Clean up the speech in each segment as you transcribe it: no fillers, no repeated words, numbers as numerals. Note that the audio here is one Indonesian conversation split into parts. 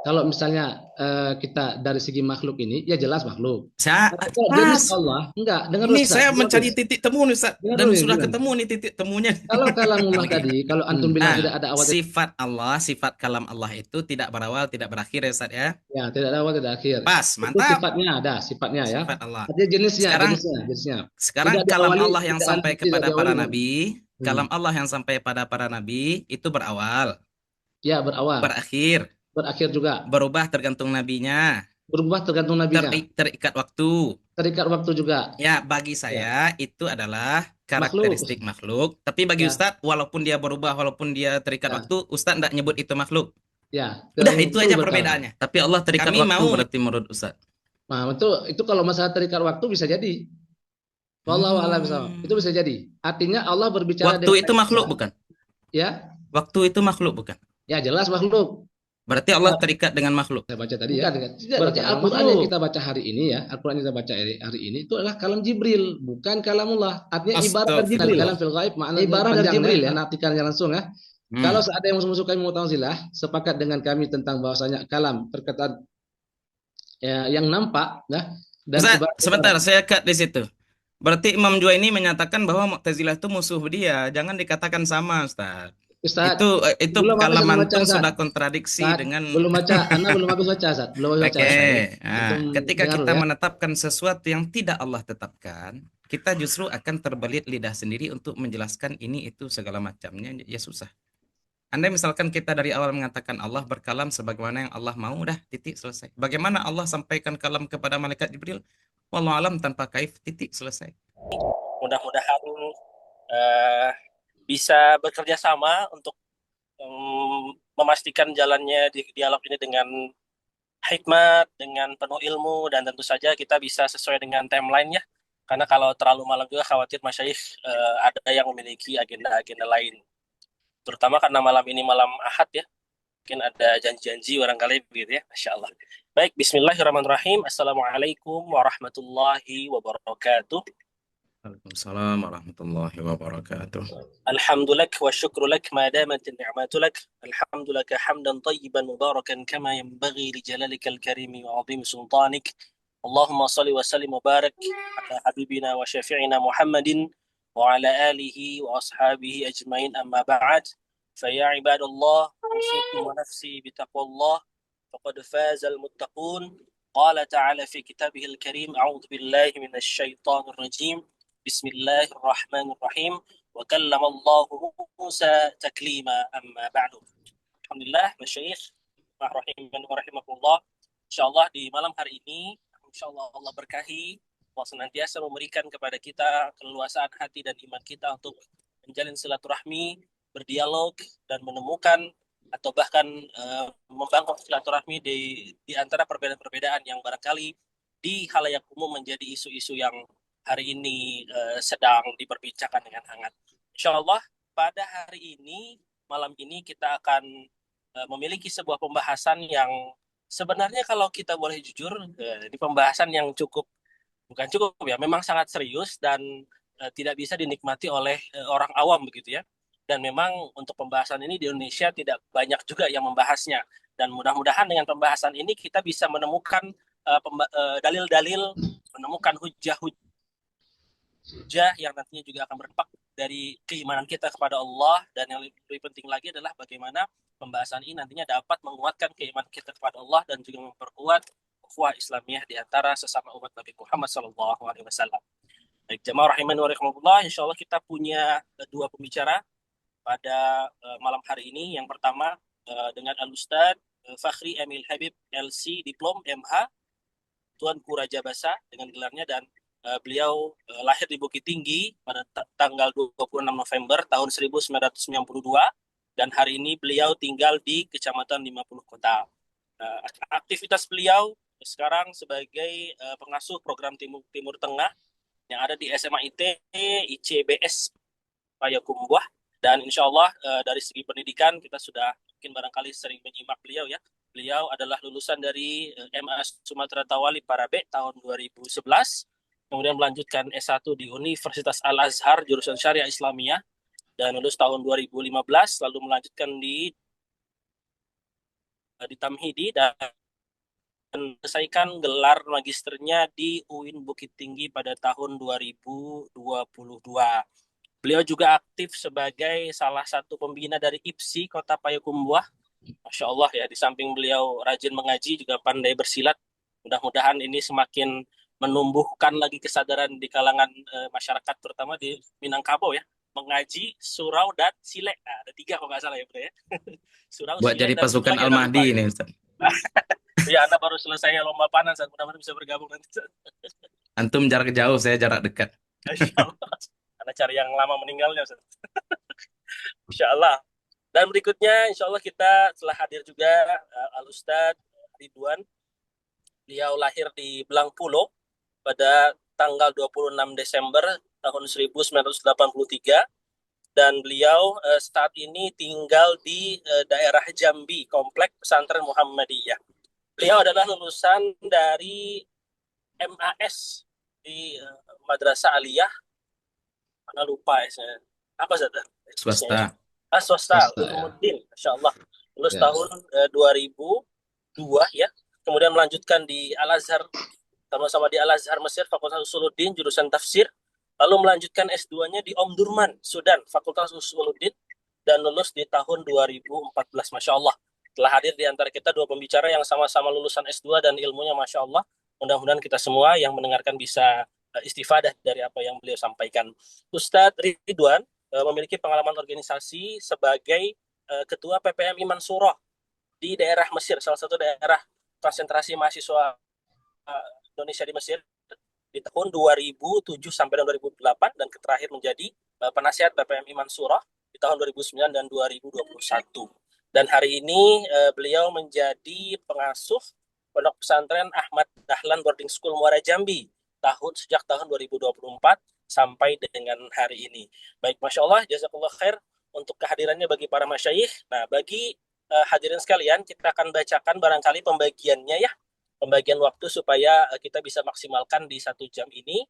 Kalau misalnya kita dari segi makhluk ini, ya jelas makhluk. Saya, Tapi kalau jenis Mas, Allah, enggak. Dengar dulu ini Ustaz, saya dengar dulu. mencari titik temu nih, Ustaz, Dengar dan dulu sudah gimana. ketemu nih titik temunya. Kalau kalamullah Lagi. tadi, kalau antum bilang tidak Nah, ada awal, sifat Allah, sifat kalam Allah itu tidak berawal, tidak berakhir ya, Ustaz ya. ya tidak ada awal, tidak akhir. Pas, Itu mantap. sifatnya ada, sifatnya ya. Sifat Allah. Ada jenisnya, Sekarang jenisnya, jenisnya. sekarang Tidak kalam diawali, Allah yang tidak sampai tidak kepada diawali para dengan. nabi, Hmm. kalam Allah yang sampai pada para nabi itu berawal, Ya berawal, berakhir, berakhir juga, berubah tergantung nabinya, berubah tergantung nabinya, terikat waktu. terikat waktu juga. Ya, bagi Ya saya itu adalah makhluk, karakteristik makhluk. Tapi bagi ya, Ustadz, walaupun dia berubah, walaupun dia terikat ya, waktu, Ustadz tidak nyebut itu makhluk. ya. Udah, itu Tentu aja berkala. perbedaannya. Tapi Allah terikat Kami waktu mau, berarti menurut Ustadz. nah itu kalau masalah terikat waktu bisa jadi. Wallahu a'lam bishawab. Itu Hmm. bisa jadi. Artinya Allah berbicara Waktu dengan itu manusia, makhluk bukan? ya, Waktu itu makhluk bukan? ya jelas makhluk. Berarti Allah terikat dengan makhluk. Saya baca tadi ya. Berarti Al-Quran yang kita baca hari ini ya, Al-Quran yang kita baca hari ini itu adalah kalam Jibril, bukan kalamullah. Artinya ibarat dari Jibril. Kalam Astagfirullah. fil ghaib makna ibarat dari Jibril ya, artikannya langsung ya. Kalau Hmm. ada yang musuh kami Mu'tazilah sepakat dengan kami tentang bahwasanya kalam perkataan ya, yang nampak ya dan Ustaz, sebentar, ibarat-ibarat. saya cut di situ. Berarti Imam Juwaini menyatakan bahwa Mu'tazilah itu musuh dia. Jangan dikatakan sama, Ustaz. Ustaz, Itu belum habis kalam anu baca antum Ustaz. sudah kontradiksi Ustaz, dengan. belum baca, Anda belum habis baca Ustaz. Belum habis baca Oke. ya. Nah, Antum ketika dengar kita dulu ya. menetapkan sesuatu yang tidak Allah tetapkan, kita justru akan terbelit lidah sendiri untuk menjelaskan ini itu segala macamnya. Ya susah. Anda misalkan kita dari awal mengatakan Allah berkalam sebagaimana yang Allah mau, udah titik selesai. Bagaimana Allah sampaikan kalam kepada malaikat Jibril? Wallahu alam tanpa kaif, titik selesai. Mudah-mudahan uh, bisa bekerja sama untuk memastikan jalannya dialog ini dengan hikmat, dengan penuh ilmu, dan tentu saja kita bisa sesuai dengan timeline-nya. Karena kalau terlalu malam juga khawatir masyayikh ada yang memiliki agenda-agenda lain. Terutama karena malam ini malam Ahad ya. Mungkin ada janji-janji barangkali begitu ya. Masya Allah. Baik, bismillahirrahmanirrahim. Assalamualaikum warahmatullahi wabarakatuh. Waalaikumsalam warahmatullahi wabarakatuh. الحمد لك والشكر لك ما دامت النعمات لك الحمد لك حمدا طيبا مباركا كما ينبغي لجلالك الكريم وعظيم سلطانك اللهم صل وسلم وبارك على حبيبنا وشفيعنا محمد وعلى آله وأصحابه أجمعين أما بعد فيا عباد الله أوصيكم ونفسي بتقوى الله فقد فاز المتقون قال تعالى في كتابه الكريم أعوذ بالله من الشيطان الرجيم بسم الله الرحمن الرحيم وكلم الله موسى تكليما أما بعد Alhamdulillah masyayikh rahiman wa rahimakumullah insyaallah di malam hari ini insyaallah Allah berkahi Allah senantiasa memberikan kepada kita keleluasaan hati dan iman kita untuk menjalin silaturahmi berdialog dan menemukan atau bahkan membangun silaturahmi di antara perbedaan-perbedaan yang barangkali di halayak umum menjadi isu-isu yang hari ini sedang diperbincangkan dengan hangat. Insya Allah pada hari ini, malam ini kita akan memiliki sebuah pembahasan yang sebenarnya kalau kita boleh jujur, di pembahasan yang bukan cukup ya, memang sangat serius dan tidak bisa dinikmati oleh orang awam begitu ya. Dan memang untuk pembahasan ini di Indonesia tidak banyak juga yang membahasnya. Dan mudah-mudahan dengan pembahasan ini kita bisa menemukan dalil-dalil, menemukan hujah-hujah yang nantinya juga akan berdampak dari keimanan kita kepada Allah dan yang lebih penting lagi adalah bagaimana pembahasan ini nantinya dapat menguatkan keimanan kita kepada Allah dan juga memperkuat ukhuwah Islamiyah di antara sesama umat Nabi Muhammad SAW. Baik, jamaah rahimani wa rahimakumullah, insyaallah kita punya dua pembicara pada malam hari ini. Yang pertama dengan Al-Ustadz Fakhri Emil Habib LC Diplom MH Tuanku Raja Basa dengan gelarnya dan beliau lahir di Bukit Tinggi pada tanggal 26 November tahun 1992 dan hari ini beliau tinggal di Kecamatan 50 Kota. Aktivitas beliau sekarang sebagai pengasuh program Timur Tengah yang ada di SMA IT ICBS Payakumbuh dan insya Allah dari segi pendidikan kita sudah mungkin barangkali sering menyimak beliau ya. Beliau adalah lulusan dari MA Sumatera Tawali Parabe tahun 2011 kemudian melanjutkan S1 di Universitas Al-Azhar jurusan Syariah Islamiyah dan lulus tahun 2015 lalu melanjutkan di di Tamhidi dan selesaikan gelar magisternya di UIN Bukit Tinggi pada tahun 2022. Beliau juga aktif sebagai salah satu pembina dari IPSI Kota Payakumbuh. Masya Allah ya, di samping beliau rajin mengaji, juga pandai bersilat. Mudah-mudahan ini semakin menumbuhkan lagi kesadaran di kalangan masyarakat, terutama di Minangkabau ya. Mengaji, surau, dan silek. Nah, ada 3 kalau nggak salah ya, Bro ya. Surau, Buat silek, jadi dan satu pasukan lagi ada lupa Al-Mahdi ya. ini, Ustaz. Ya, Anda baru selesai lomba panas, mudah-mudahan bisa bergabung nanti. Antum jarak jauh, saya jarak dekat. Masya Allah. Anda cari yang lama meninggalnya, Ustaz. Insya Allah. Dan berikutnya, insya Allah kita telah hadir juga Al-Ustadz Ridwan. Beliau lahir di Blangpulo pada tanggal 26 Desember tahun 1983. Dan beliau saat ini tinggal di daerah Jambi, Komplek Pesantren Muhammadiyah. Beliau adalah lulusan dari MAS di Madrasah Aliyah. Mana lupa ya saya. Apa saja? Swasta. Swasta, Swasta, ya. Ulumuddin, Masya Allah. Lulus Ya. tahun 2002 ya. Kemudian melanjutkan di Al-Azhar, sama-sama di Al-Azhar Mesir, Fakultas Usuluddin, jurusan tafsir. Lalu melanjutkan S2-nya di Omdurman, Sudan, Fakultas Usuluddin, dan lulus di tahun 2014, Masya Allah. Telah hadir di antara kita 2 pembicara yang sama-sama lulusan S2 dan ilmunya Masya Allah. Mudah-mudahan kita semua yang mendengarkan bisa istifadah dari apa yang beliau sampaikan. Ustadz Ridwan memiliki pengalaman organisasi sebagai ketua PPM Iman Surah di daerah Mesir, salah satu daerah konsentrasi mahasiswa Indonesia di Mesir di tahun 2007 sampai 2008, dan terakhir menjadi penasihat PPM Iman Surah di tahun 2009 dan 2021. Dan hari ini beliau menjadi pengasuh Pondok Pesantren Ahmad Dahlan Boarding School Muara Jambi sejak tahun 2024 sampai dengan hari ini. Baik, Masya Allah, jazakallah khair untuk kehadirannya bagi para masyayikh. Nah, bagi hadirin sekalian, kita akan bacakan barangkali pembagiannya ya, pembagian waktu supaya kita bisa maksimalkan di 1 jam ini.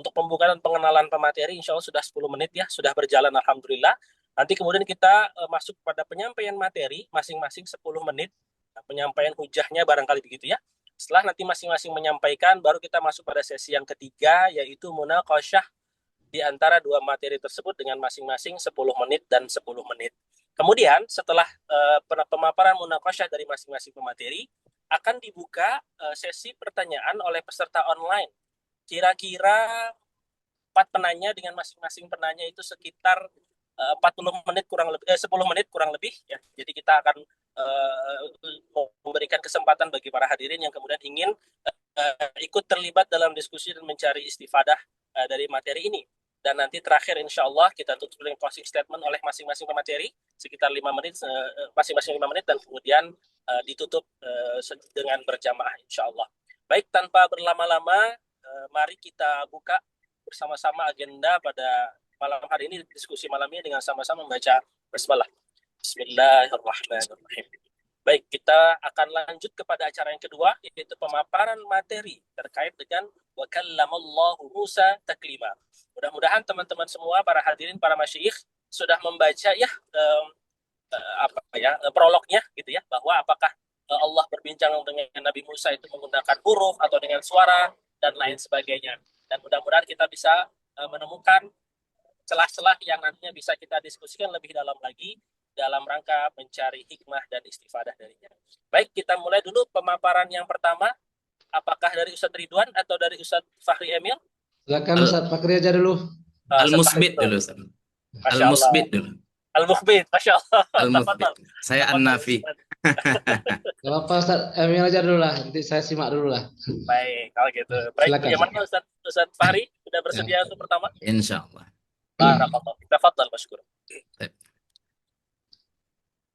Untuk pembukaan dan pengenalan pemateri, insya Allah sudah 10 menit ya, sudah berjalan Alhamdulillah. Nanti kemudian kita masuk pada penyampaian materi, masing-masing 10 menit. Nah, penyampaian hujahnya barangkali begitu ya. Setelah nanti masing-masing menyampaikan, baru kita masuk pada sesi yang ketiga, yaitu munaqasyah di antara 2 materi tersebut dengan masing-masing 10 menit dan 10 menit. Kemudian setelah pemaparan munaqasyah dari masing-masing pemateri, akan dibuka sesi pertanyaan oleh peserta online. Kira-kira 4 penanya dengan masing-masing penanya itu sekitar 40 menit kurang lebih, 10 menit kurang lebih ya. Jadi kita akan memberikan kesempatan bagi para hadirin yang kemudian ingin ikut terlibat dalam diskusi dan mencari istifadah dari materi ini. Dan nanti terakhir insya Allah kita tutup dengan closing statement oleh masing-masing pemateri sekitar 5 menit, masing-masing 5 menit, dan kemudian ditutup dengan berjamaah insya Allah. Baik, tanpa berlama-lama, mari kita buka bersama-sama agenda pada malam hari ini, diskusi malam ini dengan sama-sama membaca basmalah. Bismillahirrahmanirrahim. Baik, kita akan lanjut kepada acara yang kedua, yaitu pemaparan materi terkait dengan wa kallamallahu Musa taklima. Mudah-mudahan teman-teman semua, para hadirin, para masyayikh sudah membaca ya prolognya gitu ya, bahwa apakah Allah berbincang dengan Nabi Musa itu menggunakan huruf atau dengan suara dan lain sebagainya. Dan mudah-mudahan kita bisa menemukan celah-celah yang nantinya bisa kita diskusikan lebih dalam lagi dalam rangka mencari hikmah dan istifadah darinya. Baik, kita mulai dulu pemaparan yang pertama. Apakah dari Ustadz Ridwan atau dari Ustadz Fahri Emil? Silakan Ustadz Fakri aja dulu. Al-Musbit dulu, Ustaz. Al-Musbit dulu. Al-Mukhbit, Masya Allah. Al-Musbit. Saya An-Nafi. Gak apa-apa Ustadz Emil aja dulu lah, nanti saya simak dulu lah. Baik, kalau gitu. Baik, Silakan. bagaimana Ustadz Fahri? Sudah bersedia untuk pertama? Insya Allah. Barakallah. Tafadhal, Mashkur.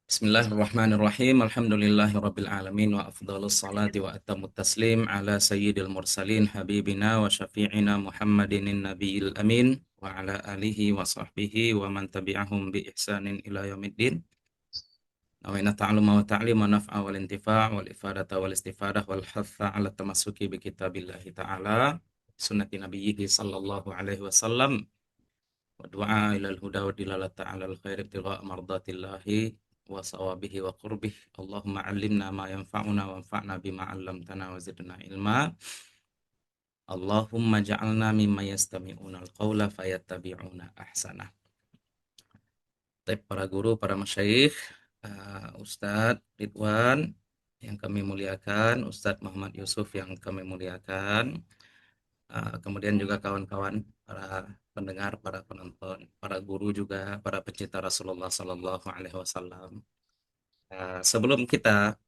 Bismillahirrahmanirrahim. Alhamdulillahirabbil alamin wa afdhalus salati wa atamut taslim ala sayyidil mursalin habibina wa syafi'ina Muhammadin nabiyil amin wa ala alihi wa sahbihi wa man tabi'ahum bi ihsanin ila yaumiddin. Nawaitu ta'alluma wa ta'lima naf'a wal intifa' wal ifadata wal istifadah wal hatha ala tamassuki bi kitabillahi ta'ala sunnati nabiyhi sallallahu alaihi wasallam wa du'a ila al-huda wa dilalata ala al-khair ibtigha' mardatillahi wa sawabihi wa qurbih. Allahumma 'allimna ma yanfa'una wanfa'na bima 'allamtana wa zidna ilma. Allahumma ja'alna mimma yastami'una al-qawla fayattabi'una ahsanah. Baik, para guru, para masyayikh, Ustadz Ridwan yang kami muliakan, Ustadz Muhammad Yusuf yang kami muliakan, kemudian juga kawan-kawan para pendengar, para penonton, para guru juga, para pecinta Rasulullah Sallallahu Alaihi Wasallam. Sebelum kita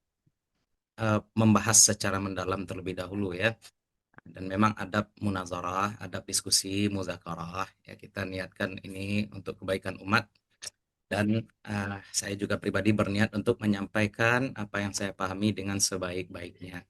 membahas secara mendalam terlebih dahulu ya, dan memang adab munazarah, adab diskusi, muzakarah, ya kita niatkan ini untuk kebaikan umat. Dan saya juga pribadi berniat untuk menyampaikan apa yang saya pahami dengan sebaik-baiknya.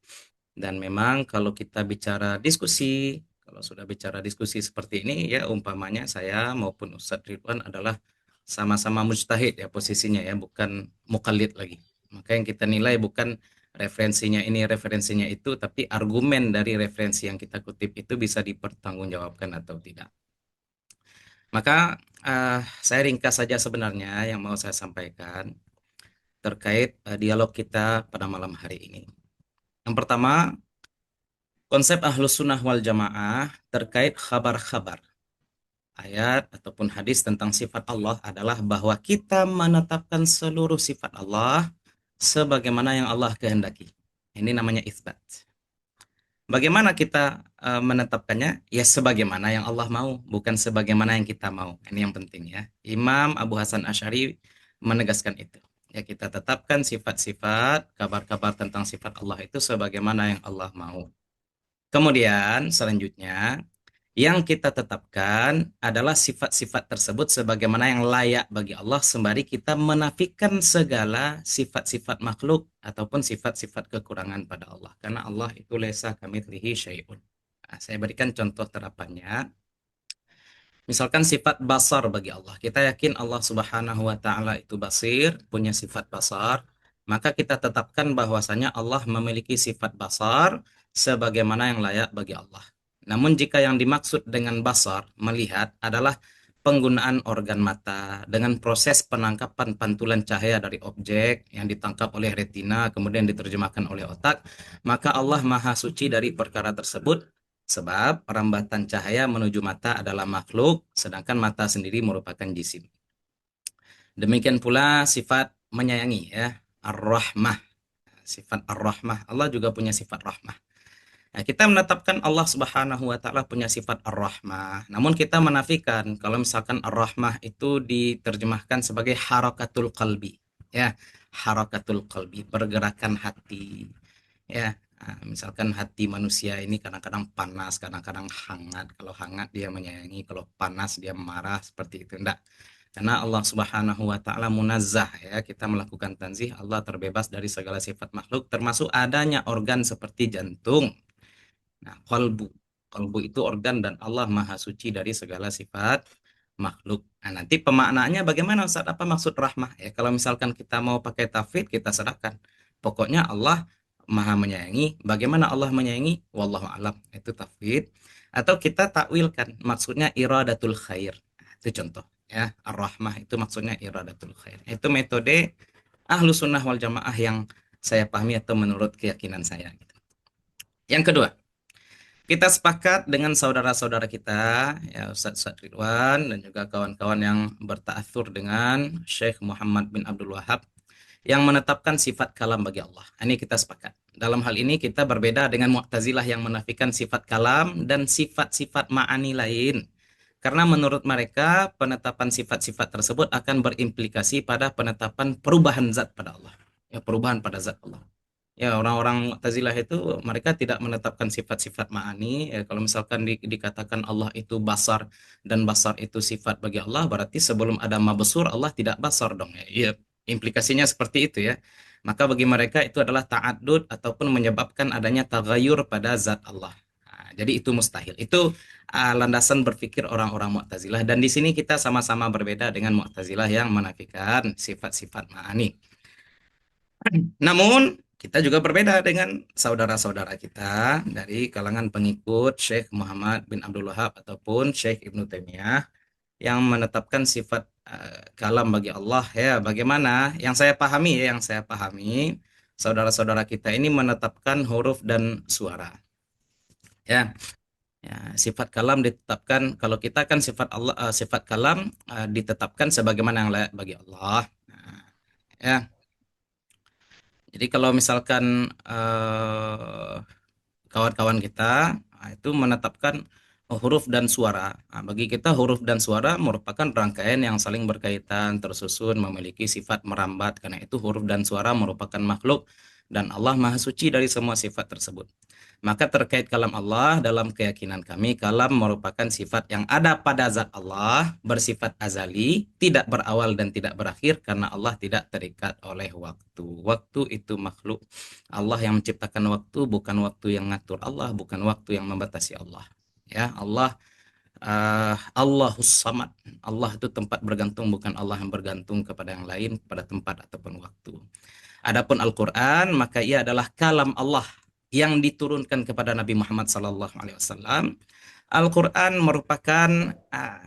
Dan memang kalau kita bicara diskusi, kalau sudah bicara diskusi seperti ini, ya umpamanya saya maupun Ustadz Ridwan adalah sama-sama mujtahid ya posisinya ya, bukan mukallid lagi. Maka yang kita nilai bukan referensinya ini, referensinya itu, tapi argumen dari referensi yang kita kutip itu bisa dipertanggungjawabkan atau tidak. Maka saya ringkas saja sebenarnya yang mau saya sampaikan terkait dialog kita pada malam hari ini. Yang pertama, konsep Ahlus Sunnah wal Jamaah terkait khabar-khabar, ayat ataupun hadis tentang sifat Allah adalah bahwa kita menetapkan seluruh sifat Allah sebagaimana yang Allah kehendaki. Ini namanya itsbat. Bagaimana kita menetapkannya? Ya sebagaimana yang Allah mau, bukan sebagaimana yang kita mau. Ini yang penting ya. Imam Abu Hasan Asy'ari menegaskan itu. Ya kita tetapkan sifat-sifat, kabar-kabar tentang sifat Allah itu sebagaimana yang Allah mau. Kemudian selanjutnya yang kita tetapkan adalah sifat-sifat tersebut sebagaimana yang layak bagi Allah sembari kita menafikan segala sifat-sifat makhluk ataupun sifat-sifat kekurangan pada Allah. Karena Allah itu laisa kamitslihi syai'un. Nah, saya berikan contoh terapannya. Misalkan sifat basar bagi Allah. Kita yakin Allah Subhanahu wa taala itu basir, punya sifat basar, maka kita tetapkan bahwasanya Allah memiliki sifat basar sebagaimana yang layak bagi Allah. Namun jika yang dimaksud dengan basar, melihat, adalah penggunaan organ mata dengan proses penangkapan pantulan cahaya dari objek yang ditangkap oleh retina kemudian diterjemahkan oleh otak, maka Allah Maha Suci dari perkara tersebut sebab perambatan cahaya menuju mata adalah makhluk sedangkan mata sendiri merupakan jisim. Demikian pula sifat menyayangi ya, Ar-Rahmah. Sifat Ar-Rahmah, Allah juga punya sifat rahmah. Nah, kita menetapkan Allah Subhanahu wa taala punya sifat Ar-Rahmah. Namun kita menafikan kalau misalkan Ar-Rahmah itu diterjemahkan sebagai harakatul qalbi. Ya, harakatul qalbi, pergerakan hati. Ya, misalkan hati manusia ini kadang-kadang panas, kadang-kadang hangat. Kalau hangat dia menyayangi, kalau panas dia marah, seperti itu. Enggak. Karena Allah Subhanahu wa taala munazzah ya, kita melakukan tanzih, Allah terbebas dari segala sifat makhluk termasuk adanya organ seperti jantung. Nah, kolbu itu organ dan Allah Maha Suci dari segala sifat makhluk. Nah, nanti pemaknaannya bagaimana Ustaz? Apa maksud rahmah? Ya, kalau misalkan kita mau pakai tafwid, kita sedahkan. Pokoknya Allah Maha menyayangi. Bagaimana Allah menyayangi? Wallahu alam. Itu tafwid. Atau kita takwilkan, maksudnya iradatul khair. Nah, itu contoh ya. Ar-Rahmah itu maksudnya iradatul khair. Itu metode Ahlus Sunnah wal Jamaah yang saya pahami atau menurut keyakinan saya gitu. Yang kedua, kita sepakat dengan saudara-saudara kita, ya Ustaz Ridwan dan juga kawan-kawan yang berta'athur dengan Syekh Muhammad bin Abdul Wahab yang menetapkan sifat kalam bagi Allah. Ini kita sepakat. Dalam hal ini kita berbeda dengan Mu'tazilah yang menafikan sifat kalam dan sifat-sifat ma'ani lain. Karena menurut mereka penetapan sifat-sifat tersebut akan berimplikasi pada penetapan perubahan zat pada Allah. Ya, perubahan pada zat Allah. Ya, orang-orang Mu'tazilah itu mereka tidak menetapkan sifat-sifat ma'ani. Ya, kalau misalkan dikatakan Allah itu basar dan basar itu sifat bagi Allah, berarti sebelum ada mabsur Allah tidak basar dong. Ya, iya, implikasinya seperti itu ya. Maka bagi mereka itu adalah ta'addud ataupun menyebabkan adanya tagayur pada zat Allah. Nah, jadi itu mustahil. Itu landasan berpikir orang-orang Mu'tazilah dan di sini kita sama-sama berbeda dengan Mu'tazilah yang menafikan sifat-sifat ma'ani. Namun, kita juga berbeda dengan saudara-saudara kita dari kalangan pengikut Syekh Muhammad bin Abdul Wahab ataupun Syekh Ibnu Taimiyah yang menetapkan sifat kalam bagi Allah ya. Bagaimana? Yang saya pahami, saudara-saudara kita ini menetapkan huruf dan suara. Ya, ya, sifat kalam ditetapkan. Kalau kita kan sifat Allah, sifat kalam ditetapkan sebagaimana yang layak bagi Allah. Nah, ya. Jadi kalau misalkan kawan-kawan kita itu menetapkan huruf dan suara. Nah, bagi kita huruf dan suara merupakan rangkaian yang saling berkaitan, tersusun, memiliki sifat merambat. Karena itu huruf dan suara merupakan makhluk dan Allah Maha Suci dari semua sifat tersebut. Maka terkait kalam Allah, dalam keyakinan kami, kalam merupakan sifat yang ada pada zat Allah, bersifat azali, tidak berawal dan tidak berakhir, karena Allah tidak terikat oleh waktu. Waktu itu makhluk. Allah yang menciptakan waktu, bukan waktu yang ngatur Allah, bukan waktu yang membatasi Allah. Ya, Allah Allahus Samad. Allah itu tempat bergantung, bukan Allah yang bergantung kepada yang lain, pada tempat ataupun waktu. Adapun Al-Quran, maka ia adalah kalam Allah yang diturunkan kepada Nabi Muhammad SAW. Al-Quran merupakan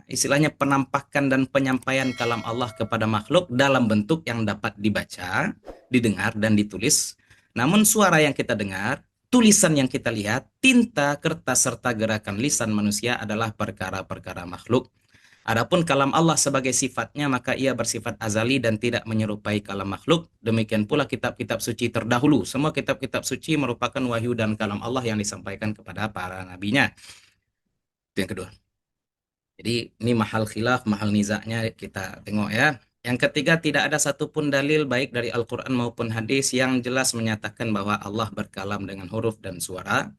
istilahnya penampakan dan penyampaian kalam Allah kepada makhluk dalam bentuk yang dapat dibaca, didengar, dan ditulis. Namun suara yang kita dengar, tulisan yang kita lihat, tinta, kertas, serta gerakan lisan manusia adalah perkara-perkara makhluk. Adapun kalam Allah sebagai sifatnya, maka ia bersifat azali dan tidak menyerupai kalam makhluk. Demikian pula kitab-kitab suci terdahulu. Semua kitab-kitab suci merupakan wahyu dan kalam Allah yang disampaikan kepada para nabinya. Itu yang kedua. Jadi ini mahal khilaf, mahal nizaknya kita tengok ya. Yang ketiga, tidak ada satupun dalil baik dari Al-Quran maupun hadis yang jelas menyatakan bahwa Allah berkalam dengan huruf dan suara.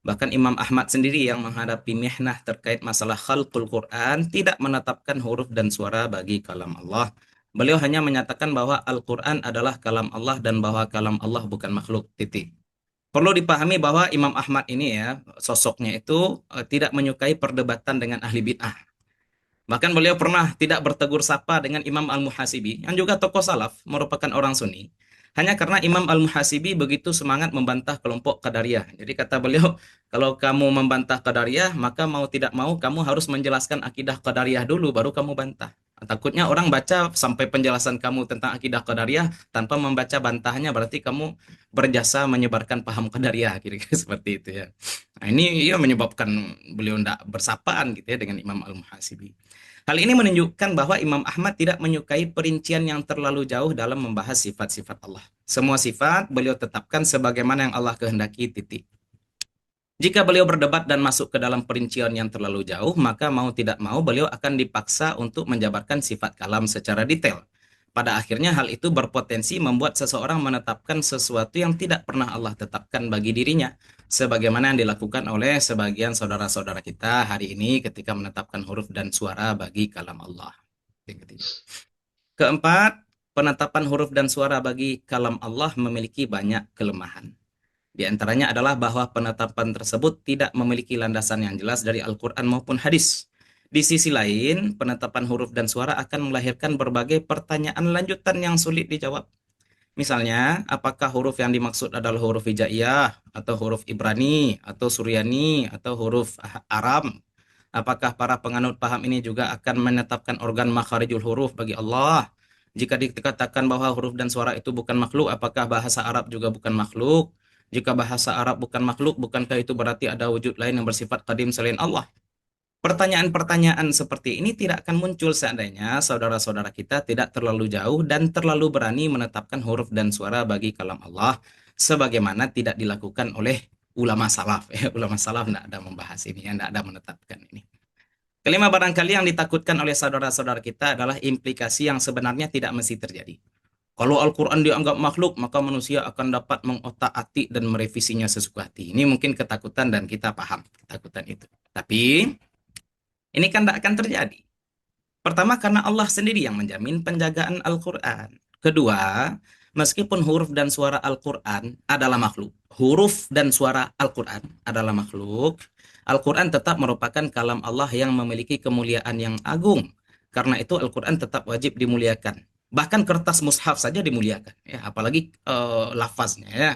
Bahkan Imam Ahmad sendiri yang menghadapi mihnah terkait masalah khalqul Quran tidak menetapkan huruf dan suara bagi kalam Allah. Beliau hanya menyatakan bahwa Al-Quran adalah kalam Allah dan bahwa kalam Allah bukan makhluk, titik. Perlu dipahami bahwa Imam Ahmad ini ya, sosoknya itu tidak menyukai perdebatan dengan ahli bid'ah. Bahkan beliau pernah tidak bertegur sapa dengan Imam Al-Muhasibi, yang juga tokoh salaf, merupakan orang Sunni. Hanya karena Imam Al-Muhasibi begitu semangat membantah kelompok Qadariyah. Jadi kata beliau, kalau kamu membantah Qadariyah, maka mau tidak mau kamu harus menjelaskan akidah Qadariyah dulu, baru kamu bantah. Takutnya orang baca sampai penjelasan kamu tentang akidah Qadariyah, tanpa membaca bantahannya, berarti kamu berjasa menyebarkan paham Qadariyah, kira-kira seperti itu ya. Nah, ini ya menyebabkan beliau tidak bersapaan gitu ya dengan Imam Al-Muhasibi. Hal ini menunjukkan bahwa Imam Ahmad tidak menyukai perincian yang terlalu jauh dalam membahas sifat-sifat Allah. Semua sifat beliau tetapkan sebagaimana yang Allah kehendaki, titik. Jika beliau berdebat dan masuk ke dalam perincian yang terlalu jauh, maka mau tidak mau beliau akan dipaksa untuk menjabarkan sifat kalam secara detail. Pada akhirnya hal itu berpotensi membuat seseorang menetapkan sesuatu yang tidak pernah Allah tetapkan bagi dirinya, sebagaimana yang dilakukan oleh sebagian saudara-saudara kita hari ini ketika menetapkan huruf dan suara bagi kalam Allah. Keempat, penetapan huruf dan suara bagi kalam Allah memiliki banyak kelemahan. Di antaranya adalah bahwa penetapan tersebut tidak memiliki landasan yang jelas dari Al-Quran maupun hadis. Di sisi lain, penetapan huruf dan suara akan melahirkan berbagai pertanyaan lanjutan yang sulit dijawab. Misalnya, apakah huruf yang dimaksud adalah huruf hijaiyah, atau huruf Ibrani, atau Suryani, atau huruf Aram? Apakah para penganut paham ini juga akan menetapkan organ makharijul huruf bagi Allah? Jika dikatakan bahwa huruf dan suara itu bukan makhluk, apakah bahasa Arab juga bukan makhluk? Jika bahasa Arab bukan makhluk, bukankah itu berarti ada wujud lain yang bersifat qadim selain Allah? Pertanyaan-pertanyaan seperti ini tidak akan muncul seandainya saudara-saudara kita tidak terlalu jauh dan terlalu berani menetapkan huruf dan suara bagi kalam Allah, sebagaimana tidak dilakukan oleh ulama salaf. Ulama salaf tidak ada membahas ini, tidak ada menetapkan ini. Kelima, barangkali yang ditakutkan oleh saudara-saudara kita adalah implikasi yang sebenarnya tidak mesti terjadi. Kalau Al-Quran dianggap makhluk, maka manusia akan dapat mengotak-atik dan merevisinya sesuka hati. Ini mungkin ketakutan dan kita paham ketakutan itu. Tapi ini kan tidak akan terjadi. Pertama, karena Allah sendiri yang menjamin penjagaan Al-Quran. Kedua, meskipun huruf dan suara Al-Quran adalah makhluk, huruf dan suara Al-Quran adalah makhluk, Al-Quran tetap merupakan kalam Allah yang memiliki kemuliaan yang agung. Karena itu Al-Quran tetap wajib dimuliakan. Bahkan kertas mushaf saja dimuliakan, ya, apalagi lafaznya. Ya.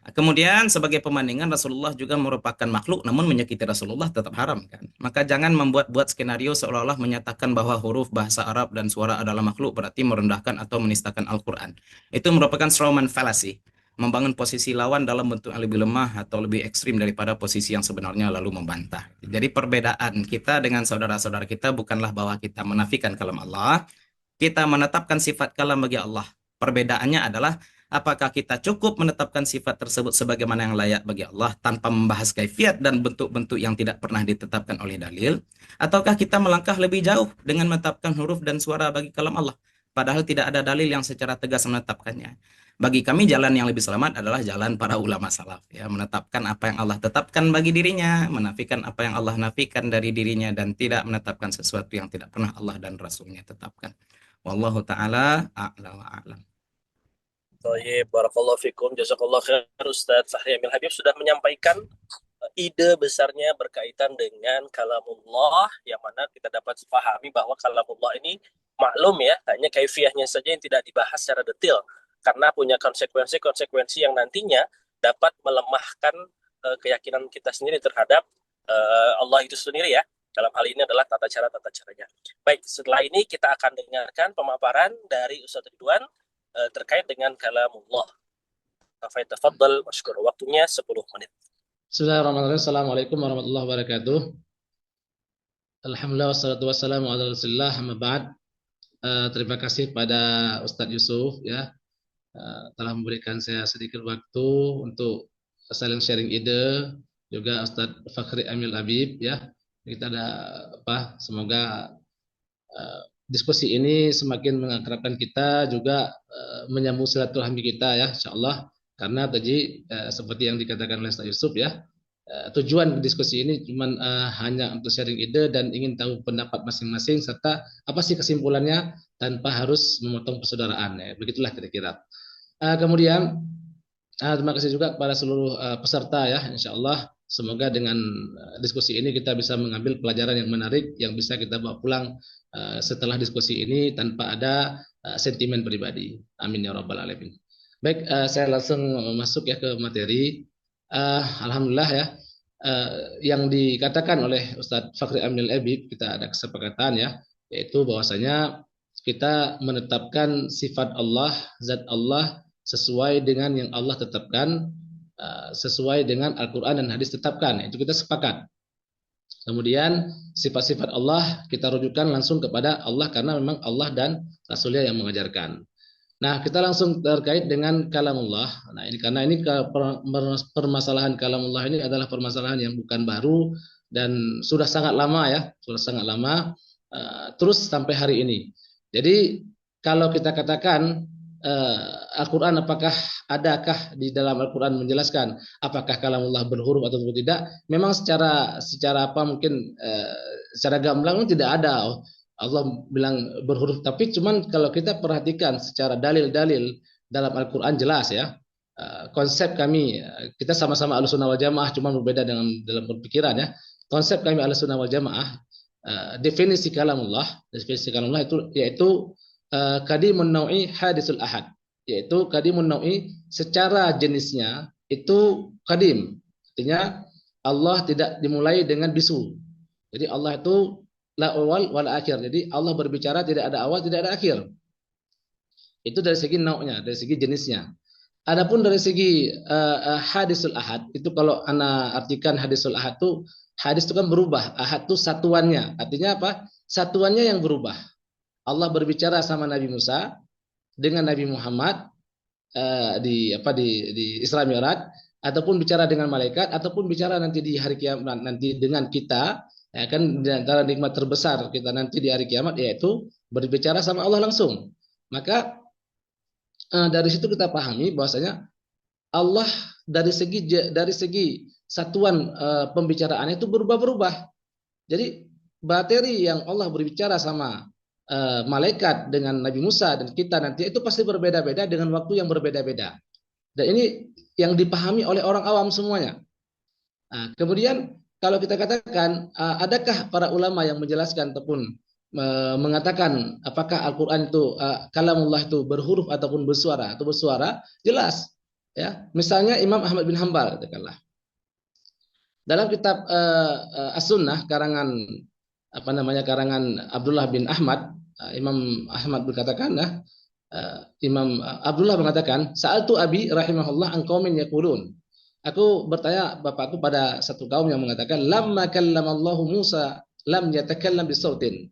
Kemudian sebagai pemandangan Rasulullah juga merupakan makhluk, namun menyakiti Rasulullah tetap haram kan. Maka jangan membuat-buat skenario seolah-olah menyatakan bahwa huruf bahasa Arab dan suara adalah makhluk berarti merendahkan atau menistakan Al-Quran. Itu merupakan strawman fallacy, membangun posisi lawan dalam bentuk yang lebih lemah atau lebih ekstrim daripada posisi yang sebenarnya lalu membantah. Jadi perbedaan kita dengan saudara-saudara kita bukanlah bahwa kita menafikan kalam Allah, kita menetapkan sifat kalam bagi Allah. Perbedaannya adalah apakah kita cukup menetapkan sifat tersebut sebagaimana yang layak bagi Allah tanpa membahas kaifiat dan bentuk-bentuk yang tidak pernah ditetapkan oleh dalil, ataukah kita melangkah lebih jauh dengan menetapkan huruf dan suara bagi kalam Allah, padahal tidak ada dalil yang secara tegas menetapkannya. Bagi kami jalan yang lebih selamat adalah jalan para ulama salaf, ya, menetapkan apa yang Allah tetapkan bagi dirinya, menafikan apa yang Allah nafikan dari dirinya, dan tidak menetapkan sesuatu yang tidak pernah Allah dan Rasulnya tetapkan. Wallahu ta'ala a'la wa a'lam. Baik, barakallahu fikum, jazakallah khair. Ustadz Fahri Amil Habib sudah menyampaikan ide besarnya berkaitan dengan kalamullah, yang mana kita dapat pahami bahwa kalamullah ini maklum ya, hanya kaifiahnya saja yang tidak dibahas secara detail, karena punya konsekuensi-konsekuensi yang nantinya dapat melemahkan keyakinan kita sendiri terhadap Allah itu sendiri ya. Dalam hal ini adalah tata caranya. Baik, setelah ini kita akan dengarkan pemaparan dari Ustadz Ridwan terkait dengan kalamullah. Tafadhal masykur, waktunya 10 menit. Bismillahirrahmanirrahim. Assalamualaikum warahmatullahi wabarakatuh. Alhamdulillah wassalatu wassalamu ala Rasulillah, amma ba'd. Terima kasih pada Ustadz Yusuf ya, telah memberikan saya sedikit waktu untuk saling sharing ide, juga Ustadz Fakhri Amil Habib ya. Kita ada semoga diskusi ini semakin mengakrabkan kita, juga menyambung silaturahmi kita ya, insyaallah. Karena tadi seperti yang dikatakan oleh Ustaz Yusuf ya, tujuan diskusi ini cuma hanya untuk sharing ide dan ingin tahu pendapat masing-masing serta apa sih kesimpulannya tanpa harus memotong persaudaraan ya. Begitulah kira-kira. Kemudian terima kasih juga kepada seluruh peserta ya, insyaallah. Semoga dengan diskusi ini kita bisa mengambil pelajaran yang menarik yang bisa kita bawa pulang setelah diskusi ini tanpa ada sentimen pribadi. Amin ya rabbal alamin. Baik, saya langsung masuk ya ke materi. Alhamdulillah ya, yang dikatakan oleh Ustadz Fakhri Amil Habib, kita ada kesepakatan ya, yaitu bahwasanya kita menetapkan sifat Allah, zat Allah sesuai dengan yang Allah tetapkan, sesuai dengan Al-Quran dan hadis tetapkan. Itu kita sepakat. Kemudian sifat-sifat Allah kita rujukan langsung kepada Allah karena memang Allah dan Rasulnya yang mengajarkan. Nah, kita langsung terkait dengan kalamullah. Nah, ini karena ini permasalahan kalamullah ini adalah permasalahan yang bukan baru dan sudah sangat lama ya, sudah sangat lama terus sampai hari ini. Jadi kalau kita katakan Al-Quran, apakah adakah di dalam Al-Quran menjelaskan apakah kalamullah berhuruf atau tidak? Memang secara apa mungkin secara gamblang tidak ada. Allah bilang berhuruf, tapi cuman kalau kita perhatikan secara dalil-dalil dalam Al-Quran jelas ya. Konsep kami, kita sama-sama Ahlussunnah wal Jamaah, cuma berbeda dalam berpikiran ya. Konsep kami Ahlussunnah wal Jamaah, definisi kalamullah itu yaitu kadimun nau'i hadisul ahad, yaitu kadimun nau'i secara jenisnya itu kadim, artinya Allah tidak dimulai dengan bisu. Jadi Allah itu la awal wal akhir, jadi Allah berbicara tidak ada awal tidak ada akhir. Itu dari segi nau'nya, dari segi jenisnya. Adapun dari segi hadisul ahad, itu kalau ana artikan hadisul ahad itu, hadis itu kan berubah, ahad itu satuannya, artinya apa? Satuannya yang berubah. Allah berbicara sama Nabi Musa dengan Nabi Muhammad di Isra Mi'raj, ataupun bicara dengan malaikat, ataupun bicara nanti di hari kiamat nanti dengan kita, ya kan, di antara nikmat terbesar kita nanti di hari kiamat yaitu berbicara sama Allah langsung. Maka dari situ kita pahami bahwasanya Allah dari segi satuan pembicaraan itu berubah-berubah. Jadi materi yang Allah berbicara sama malaikat dengan Nabi Musa dan kita nanti itu pasti berbeda-beda dengan waktu yang berbeda-beda. Dan ini yang dipahami oleh orang awam semuanya. Nah, kemudian kalau kita katakan adakah para ulama yang menjelaskan ataupun mengatakan apakah Al-Quran itu kalamullah itu berhuruf ataupun bersuara, jelas Ya, misalnya Imam Ahmad bin Hambal katakanlah. Dalam kitab As-Sunnah karangan karangan Abdullah bin Ahmad, Imam Ahmad berkatakan, Imam Abdullah mengatakan, "Sa'altu abi rahimahullah an qaumin yaqulun." Aku bertanya bapakku pada satu kaum yang mengatakan, "Lamma kallamallahu Musa lam yatakallam bisautin."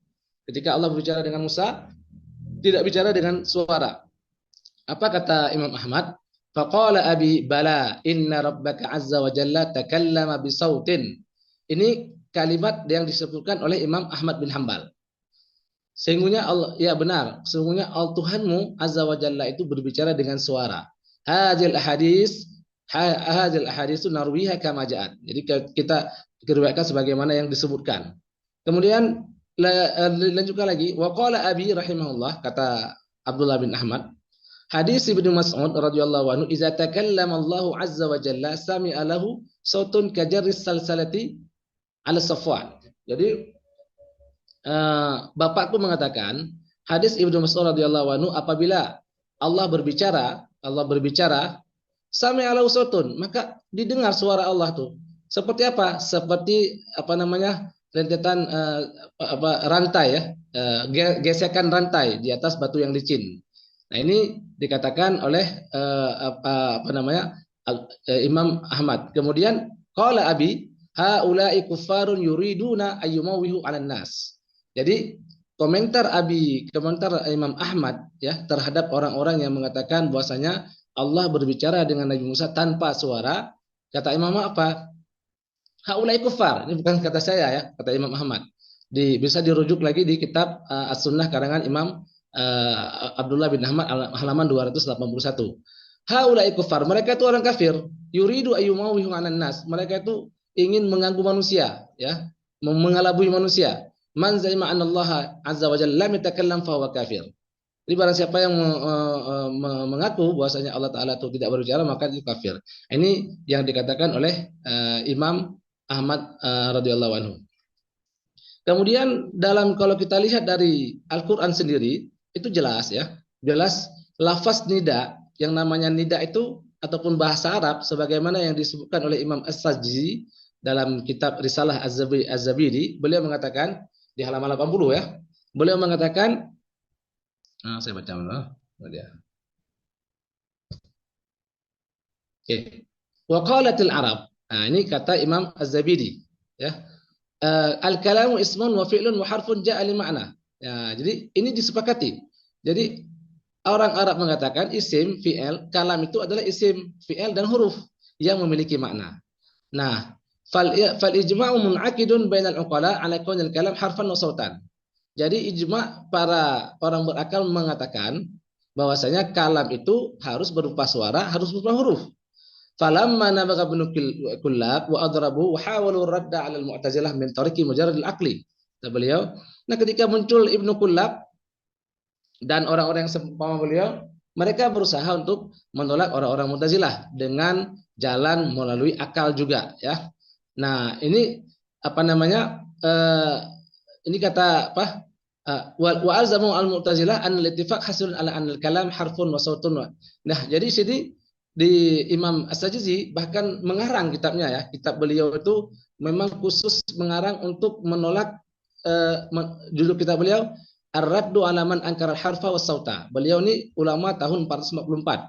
Ketika Allah berbicara dengan Musa, tidak bicara dengan suara. Apa kata Imam Ahmad? Faqala abi bala inna rabbaka azza wa jalla takallama bisautin. Ini kalimat yang disebutkan oleh Imam Ahmad bin Hambal. Sesungguhnya Allah, ya benar, sesungguhnya Tuhanmu azza wa jalla itu berbicara dengan suara. Hadil ahadis narwiha kama ja'at. Jadi kita diriwayatkan sebagaimana yang disebutkan. Kemudian lanjutkan lagi, wa qala abi rahimahullah, kata Abdullah bin Ahmad, hadis Ibnu Mas'ud radhiyallahu anhu, "Idza takallama Allahu azza wa jalla sami'a lahu sautun kajarris salsalati 'ala Safwan." Jadi bapakku mengatakan, hadis Ibnu Mas'ud radhiyallahu anhu, apabila Allah berbicara, sami'a lahu sautun, maka didengar suara Allah tuh. Seperti apa? Seperti rentetan rantai ya, gesekan rantai di atas batu yang licin. Nah, ini dikatakan oleh Imam Ahmad. Kemudian qala abi haula'i kuffarun yuriduna ayyumawihu 'alan nas. Jadi komentar Imam Ahmad ya terhadap orang-orang yang mengatakan bahwasanya Allah berbicara dengan Nabi Musa tanpa suara, kata Imam apa? Haula'i kuffar. Ini bukan kata saya ya, kata Imam Ahmad. Bisa dirujuk lagi di kitab As-Sunnah karangan Imam Abdullah bin Ahmad halaman 281. Haula'i kuffar, mereka itu orang kafir. Yuridu ayyumawihu 'anan nas. Mereka itu ingin mengganggu manusia, ya, mengelabui manusia. Man zaima anallaha azza wa jalla lam yatakallam fa huwa kafir. Jadi barang siapa yang mengaku bahwasanya Allah Ta'ala itu tidak berbicara, maka itu kafir. Ini yang dikatakan oleh Imam Ahmad radhiyallahu anhu. Kemudian kalau kita lihat dari Al-Quran sendiri, itu jelas ya, jelas lafaz nida, yang namanya nida itu ataupun bahasa Arab, sebagaimana yang disebutkan oleh Imam As-Sajzi dalam kitab Risalah Az-Zabidi, beliau mengatakan di halaman 80 ya, beliau mengatakan, saya baca dulu. Oke. Wa qalatil Arab. Nah, ini kata Imam Az-Zabidi ya. Al-kalamu ismun wa fi'lun wa harfun ja'a li ma'na. Ya, jadi ini disepakati. Jadi orang Arab mengatakan isim, fi'il, kalam itu adalah isim, fi'il dan huruf yang memiliki makna. Nah, fal ijma'u mun'aqidun bainal uqala 'ala kaunil kalam harfan wa sautan. Jadi ijma' para orang berakal mengatakan bahwasanya kalam itu harus berupa suara, harus berupa huruf. Falamma nabagha ibnu Kullab wa adrabu wa hawalu radda 'ala al-Mu'tazilah min tariqi mujarrad al-aqli. Kata beliau, nah ketika muncul Ibnu Kullab dan orang-orang yang seumpama beliau, mereka berusaha untuk menolak orang-orang Mu'tazilah dengan jalan melalui akal juga ya. Nah, ini ini kata apa? Wa alzamu al-Mu'tazilah an al-ittifaq hasilun ala an al-kalam harfun wa sautun. Nah, jadi sini di Imam As-Sajzi bahkan mengarang kitabnya ya, kitab beliau itu memang khusus mengarang untuk menolak judul kitab beliau Ar-Raddu 'ala man ankara al-harfa was sauta. Beliau ini ulama tahun 444.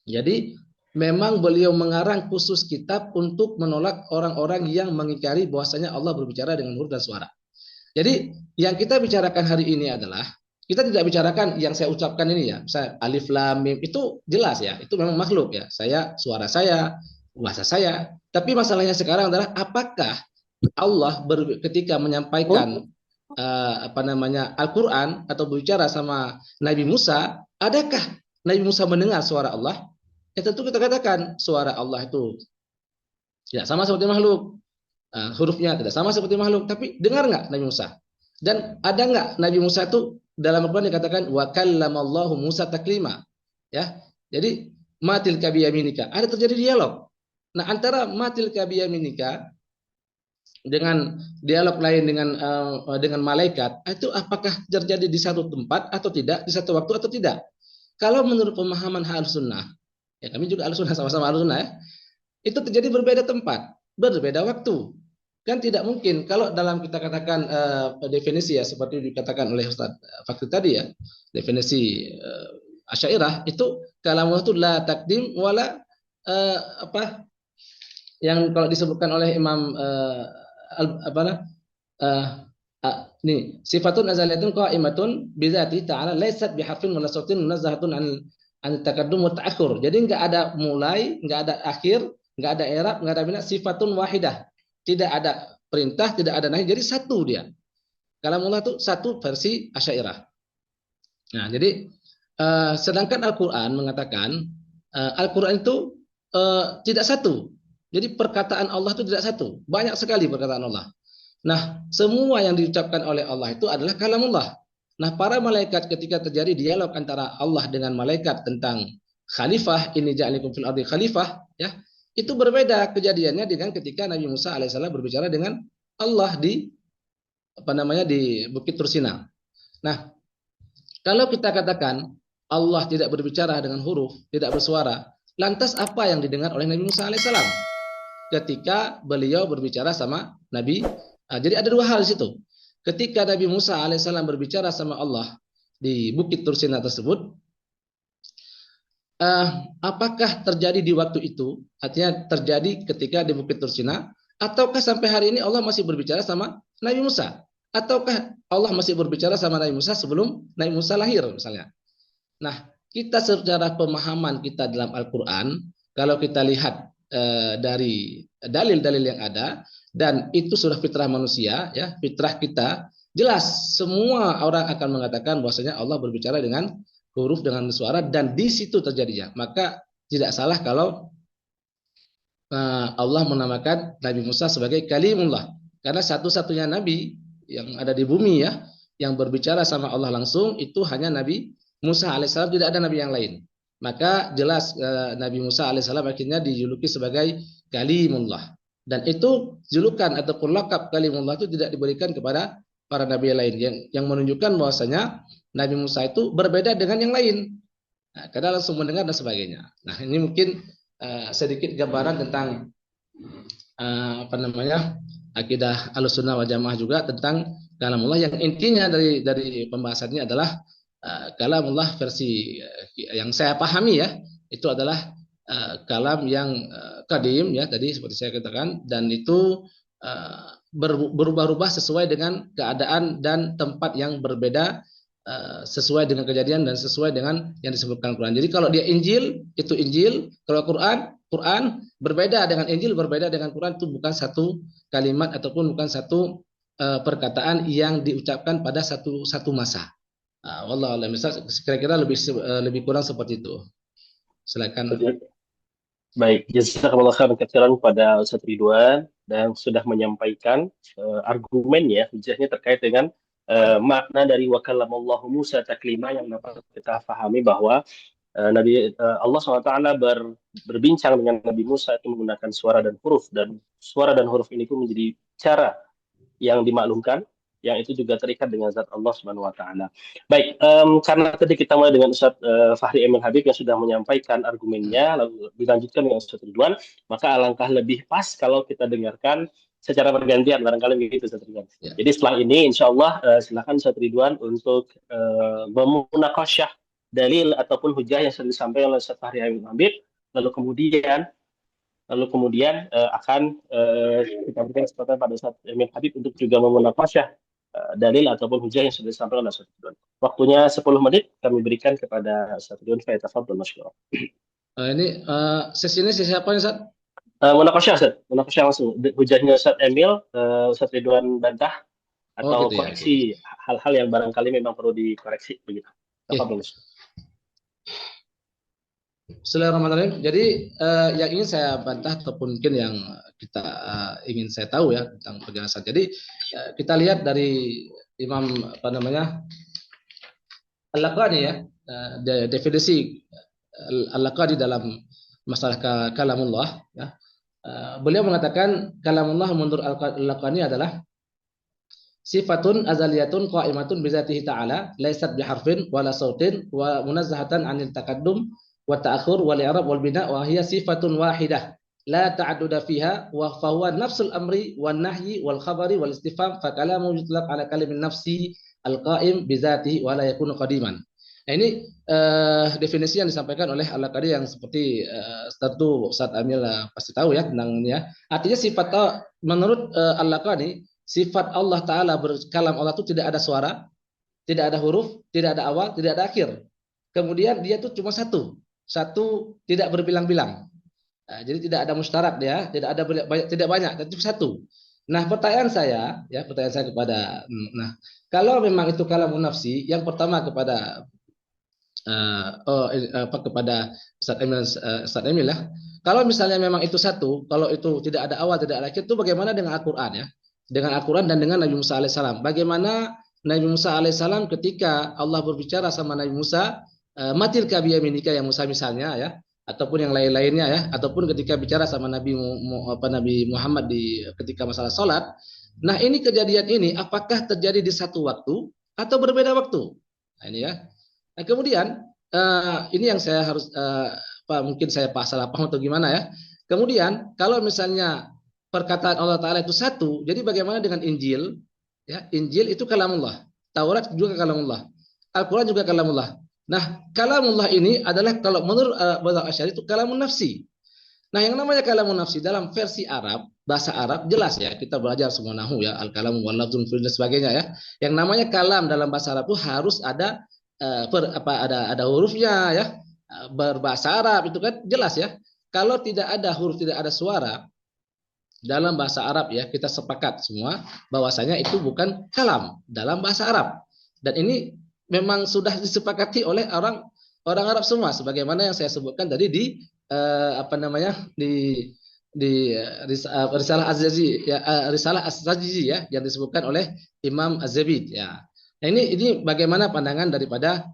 Jadi memang beliau mengarang khusus kitab untuk menolak orang-orang yang mengingkari bahwasanya Allah berbicara dengan huruf dan suara. Jadi yang kita bicarakan hari ini adalah, kita tidak bicarakan yang saya ucapkan ini ya, misalnya alif lam mim, itu jelas ya, itu memang makhluk ya, suara saya, bahasa saya. Tapi masalahnya sekarang adalah apakah Allah ketika menyampaikan Al-Quran atau berbicara sama Nabi Musa, adakah Nabi Musa mendengar suara Allah? Ya tentu kita katakan suara Allah itu tidak sama seperti makhluk, hurufnya tidak sama seperti makhluk, tapi dengar nggak Nabi Musa? Dan ada nggak Nabi Musa itu dalam Al-Quran dikatakan wa kallamallahu Musa taklima, ya. Jadi matil kabiyaminika, ada terjadi dialog. Nah, antara matil kabiyaminika dengan dialog lain dengan malaikat, itu apakah terjadi di satu tempat atau tidak, di satu waktu atau tidak? Kalau menurut pemahaman Ahlus Sunnah, ya kami juga Ahlussunnah, sama-sama Ahlussunnah ya, itu terjadi berbeda tempat, berbeda waktu. Kan tidak mungkin kalau dalam kita katakan definisi ya seperti dikatakan oleh Ustaz Fakri tadi ya, definisi Asy'ariyah itu kalamullah itu la takdim wala apa yang kalau disebutkan oleh Imam nih sifatun azaliyatun qa'imatun bidzati ta'ala laysat biharfin wala sautin munazzahatun an taqaddum wa ta'akhur. Jadi enggak ada mulai, enggak ada akhir, enggak ada i'rab, enggak ada bina, sifatun wahidah. Tidak ada perintah, tidak ada nahi, jadi satu dia. Kalamullah itu satu versi Asy'ariyah. Nah, jadi sedangkan Al-Qur'an mengatakan Al-Qur'an itu tidak satu. Jadi perkataan Allah itu tidak satu. Banyak sekali perkataan Allah. Nah, semua yang diucapkan oleh Allah itu adalah kalamullah. Nah, para malaikat ketika terjadi dialog antara Allah dengan malaikat tentang khalifah, ini ja'alikum fil ardi khalifah, ya, itu berbeda kejadiannya dengan ketika Nabi Musa alaihissalam berbicara dengan Allah di di Bukit Tursina. Nah, kalau kita katakan Allah tidak berbicara dengan huruf, tidak bersuara, lantas apa yang didengar oleh Nabi Musa alaihissalam ketika beliau berbicara sama Nabi? Jadi ada dua hal di situ. Ketika Nabi Musa alaihissalam berbicara sama Allah di Bukit Tursina tersebut, apakah terjadi di waktu itu? Artinya terjadi ketika di Bukit Tursina, ataukah sampai hari ini Allah masih berbicara sama Nabi Musa? Ataukah Allah masih berbicara sama Nabi Musa sebelum Nabi Musa lahir misalnya? Nah, kita secara pemahaman kita dalam Al-Quran, kalau kita lihat dari dalil-dalil yang ada, dan itu sudah fitrah manusia, ya, fitrah kita, jelas semua orang akan mengatakan bahwasanya Allah berbicara dengan huruf, dengan suara, dan di situ terjadinya. Maka tidak salah kalau Allah menamakan Nabi Musa sebagai kalimullah, karena satu-satunya nabi yang ada di bumi ya yang berbicara sama Allah langsung itu hanya Nabi Musa alaihissalam, tidak ada nabi yang lain. Maka jelas Nabi Musa alaihissalam akhirnya dijuluki sebagai kalimullah, dan itu julukan ataupun lakab kalimullah itu tidak diberikan kepada para nabi lain, yang menunjukkan bahwasanya Nabi Musa itu berbeda dengan yang lain. Nah, karena langsung mendengar dan sebagainya. Nah, ini mungkin sedikit gambaran tentang akidah Ahlussunnah wal Jamaah juga tentang kalamullah, yang intinya dari pembahasannya adalah kalamullah versi yang saya pahami ya, itu adalah kalam yang qadim ya, tadi seperti saya katakan, dan itu berubah-ubah sesuai dengan keadaan dan tempat yang berbeda, sesuai dengan kejadian dan sesuai dengan yang disebutkan Quran. Jadi kalau dia Injil itu Injil, kalau Quran berbeda dengan Injil, berbeda dengan Quran, itu bukan satu kalimat ataupun bukan satu perkataan yang diucapkan pada satu masa. Wallahu a'lam. Kira-kira lebih kurang seperti itu. Silakan. Baik, jazakallahu khairan katsiran kepada Ustaz Ridwan dan sudah menyampaikan argumen ya, hujahnya terkait dengan makna dari wa kallamallahu Musa taklima, yang dapat kita pahami bahwa Allah SWT berbincang dengan Nabi Musa itu menggunakan suara dan huruf, dan suara dan huruf ini pun menjadi cara yang dimaklumkan, yang itu juga terikat dengan zat Allah Subhanahu wa taala. Baik, karena tadi kita mulai dengan Ustaz Fahri Emil Habib yang sudah menyampaikan argumennya, lalu dilanjutkan dengan Ustaz Ridwan, maka alangkah lebih pas kalau kita dengarkan secara bergantian, barangkali begitu Ustaz Ridwan. Ya. Jadi setelah ini insya Allah silakan Ustaz Ridwan untuk memunaqasyah dalil ataupun hujah yang sudah disampaikan oleh Ustaz Fahri Emil Habib, lalu kemudian akan kita berikan kesempatan pada Ustaz Emil Habib untuk juga memunaqasyah dalil ataupun hujah yang sudah disampaikan oleh Ustaz Ridwan. Waktunya 10 menit kami berikan kepada Ustaz Ridwan. Falyatafaddal masykurah. Ini sesi ini sesi apa nih, Ustaz? Munaqasyah, Ustaz. Munaqasyah langsung. Hujahnya Ustaz Emil, Ustaz Ridwan bantah atau gitu koreksi ya, hal-hal yang barangkali memang perlu dikoreksi begitu. Tafadhol. Bismillahirrahmanirrahim. Jadi yang ingin saya bantah ataupun mungkin yang kita ingin saya tahu ya tentang penjelasan. Jadi kita lihat dari Imam Al-Laqani ya, definisi Al-Laqani dalam masalah kalamullah ya. Beliau mengatakan kalamullah menurut Al-Laqani adalah sifatun azaliyatun qa'imatun bizatihi ta'ala laysat biharfin wala sautin wa munazzahatan 'anil taqaddum wa ta'akhur wal i'rab wal bina wa hiya sifatun wahidah la ta'adduda fiha wa fahuwa nafsul amri wan nahyi wal khabari wal istifham fa kalamu yutlaq ala kalimin nafsi al-qa'im bi dzatihi wa la yakunu qadiman. Nah, ini definisi yang disampaikan oleh Al-Laqadi yang seperti tentu Ustaz Amil pasti tahu ya tentang ini ya. Artinya sifat menurut Al-Laqadi sifat Allah Ta'ala berkalam Allah itu tidak ada suara, tidak ada huruf, tidak ada awal, tidak ada akhir. Kemudian dia itu cuma satu tidak berbilang-bilang. Nah, jadi tidak ada mustarak dia, tidak ada banyak, tidak banyak, tapi satu. Nah, pertanyaan saya kepada, nah kalau memang itu kalamun nafsi, yang pertama kepada kepada Ustaz Emil lah. Kalau misalnya memang itu satu, kalau itu tidak ada awal, tidak ada akhir, itu bagaimana dengan Al-Quran ya? Dengan Al-Quran dan dengan Nabi Musa alaihissalam. Bagaimana Nabi Musa alaihissalam ketika Allah berbicara sama Nabi Musa, matil kabiyaminika yang Musa misalnya ya, ataupun yang lain-lainnya ya, ataupun ketika bicara sama Nabi Muhammad ketika masalah sholat. Nah ini kejadian ini apakah terjadi di satu waktu atau berbeda waktu? Nah, ini ya. Nah, kemudian ini yang saya harus mungkin saya salah paham atau gimana ya. Kemudian kalau misalnya perkataan Allah Taala itu satu, jadi bagaimana dengan Injil? Ya, Injil itu kalamullah, Taurat juga kalamullah, Al-Quran juga kalamullah. Nah, kalamullah ini adalah kalau menurut mazhab Asy'ari itu kalamun nafsi. Nah, yang namanya kalamun nafsi dalam versi Arab, bahasa Arab jelas ya, kita belajar semua nahwu ya, al-kalamu wal lafzun dan sebagainya ya. Yang namanya kalam dalam bahasa Arab itu harus ada ada hurufnya ya, berbahasa Arab itu kan jelas ya. Kalau tidak ada huruf, tidak ada suara dalam bahasa Arab ya, kita sepakat semua bahwasanya itu bukan kalam dalam bahasa Arab. Dan ini memang sudah disepakati oleh orang Arab semua, sebagaimana yang saya sebutkan tadi di Risalah Az-Zaji ya, Risalah Az-Zaji ya, yang disebutkan oleh Imam Az-Zabid ya. Nah, ini bagaimana pandangan daripada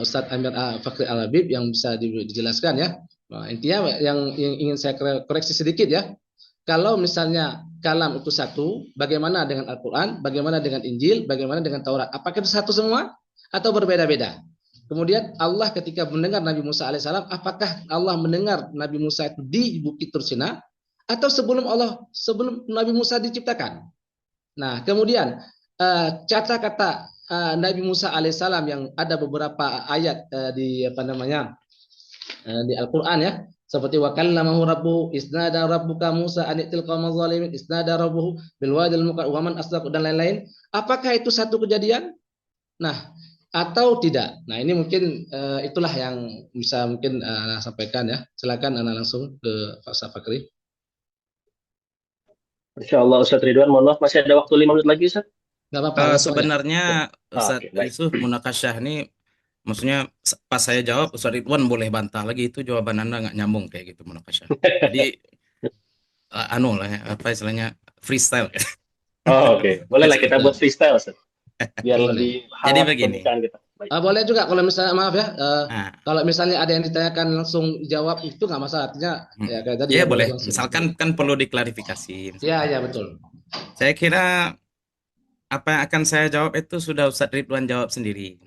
Ustadz Amir Fakhri Al-Habib yang bisa dijelaskan ya. Nah, intinya yang ingin saya koreksi sedikit ya. Kalau misalnya kalam itu satu, bagaimana dengan Al-Quran, bagaimana dengan Injil, bagaimana dengan Taurat? Apakah itu satu semua atau berbeda-beda? Kemudian Allah ketika mendengar Nabi Musa alaihissalam, apakah Allah mendengar Nabi Musa itu di Bukit Tursina atau sebelum Nabi Musa diciptakan? Nah, kemudian kata-kata Nabi Musa alaihissalam yang ada beberapa ayat di di Al-Quran ya, seperti wa kallamahu rabbuhu isnada rabbuka Musa anitil qaumaz zalimin isnada rabbuhu bil wadil muqaddas wa man asdaqu dan lain-lain. Apakah itu satu kejadian? Nah, atau tidak? Nah, ini mungkin itulah yang bisa mungkin sampaikan ya. Silakan langsung ke Pak Fakhri. Insyaallah Ustaz Ridwan, mohon maaf masih ada waktu 5 menit lagi Ustaz. Nggak apa-apa. Sebenarnya Ustaz Yusuf Munakasyah ini, maksudnya pas saya jawab Ustaz Ridwan boleh bantah lagi, itu jawaban Anda nggak nyambung kayak gitu Munakasyah. Jadi lah ya, apa istilahnya freestyle. Oh, oke. Bolehlah kita buat freestyle Ustaz. Biar lebih jadi begini. Kita. Boleh juga kalau misalnya maaf ya, kalau misalnya ada yang ditanyakan langsung jawab itu nggak masalah, artinya ya kayak tadi. Ya boleh. Misalkan kan perlu diklarifikasi. Ya betul. Saya kira apa yang akan saya jawab itu sudah Ustaz Ridwan jawab sendiri.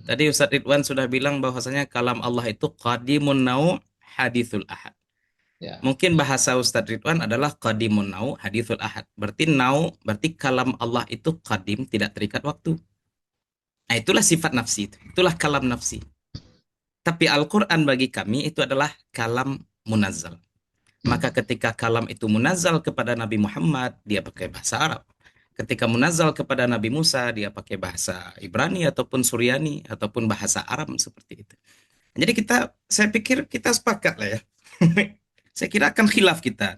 Tadi Ustaz Ridwan sudah bilang bahwasanya kalam Allah itu qadimun nau' hadithul ahad. Ya. Mungkin bahasa Ustaz Ridwan adalah qadimun nau' hadithul ahad. Berarti berarti kalam Allah itu qadim, tidak terikat waktu. Nah, itulah sifat nafsi itu. Itulah kalam nafsi. Tapi Al-Quran bagi kami itu adalah kalam munazzal. Maka ketika kalam itu munazzal kepada Nabi Muhammad, dia pakai bahasa Arab. Ketika munazzal kepada Nabi Musa, dia pakai bahasa Ibrani ataupun Suryani ataupun bahasa Arab seperti itu. Jadi saya pikir kita sepakat lah ya. Saya kira akan khilaf kita.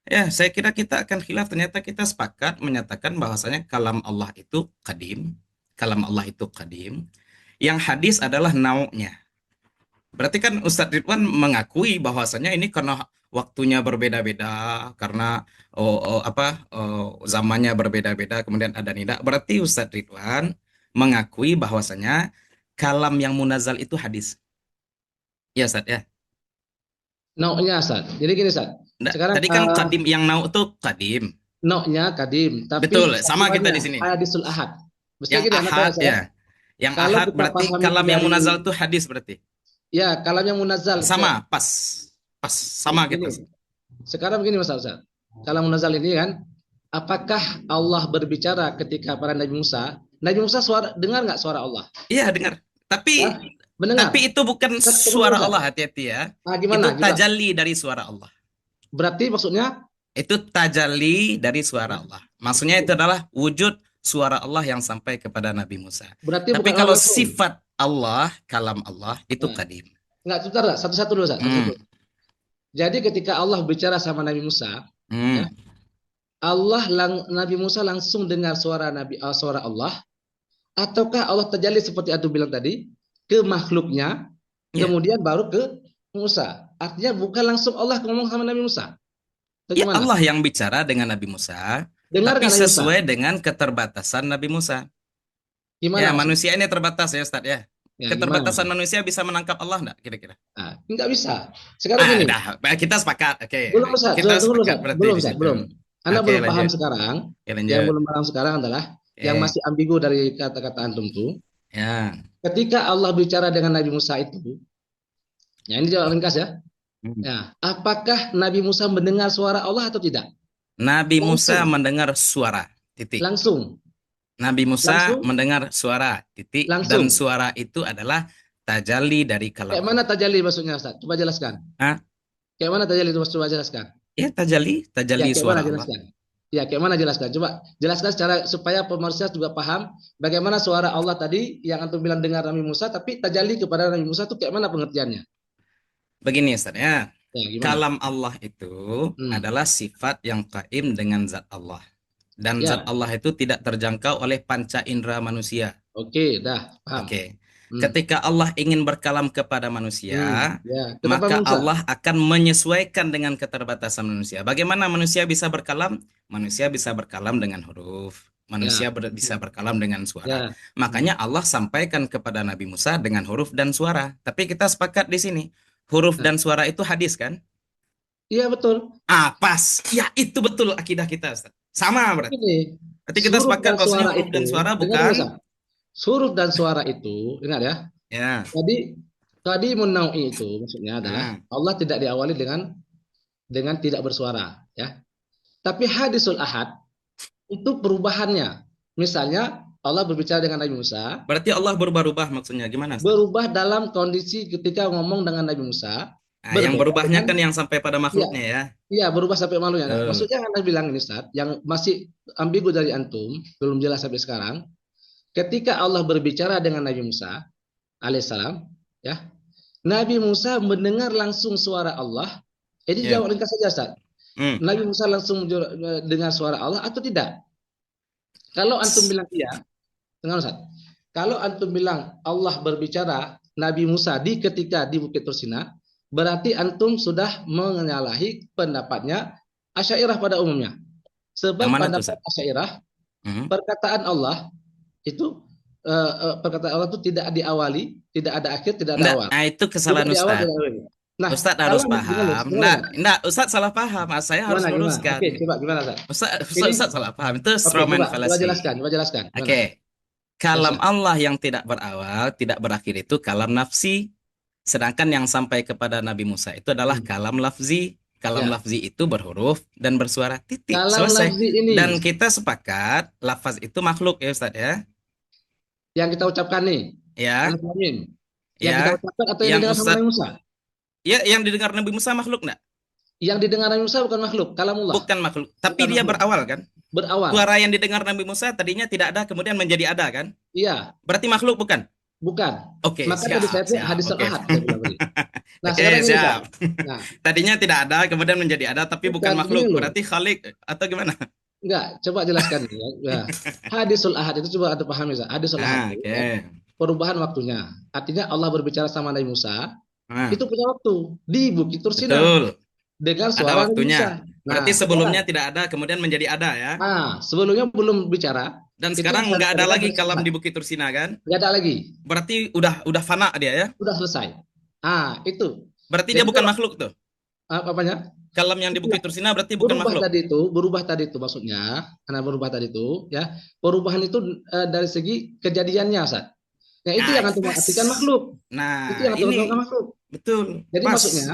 Ya, saya kira kita akan khilaf. Ternyata kita sepakat menyatakan bahwasanya kalam Allah itu qadim. Kalam Allah itu qadim. Yang hadis adalah nau'nya. Berarti kan Ustadz Ridwan mengakui bahwasanya ini karena waktunya berbeda-beda, karena zamannya berbeda-beda, kemudian ada nida. Berarti Ustadz Ridwan mengakui bahwasanya kalam yang munazal itu hadis. Ya Ustadz ya. Nau'nya Ustadz. Jadi gini Ustadz. Sekarang tadi kan qadim, yang nau' itu qadim. Nau'nya qadim, tapi betul, sama kita di sini. Hadisul ahad. Yang ahad ya. Yang ahad berarti kalam yang munazal itu hadis berarti. Ya, kalam yang munazzal. Sama, pas sama gitu. Ini. Sekarang begini Mas Ustaz. Kalam munazzal ini kan, apakah Allah berbicara ketika para Nabi Musa? Nabi Musa dengar nggak suara Allah? Iya, dengar. Hah? Tapi Mendengar. itu bukan Tunggu, suara Ustaz. Allah, hati-hati ya. Nah, Itu gimana? tajalli dari suara Allah. Berarti maksudnya Itu tajalli dari suara Allah. Maksudnya itu adalah wujud suara Allah yang sampai kepada Nabi Musa. berarti Tapi bukan kalau Allah langsung. sifat Allah, kalam Allah, itu Nah. kadim. Enggak, sebentar, satu-satu dulu, Ustaz. Satu-satu. Jadi ketika Allah bicara sama Nabi Musa, ya, Nabi Musa langsung dengar suara suara Allah, ataukah Allah terjalin seperti Atu bilang tadi ke makhluknya, Ya. kemudian baru ke Musa. Artinya bukan langsung Allah ngomong sama Nabi Musa. Ya, Bagaimana? Allah yang bicara dengan Nabi Musa, Dengar tapi nggak Nabi Musa? sesuai dengan keterbatasan Nabi Musa. Gimana Ya, maksudnya? manusia ini terbatas ya, Ustadz ya. Ya, Keterbatasan gimana? manusia bisa menangkap Allah enggak kira-kira? Nah, nggak bisa. Sekarang gini, Kita sepakat. Oke. belum Ustaz, Kita tunggu dulu, sepakat Ustaz. berarti Belum di Ustaz, situ. belum. Anda Oke, belum paham lanjut. sekarang. Oke, Yang lanjut. belum paham sekarang adalah yang Oke. masih ambigu dari kata-kata antum tuh. Ya. Ketika Allah bicara dengan Nabi Musa itu, ya ini jawab ringkas ya. Ya, apakah Nabi Musa mendengar suara Allah atau tidak? Nabi Musa Langsung. mendengar suara, titik. Langsung. Nabi Musa Langsung. mendengar suara, titik. Langsung. Dan suara itu adalah tajalli dari kalam. Kayak mana tajalli maksudnya, Ustaz? Coba jelaskan. Hah? Kayak mana tajalli itu? Coba jelaskan. Ya, tajalli Ya, kayak suara mana Allah. jelaskan? Ya, kayak mana jelaskan? Coba jelaskan secara supaya pemirsa juga paham bagaimana suara Allah tadi yang antum bilang dengar Nabi Musa, tapi tajalli kepada Nabi Musa itu kayak mana pengertiannya? Begini Ustaz ya. Ya, gimana? Kalam Allah itu adalah sifat yang qaim dengan zat Allah. Dan Ya. zat Allah itu tidak terjangkau oleh panca indera manusia. Oke, dah paham. Oke. Ketika Allah ingin berkalam kepada manusia, ya. maka Musa? Allah akan menyesuaikan dengan keterbatasan manusia. Bagaimana manusia bisa berkalam? Manusia bisa berkalam dengan huruf. Manusia bisa berkalam dengan suara. Makanya Allah sampaikan kepada Nabi Musa dengan huruf dan suara. Tapi kita sepakat di sini. Huruf dan suara itu hadis kan? Iya betul. Pas. Ya itu betul akidah kita, Ustaz. Sama berarti. Berarti kita sepakat bahwasanya huruf dan suara bukan. Huruf dan suara itu, ingat ya. Ya. Tadi munau'i itu maksudnya adalah Allah tidak diawali dengan tidak bersuara, ya. Tapi hadisul ahad itu perubahannya. Misalnya Allah berbicara dengan Nabi Musa. Berarti Allah berubah-ubah maksudnya gimana? Berubah dalam kondisi ketika ngomong dengan Nabi Musa. Yang berubahnya kan yang sampai pada makhluknya ya. Iya, berubah sampai makhluknya. Nah, maksudnya Anda bilang ini Ustaz, yang masih ambigu dari antum, belum jelas sampai sekarang. Ketika Allah berbicara dengan Nabi Musa alaihissalam, ya. Nabi Musa mendengar langsung suara Allah. Ini jawab ringkas saja Ustaz. Nabi Musa langsung dengar suara Allah atau tidak? Kalau antum bilang iya, dengar Ustaz. Kalau antum bilang Allah berbicara Nabi Musa ketika di Bukit Tursina, berarti antum sudah menyalahi pendapatnya Asy'ariyah pada umumnya. Sebab pendapat Asy'ariyah, perkataan Allah itu perkataan Allah itu tidak diawali, tidak ada akhir, tidak ada awal. Itu kesalahan Ustaz. Nah, Ustaz harus paham. Ustaz salah paham. Saya harus luruskan. Oke, coba gimana Ustaz? Ustaz salah paham. Itu stroman falasi. Coba jelaskan. Oke. Kalam Allah yang tidak berawal, tidak berakhir itu kalam nafsi. Sedangkan yang sampai kepada Nabi Musa itu adalah kalam lafzi. Kalam lafzi itu berhuruf dan bersuara, titik. Selesai. Dan kita sepakat lafaz itu makhluk ya Ustaz ya. Yang kita ucapkan nih. Ya. Yang kita ucapkan atau yang didengar sama Nabi Musa? Ya, yang didengar Nabi Musa makhluk enggak? Yang didengar Nabi Musa bukan makhluk, kalamullah. Bukan makhluk, tapi dia berawal kan? Berawal. Suara yang didengar Nabi Musa tadinya tidak ada, kemudian menjadi ada kan? Iya. Berarti makhluk bukan? Bukan. Oke, maka tadi saya hadis ahad. Nah, siap. Tadinya tidak ada, kemudian menjadi ada, tapi bukan makhluk. Berarti khalik atau gimana? Enggak, coba jelaskan ya. Hadisul ahad itu coba Anda pahami ya. Hadisul ahad. Perubahan waktunya. Artinya Allah berbicara sama Nabi Musa. Itu punya waktu di Bukit Tursina. Betul. Dengan suara ada waktunya. Musa. Berarti sebelumnya tidak ada, kemudian menjadi ada ya. Sebelumnya belum bicara. Dan sekarang nggak ada lagi kalam di Bukit Tursina kan? Nggak ada lagi. Berarti udah fana dia ya? Udah selesai. Itu. Berarti dia bukan makhluk tuh. Apanya? Kalam yang di Bukit Tursina berarti bukan makhluk. Berubah tadi itu maksudnya. Karena berubah tadi itu ya. Perubahan itu dari segi kejadiannya Ustaz. Nah, itu Nah, yang antum pas. artikan makhluk. Itu Nah, yang antum ini artikan makhluk. betul, Jadi pas. maksudnya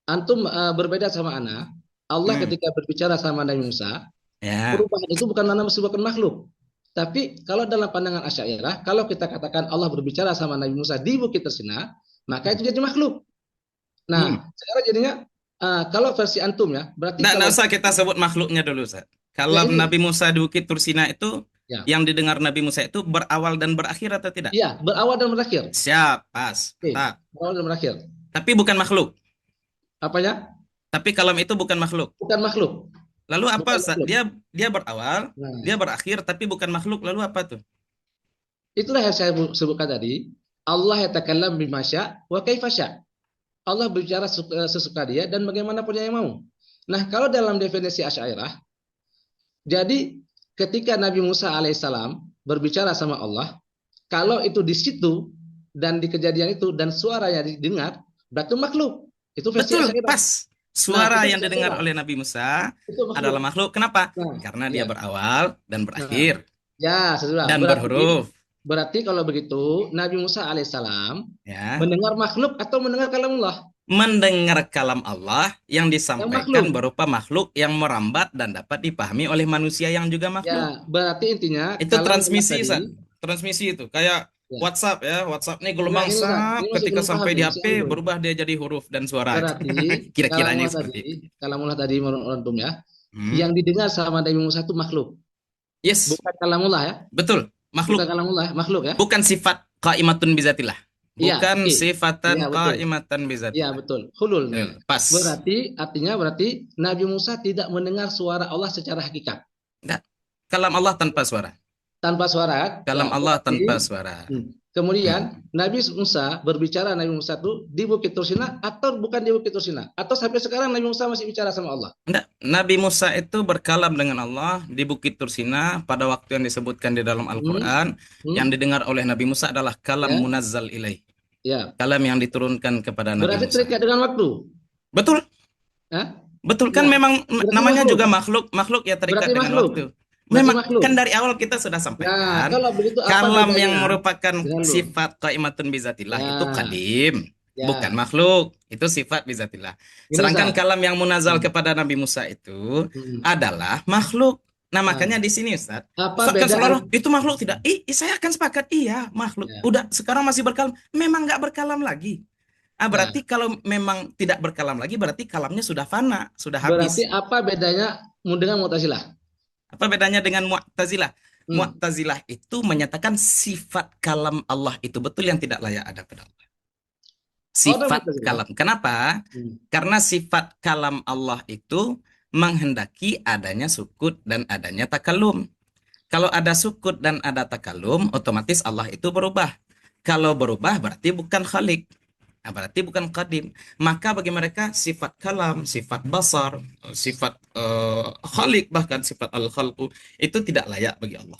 antum berbeda sama ana. Allah Hmm, ketika berbicara sama Nabi Musa, ya. perubahan itu bukan mana menyebabkan makhluk. Tapi kalau dalam pandangan Asy'ariyah, kalau kita katakan Allah berbicara sama Nabi Musa di Bukit Tersina, maka itu jadi makhluk. Hmm. Nah, sekarang jadinya kalau versi antum ya, berarti Nggak kalau usah kita sebut makhluknya dulu, Ustaz. ya Kalau ini Nabi Musa di Bukit Tursina itu, ya, yang didengar Nabi Musa itu berawal dan berakhir atau tidak? iya berawal dan berakhir. Siap, pas, Oke, mantap. berawal dan berakhir. Tapi bukan makhluk. Apanya? Tapi kalam itu bukan makhluk. Bukan makhluk, Lalu apa, bukan Ustaz? makhluk. Dia berawal, Nah, dia berakhir, tapi bukan makhluk. Lalu apa tuh? itulah yang saya sebutkan tadi. Allah yatakallam bima sya' wa kaifa sya'. Allah berbicara sesuka dia dan bagaimanapun dia mau. Nah, kalau dalam definisi Asy'ariyah, jadi ketika Nabi Musa alaihissalam berbicara sama Allah, kalau itu di situ dan di kejadian itu dan suaranya didengar, berarti makhluk. Itu versi Betul, Asy'ariyah. pas. Nah, Suara kita yang didengar Asy'ariyah oleh Nabi Musa itu makhluk. adalah makhluk. Kenapa? Nah, Karena dia ya. berawal dan Nah, berakhir ya, sudah. dan Berarti berhuruf. berarti kalau begitu Nabi Musa alaihissalam Ya, mendengar makhluk atau mendengar kalamullah? mendengar kalam Allah yang Yang makhluk. disampaikan berupa makhluk yang merambat dan dapat dipahami oleh manusia yang juga makhluk. Ya, berarti intinya Itu kalamullah transmisi, tadi. Ustaz. Transmisi itu kayak Ya. WhatsApp ya. WhatsApp nih Enggak, gelombang ini Ustaz, ini sap masih ketika belum paham sampai di nih, masih HP Android. berubah dia jadi huruf dan suara. Berarti Kira-kiranya seperti itu. kalamullah tadi menurut antum ya, Hmm. yang didengar sama Nabi Musa itu makhluk, Yes, bukan kalamullah ya, betul. bukan Makhluk. kalamullah, makhluk ya. Bukan sifat qaimatun bizatillah. Iya, Bukan oke. sifatan Iya betul. qaimatan Iya bizatillah. betul. Hulul Betul. namanya. Pas. Berarti Nabi Musa tidak mendengar suara Allah secara hakikat, Enggak. Kalam Allah tanpa suara. tanpa suara. Kalam Ya, Allah tanpa berarti suara. kemudian Nabi Musa berbicara Nabi Musa itu di Bukit Tursina atau bukan di Bukit Tursina? Atau sampai sekarang Nabi Musa masih bicara sama Allah? Enggak. Nabi Musa itu berkalam dengan Allah di Bukit Tursina pada waktu yang disebutkan di dalam Hmm, Al-Quran. Yang hmm, didengar oleh Nabi Musa adalah kalam ya, munazzal ilaih. ya. Kalam yang diturunkan kepada Nabi Berarti Musa. terikat dengan waktu. Betul. Hah? Betul kan Nah, memang berarti namanya makhluk. juga makhluk ya terikat Berarti dengan makhluk. waktu. Berarti Memang makhluk. kan dari awal kita sudah Nah, sampaikan kalau begitu apa kalam yang bedanya? merupakan Dengar dulu. sifat qaimatun bizatillah itu Ya, kalim, bukan ya. makhluk. Itu sifat bizatillah. Gini Sedangkan Ustaz. kalam yang munazal Hmm, kepada Nabi Musa itu hmm. adalah makhluk. Nah, Nah, makanya di sini Ustaz, apa kan beda? seolah itu makhluk tidak? Saya akan sepakat, iya, makhluk. Ya, Udah sekarang masih berkalam, memang nggak berkalam lagi. nah, Berarti kalau memang tidak berkalam lagi, berarti kalamnya sudah fana, sudah berarti habis. apa bedanya dengan Mu'tazilah? Apa bedanya dengan Mu'tazilah? Hmm. Mu'tazilah itu menyatakan sifat kalam Allah itu betul yang tidak layak ada pada Allah. Oh, ada Sifat Mu'tazilah. kalam. Kenapa? Hmm. Karena sifat kalam Allah itu menghendaki adanya sukut dan adanya takalum. Kalau ada sukut dan ada takalum, otomatis Allah itu berubah. Kalau berubah berarti bukan khalik. Berarti bukan qadim. Maka bagi mereka sifat kalam, sifat basar, sifat khalik, bahkan sifat al-khalqu itu tidak layak bagi Allah.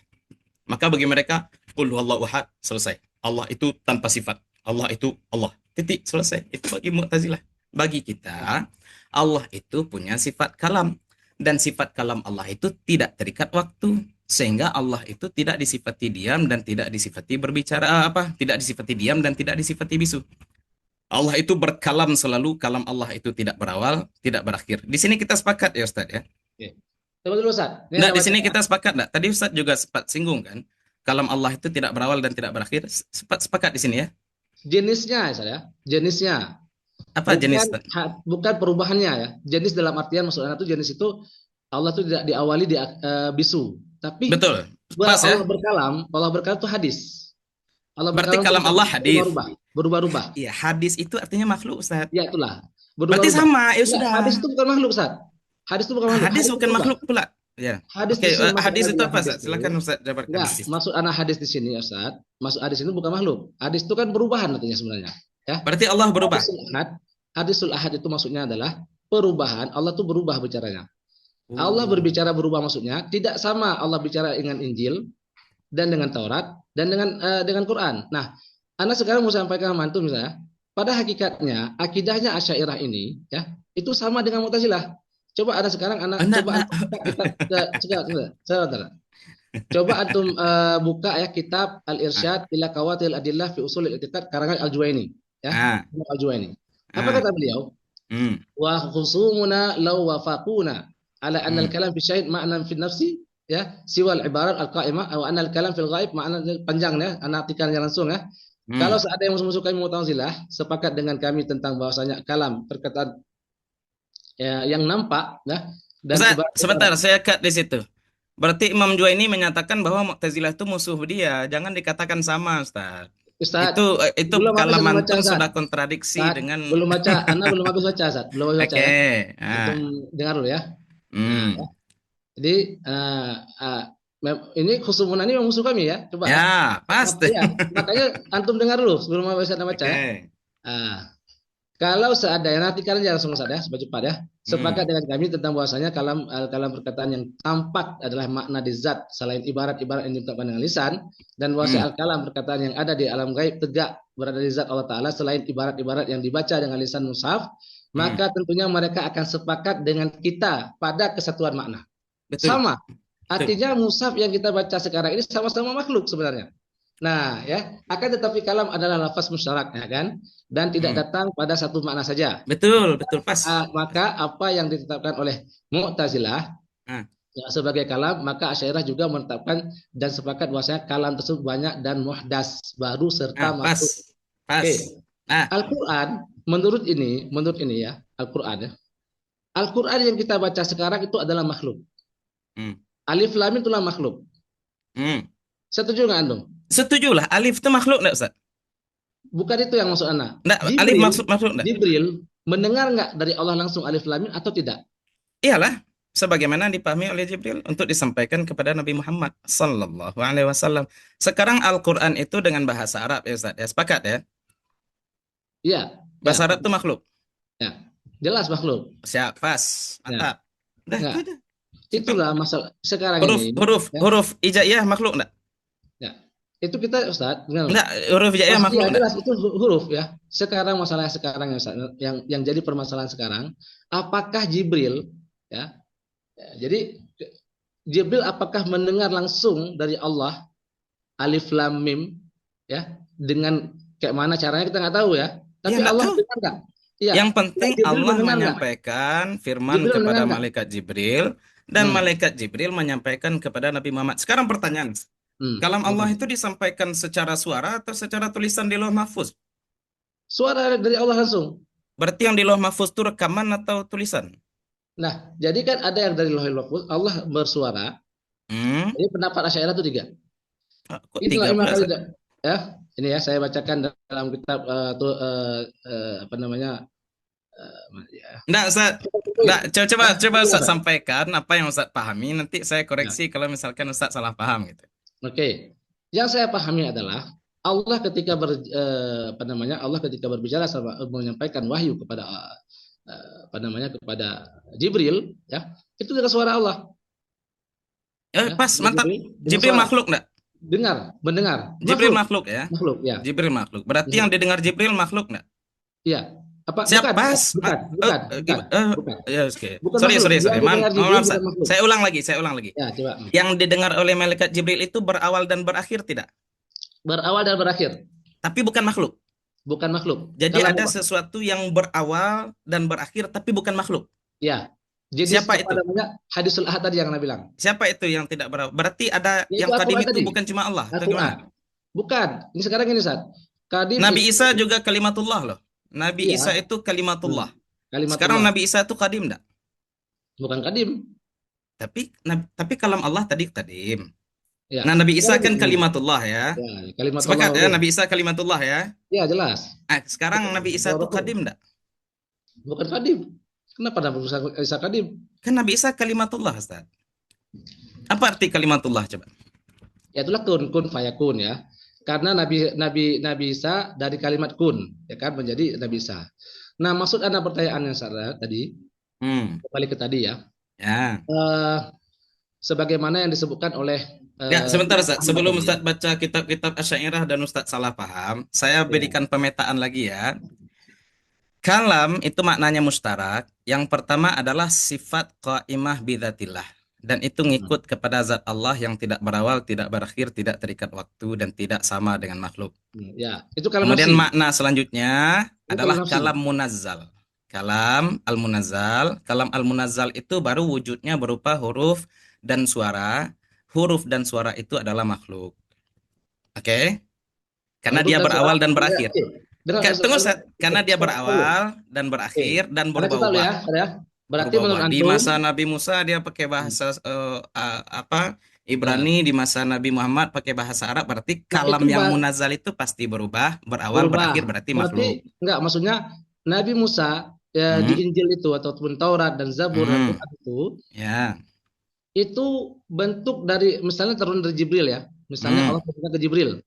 Maka bagi mereka qul huwallahu ahad, selesai. Allah itu tanpa sifat. Allah itu Allah. Titik, selesai. Itu bagi Mu'tazilah. Bagi kita, Allah itu punya sifat kalam, dan sifat kalam Allah itu tidak terikat waktu, sehingga Allah itu tidak disifati diam dan tidak disifati berbicara tidak disifati diam dan tidak disifati bisu. Allah itu berkalam selalu, kalam Allah itu tidak berawal, tidak berakhir. Di sini kita sepakat ya Ustaz ya? Oke. Coba dulu Ustaz. Ini Nggak, ada di sini baca. kita sepakat nggak? Tadi Ustaz juga sempat singgung kan? Kalam Allah itu tidak berawal dan tidak berakhir. Sepakat di sini ya? Jenisnya saya, jenisnya. Apa jenis? Bukan perubahannya ya. Jenis dalam artian maksudnya itu jenis itu Allah itu tidak diawali di bisu. Tapi Betul. Pas ya? Allah berkalam itu hadis. Allah Berarti berkalam kalam Allah hadis. Berubah-ubah. Iya, hadis itu artinya makhluk, Ustaz. Ya itulah. Berarti sama, ya Enggak, sudah. hadis itu bukan makhluk, Ustaz. Hadis itu bukan makhluk. Hadis bukan makhluk pula. Ya. Hadis Oke, di sini hadis itu apa, hadis Ustaz? Silakan Ustaz jabarkan. Enggak, maksud anak hadis di sini ya, Ustaz. Maksud hadis ini bukan makhluk. Hadis itu kan perubahan artinya sebenarnya, ya. Berarti Allah berubah. Hadisul ahad itu maksudnya adalah perubahan. Allah tuh berubah bicaranya. Allah berbicara berubah maksudnya tidak sama Allah bicara dengan Injil dan dengan Taurat dan dengan Quran. Nah, Anda sekarang mau sampaikan mantu misalnya, pada hakikatnya akidahnya Asy'ariyah ini ya, itu sama dengan Mu'tazilah. Coba Anda sekarang coba kita Coba antum buka ya kitab Ah, Al-Irsyad ila Qawatil Adillah fi Ushul I'tiqad karangan Al-Juwaini ya. ah, Al-Juwaini. Apa ah, kata beliau? hmm, Wa khusumuna law wafaquna ala anna hmm, al-kalam fi syahid ma'nan fi nafsi ya siwa al-ibarat al-qa'imah wa anna al-kalam fil ghaib ma'nan panjang ya, artikannya langsung ya. Kalau hmm. seandainya musuh-musuh kami Mu'tazilah sepakat dengan kami tentang bahwasanya kalam perkataan ya, yang nampak ya dan Ustaz, sebentar, ibarat-ibarat. saya cut di situ. Berarti Imam Juwaini menyatakan bahwa Mu'tazilah itu musuh dia. Jangan dikatakan sama, Ustaz. Ustaz, Itu belum habis kalam anda baca antum Ustaz. sudah kontradiksi Ustaz, dengan belum baca, anda belum habis baca Ustaz, belum habis baca oke. ya. Antum Ah, dengar dulu ya. Nah, ya. hmm. Jadi ini Khusumun ini memang musuh kami ya. Coba ya. Ya, pasti. Ya, makanya antum dengar dulu sebelum habis anda baca ya. Oke. Ah, kalau seandainya nanti kalian jangan langsung Ustaz ya, cepat ya. Sepakat Hmm. dengan kami tentang bahwasanya kalam perkataan yang tampak adalah makna di zat selain ibarat-ibarat yang diucapkan dengan lisan dan Hmm. bahwasanya al-kalam perkataan yang ada di alam gaib tegak berada di zat Allah Taala selain ibarat-ibarat yang dibaca dengan lisan mushaf, Hmm. maka tentunya mereka akan sepakat dengan kita pada kesatuan makna. Betul, Sama. betul. Artinya mushaf yang kita baca sekarang ini sama-sama makhluk sebenarnya. Nah, ya, akan tetapi kalam adalah lafaz musyarak ya kan dan tidak Hmm. datang pada satu makna saja. Betul, betul pas. Maka apa yang ditetapkan oleh Mu'tazilah Ah, ya, sebagai kalam, maka Asy'ariyah juga menetapkan dan sepakat bahwasanya kalam tersebut banyak dan muhdas, baru serta pas. makhluk. Pas. Oke. Ah, Al-Qur'an menurut ini ya, Al-Qur'an ya. Al-Qur'an yang kita baca sekarang itu adalah makhluk. hmm. Alif Lam Mim itulah makhluk. Hmm. Setuju nggak Antum? Setujulah, alif itu makhluk enggak, Ustaz? Bukan itu yang maksud Anda. Enggak, alif Jibril, maksud makhluk enggak? Jibril mendengar nggak dari Allah langsung Alif Lam Mim atau tidak? Iyalah, sebagaimana dipahami oleh Jibril untuk disampaikan kepada Nabi Muhammad sallallahu alaihi wasallam. Sekarang Al-Qur'an itu dengan bahasa Arab ya, Ustaz. Ya, sepakat ya? Iya, Bahasa ya, Arab itu makhluk. ya. Jelas makhluk. Siap, pas. Ya, Mantap. Udah itu enggak. udah. Simpel. Itulah masalah sekarang Huruf ini. huruf Ya, huruf hijaiyah makhluk enggak? ya. Itu kita Ustaz, dengar. Enggak, huruf hijaiyah Iya makhluk enggak? jelas itu huruf ya. Sekarang masalahnya sekarang ya Ustaz, yang jadi permasalahan sekarang, apakah Jibril ya, jadi Jibril apakah mendengar langsung dari Allah Alif Lam Mim ya dengan kayak mana caranya kita nggak tahu ya. Ya Tapi enggak Allah tahu. dengar nggak? Iya. Yang penting Jibril Allah mendengar nggak? menyampaikan firman Jibril mendengar kepada nggak? malaikat Jibril dan Hmm. malaikat Jibril menyampaikan kepada Nabi Muhammad. Sekarang pertanyaan, kalam Allah Gimana? itu disampaikan secara suara atau secara tulisan di Lauh Mahfuz? Suara dari Allah langsung. Berarti yang di Lauh Mahfuz itu rekaman atau tulisan? Nah, jadi kan ada yang dari Lauhul Mahfuz, Allah bersuara. Hmm? Ini pendapat Asy'ariyah itu tiga. Kok Itulah tiga Imam pula, Khalid Ustaz? ya. Ini ya saya bacakan dalam kitab apa namanya ya. Enggak, Ustaz. Enggak, coba Ustaz sampaikan apa yang Ustaz pahami, nanti saya Ya. koreksi kalau misalkan Ustaz salah paham gitu. Oke. Yang saya pahami adalah Allah ketika apa namanya Allah ketika berbicara sama menyampaikan wahyu kepada apa namanya kepada Jibril ya itu dengan suara Allah ya Pas, mantap. dengan Jibril suara makhluk enggak? mendengar Jibril makhluk ya? makhluk ya Jibril makhluk. Berarti yang makhluk. didengar Jibril makhluk enggak? Iya apa Siap, pas. bukan Ya, oke. bukan Sorry. makhluk yang didengar Jibril Maaf, bukan Ustaz. makhluk Saya ulang lagi. ya coba Yang didengar oleh malaikat Jibril itu berawal dan berakhir tidak? berawal dan berakhir Tapi bukan makhluk. bukan makhluk Jadi dalam ada apa? sesuatu yang berawal dan berakhir tapi bukan makhluk. Ya jadi Siapa apa itu? namanya hadisul ahad tadi yang Anda bilang Siapa itu yang tidak berawal? Berarti ada yaitu yang kadim Al-Quran itu tadi bukan cuma Allah. Atau Al-Quran gimana? bukan ini sekarang ini Ustaz Kadim Nabi itu Isa juga kalimatullah loh. Nabi iya Isa itu kalimatullah. Sekarang kalimatullah Nabi Isa itu kadim enggak? bukan kadim Tapi kalam Allah tadi kadim. ya Nah, Nabi Isa kan ini kalimatullah ya. ya kalimatullah Sepakat ya, Nabi Isa kalimatullah ya. ya jelas Sekarang Nabi Isa itu kadim enggak? bukan kadim kenapa Nabi Isa kadim Kan Nabi Isa kalimatullah, Ustaz. Apa arti kalimatullah coba? ya itulah kun fayakun ya karena Nabi Isa dari kalimat kun ya kan menjadi Nabi Isa. Nah maksud Anda pertanyaan yang salah tadi kembali ke tadi ya Ya. sebagaimana yang disebutkan oleh Ya, sebentar Ustaz. Sebelum tadi, Ustaz baca kitab-kitab Asy'ariyah dan Ustaz salah paham, saya berikan pemetaan lagi ya. Kalam itu maknanya mustarak. Yang pertama adalah sifat qaimah bidzatillah. Dan itu ngikut kepada zat Allah yang tidak berawal, tidak berakhir, tidak terikat waktu, dan tidak sama dengan makhluk. Ya, itu kalam Kemudian nafsi. makna selanjutnya Itu adalah kalam nafsi. kalam munazzal. Kalam al-munazzal. Kalam al-munazzal itu baru wujudnya berupa huruf dan suara. Huruf dan suara itu adalah makhluk. Oke? Karena Huruf dia dan suara. berawal dan Ya, berakhir. oke. Dengar, Tunggu, Ustaz. Karena dia stop dulu. berawal dan Oke. berakhir dan Anda cerita dulu berubah-ubah. ya, Ustaz ya. Berarti menurut Berubah-ubah. Di antum, masa Nabi Musa dia pakai bahasa Ibrani, di masa Nabi Muhammad pakai bahasa Arab, berarti nah kalam itu yang munazal itu pasti berubah, berawal, berubah. berakhir, berarti Berarti makhluk. enggak, maksudnya Nabi Musa ya, di Injil itu ataupun Taurat dan Zabur dan Quran Ya. itu bentuk dari misalnya turun dari Jibril ya. Misalnya Allah berkata ke Jibril.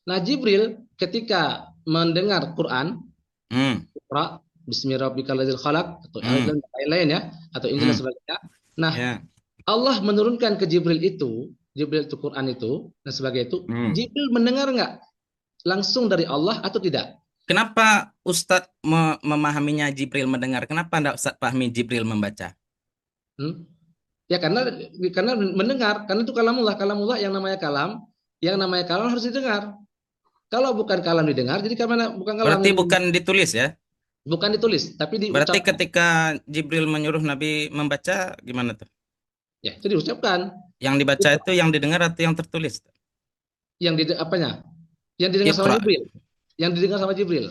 Nah, Jibril ketika mendengar Quran, Iqra bismi rabbikal ladzil khalaq atau lain-lain ya, atau Injil dan sebagainya. Nah, Allah menurunkan ke Jibril itu Quran itu dan sebagainya itu. Jibril mendengar nggak langsung dari Allah atau tidak? Kenapa Ustadz memahaminya Jibril mendengar? Kenapa enggak Ustadz pahami Jibril membaca? Ya karena mendengar, karena itu kalamullah yang namanya kalam harus didengar. Kalau bukan kalam didengar, jadi bukan kalam. Berarti bukan ditulis ya? Bukan ditulis, tapi diucapkan. Berarti ketika Jibril menyuruh Nabi membaca, gimana tuh? Ya, itu diucapkan. Yang dibaca itu yang didengar atau yang tertulis? Yang apanya? Yang didengar sama Jibril. Yang didengar sama Jibril.